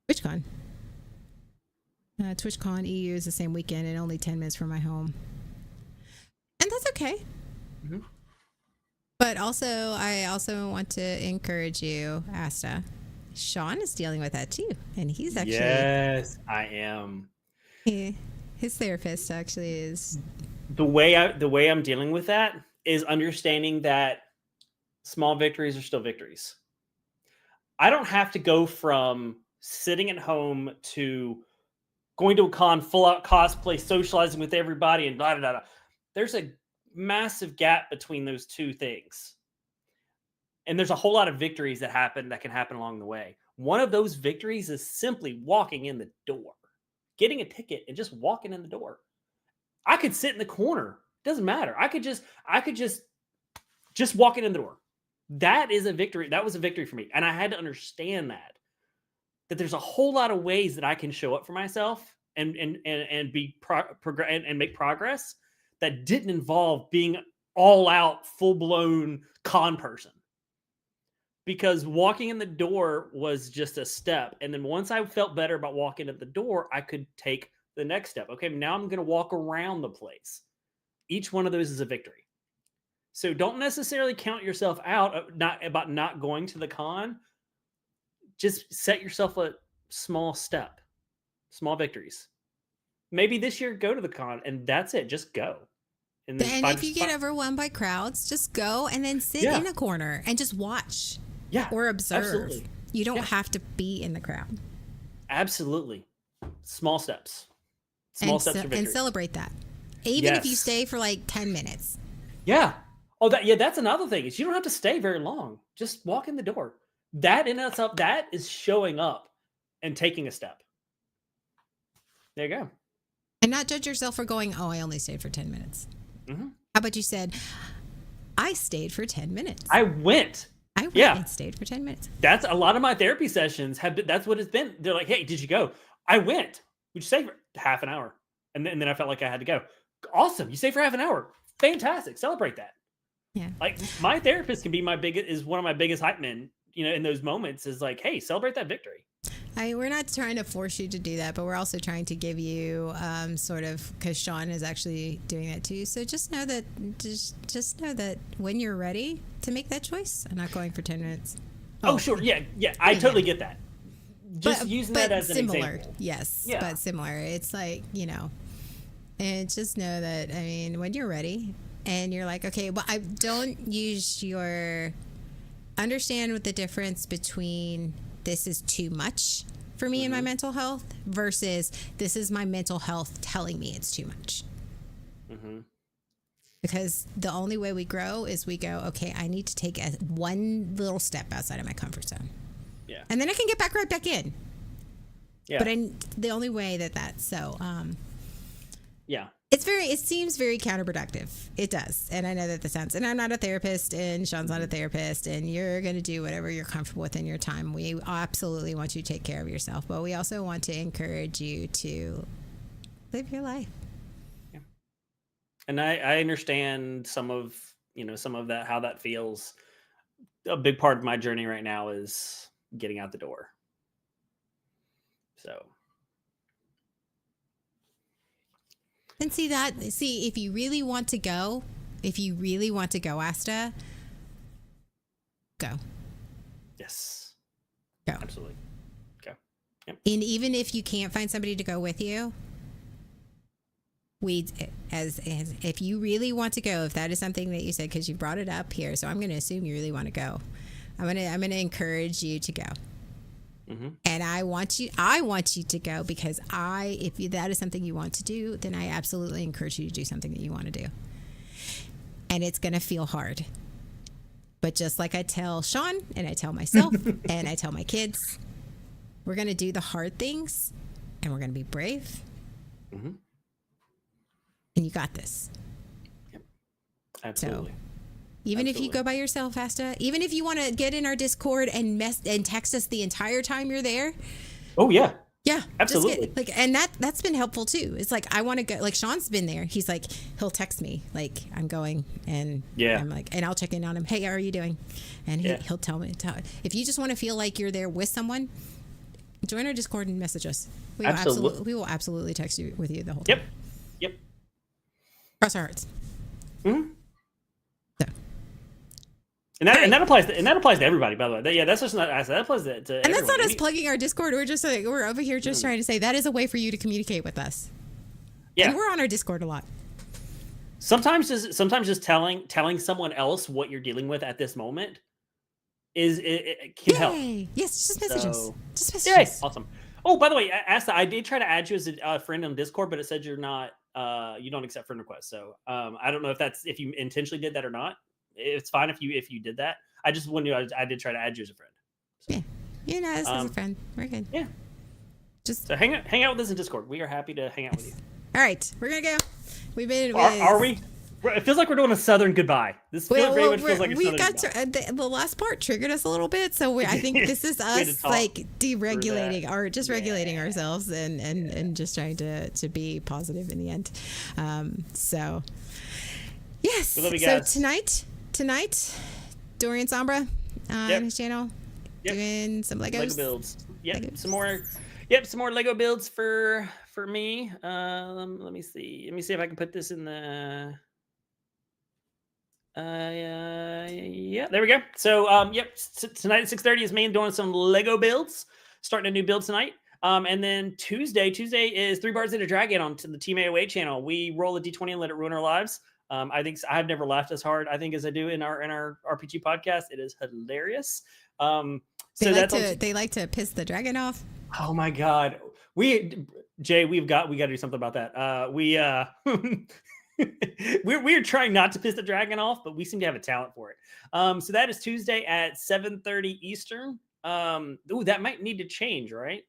TwitchCon. TwitchCon EU is the same weekend and only 10 minutes from my home. And that's okay. Mm-hmm. But I also want to encourage you, Asta. Sean is dealing with that too. And he's actually... Yes, I am. His therapist actually is... The way I'm dealing with that is understanding that small victories are still victories. I don't have to go from sitting at home to going to a con, full out cosplay, socializing with everybody, and blah, blah, blah. There's a massive gap between those two things. And there's a whole lot of victories that can happen along the way. One of those victories is simply walking in the door, getting a ticket and just walking in the door. I could sit in the corner. Doesn't matter. I could just walk in the door. That is a victory. That was a victory for me. And I had to understand that there's a whole lot of ways that I can show up for myself and be and make progress that didn't involve being all out, full blown con person. Because walking in the door was just a step. And then once I felt better about walking at the door, I could take the next step. Okay, now I'm going to walk around the place. Each one of those is a victory. So don't necessarily count yourself out about not going to the con. Just set yourself a small step, small victories. Maybe this year, go to the con and that's it. Just go. And if you get overwhelmed by crowds, just go and then sit in a corner and just watch. Yeah. Or observe. Absolutely. You don't have to be in the crowd. Absolutely. Small steps. Small steps for victory. And celebrate that. Even if you stay for like 10 minutes. Yeah. Oh, that's another thing. Is you don't have to stay very long. Just walk in the door. That in itself, that is showing up and taking a step. There you go. And not judge yourself for going, I only stayed for 10 minutes. Mm-hmm. How about you said, I stayed for 10 minutes. I went and stayed for 10 minutes. That's a lot of my therapy sessions have been, that's what it's been. They're like, hey, did you go? I went. Would you stay for half an hour? And then I felt like I had to go. Awesome. You stay for half an hour. Fantastic. Celebrate that. Yeah. Like my therapist can be one of my biggest hype men, in those moments is like, hey, celebrate that victory. We're not trying to force you to do that, but we're also trying to give you sort of, because Sean is actually doing that too. So just know that when you're ready to make that choice, I'm not going for 10 minutes. Oh sure. Yeah. I totally get that. Just using that as an example. Yes. Yeah. But similar. It's like, and just know that, when you're ready and you're like, okay, well, I don't use understand what the difference between this is too much for me and my mental health versus this is my mental health telling me it's too much. Mm-hmm. Because the only way we grow is we go, okay, I need to take one little step outside of my comfort zone. Yeah. And then I can get right back in. Yeah. But the only way yeah. It seems very counterproductive. It does. And I know that and I'm not a therapist and Sean's not a therapist, and you're going to do whatever you're comfortable with in your time. We absolutely want you to take care of yourself, but we also want to encourage you to live your life. And I understand some of that, how that feels. A big part of my journey right now is getting out the door. So. And see, if you really want to go, Asta, go. Yes. Go. Absolutely. Go. Yep. And even if you can't find somebody to go with you, as if you really want to go, if that is something that you said, because you brought it up here, so I'm going to assume you really want to go. I'm going to encourage you to go. Mm-hmm. And I want you to go, because if that is something you want to do, then I absolutely encourage you to do something that you want to do. And it's going to feel hard. But just like I tell Sean and I tell myself and I tell my kids, we're going to do the hard things and we're going to be brave. Mm-hmm. And you got this. Yep. Absolutely. So, even if you go by yourself, Asta, even if you want to get in our Discord and text us the entire time you're there. Oh, yeah. Yeah, absolutely. And that's been helpful too. It's like, I want to go. Like, Sean's been there. He's like, he'll text me like, I'm going, and I'm like, and I'll check in on him. Hey, how are you doing? And he'll tell me. If you just want to feel like you're there with someone, join our Discord and message us. We will absolutely text you with you the whole time. Yep. Cross our hearts. Mm-hmm. So. And that applies to everybody, by the way. Yeah, that's just not us. That applies to everyone. And that's not us plugging our Discord. We're just like, we're over here just trying to say that is a way for you to communicate with us. Yeah, and we're on our Discord a lot. Sometimes just telling someone else what you're dealing with at this moment it can help. Yes, just messages. Just messages. Yay. Awesome. Oh, by the way, Asta, I did try to add you as a friend on Discord, but it said you're not. You don't accept friend requests. So I don't know if you intentionally did that or not. It's fine if you did that. I just wanted I did try to add you as a friend. So, yeah, no, this is a friend. We're good. Yeah. So hang out with us in Discord. We are happy to hang out with you. All right, we're gonna go. We've been. Are we? It feels like we're doing a Southern goodbye. This very much feels like a Southern goodbye. The last part triggered us a little bit, so I think this is us like deregulating or just regulating ourselves and just trying to be positive in the end. So yes. We love you guys. So tonight, Dorian Sombra on his channel doing some Legos. Lego builds. Yep. Legos. Some more Lego builds for me. Let me see. Let me see if I can put this in the. Yeah, there we go. So, tonight at 6:30 is me doing some Lego builds, starting a new build tonight. And then Tuesday is 3 Bars and a Dragon on the Team AOA channel. We roll a D20 and let it ruin our lives. I have never laughed as hard, I think, as I do in our RPG podcast. It is hilarious. They like to piss the dragon off. Oh my God. Jay, we got to do something about that. We're trying not to piss the dragon off, but we seem to have a talent for it. So that is Tuesday at 7:30 Eastern. That might need to change, right?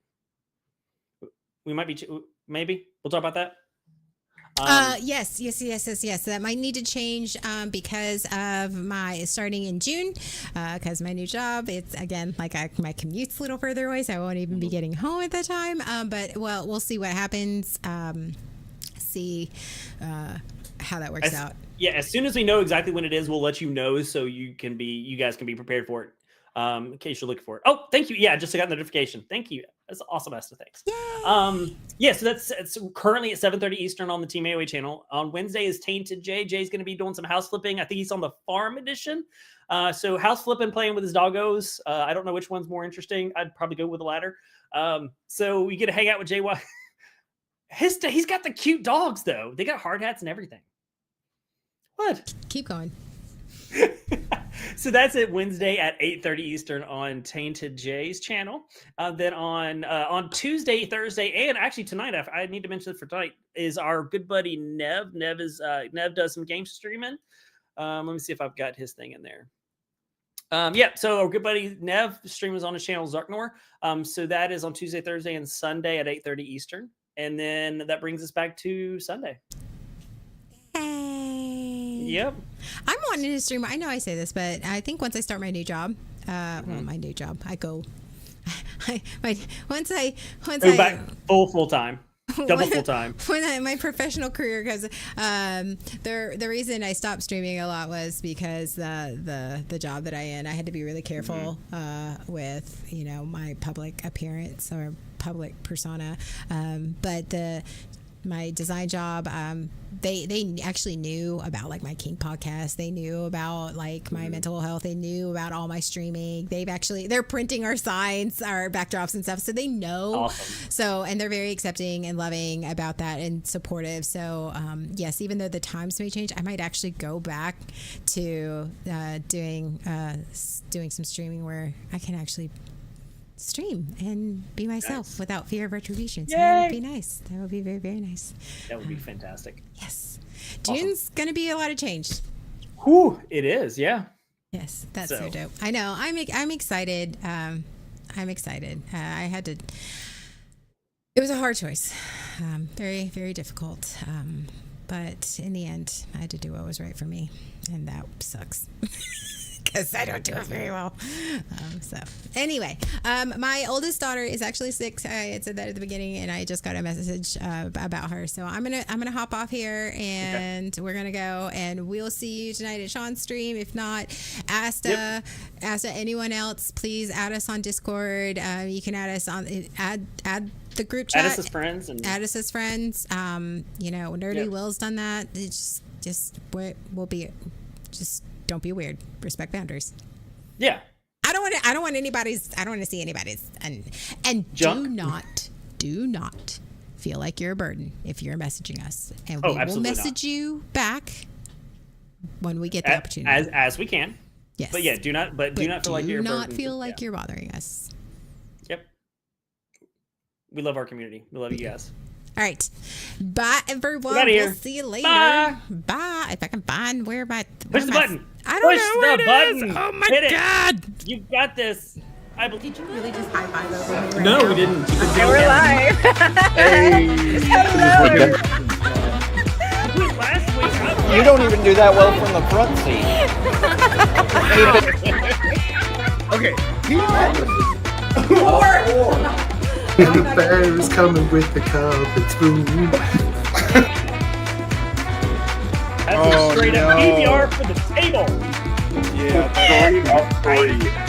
We might be, maybe we'll talk about that. Yes. That might need to change because of my starting in June. Because my new job, it's again my commute's a little further away, so I won't even be getting home at that time. But we'll see what happens. See how that works out. Yeah, as soon as we know exactly when it is, we'll let you know so you guys can be prepared for it. In case you're looking for it. Oh, thank you. Yeah, I just got a notification. Thank you. That's awesome, Esther. Thanks. Yay! So it's currently at 7:30 Eastern on the Team AOA channel. On Wednesday is Tainted Jay. Jay's going to be doing some house flipping. I think he's on the farm edition. So house flipping, playing with his doggos. I don't know which one's more interesting. I'd probably go with the latter. So we get to hang out with Jay. He's got the cute dogs though. They got hard hats and everything. What? Keep going. So that's it, Wednesday at 8:30 Eastern on Tainted Jay's channel. Then on Tuesday, Thursday, and actually tonight, I need to mention it for tonight, is our good buddy Nev. Nev does some game streaming. Let me see if I've got his thing in there. So our good buddy Nev streams on his channel Zarknor. So that is on Tuesday, Thursday, and Sunday at 8:30 Eastern. And then that brings us back to Sunday. Yep. I'm wanting to stream. I know I say this, but I think once I start my new job, my new job, I go. Once I back full time. double full time. My professional career, because the reason I stopped streaming a lot was because the job that I had to be really careful with my public appearance or public persona, but my design job, they actually knew about like my King podcast. They knew about like my mental health. They knew about all my streaming. They're printing our signs, our backdrops and stuff. So they know. Awesome. So, and they're very accepting and loving about that and supportive. So yes, even though the times may change, I might actually go back to doing some streaming where I can actually stream and be myself without fear of retribution. So that would be nice. That would be very, very nice. That would be fantastic. Yes. June's going to be a lot of change. Whew, it is. Yeah. Yes. That's so dope. I know. I'm excited. I'm excited. It was a hard choice. Very, very difficult. But in the end, I had to do what was right for me. And that sucks. Because I don't do it very well. So anyway, my oldest daughter is actually 6. I had said that at the beginning, and I just got a message about her. So I'm gonna hop off here, and we're gonna go, and we'll see you tonight at Sean's stream. If not, ask anyone else. Please add us on Discord. You can add us on add the group chat. Add us as friends. Add us as friends. Nerdy Will's done that. It's we'll be just. Don't be weird. Respect boundaries. Yeah. I don't want to see anybody's and junk. do not feel like you're a burden if you're messaging us. And we will message you back when we get the opportunity. As we can. Yes. But yeah, do not feel like you're a burden. Do not feel like you're bothering us. Yep. We love our community. We love you guys. All right. Bye, everyone. We'll see you later. Bye. If I can find where my... Push the button. I don't know where it is. Oh, my God. You got this. I believe. Did you really just high-five over me right No, now? we didn't. And we're live. Hey. Hello. Last week, You don't even do that well from the front seat. Okay. And the bear's coming with the cup and spoon. That's a straight up PBR for the table. Yeah. 3 of 3.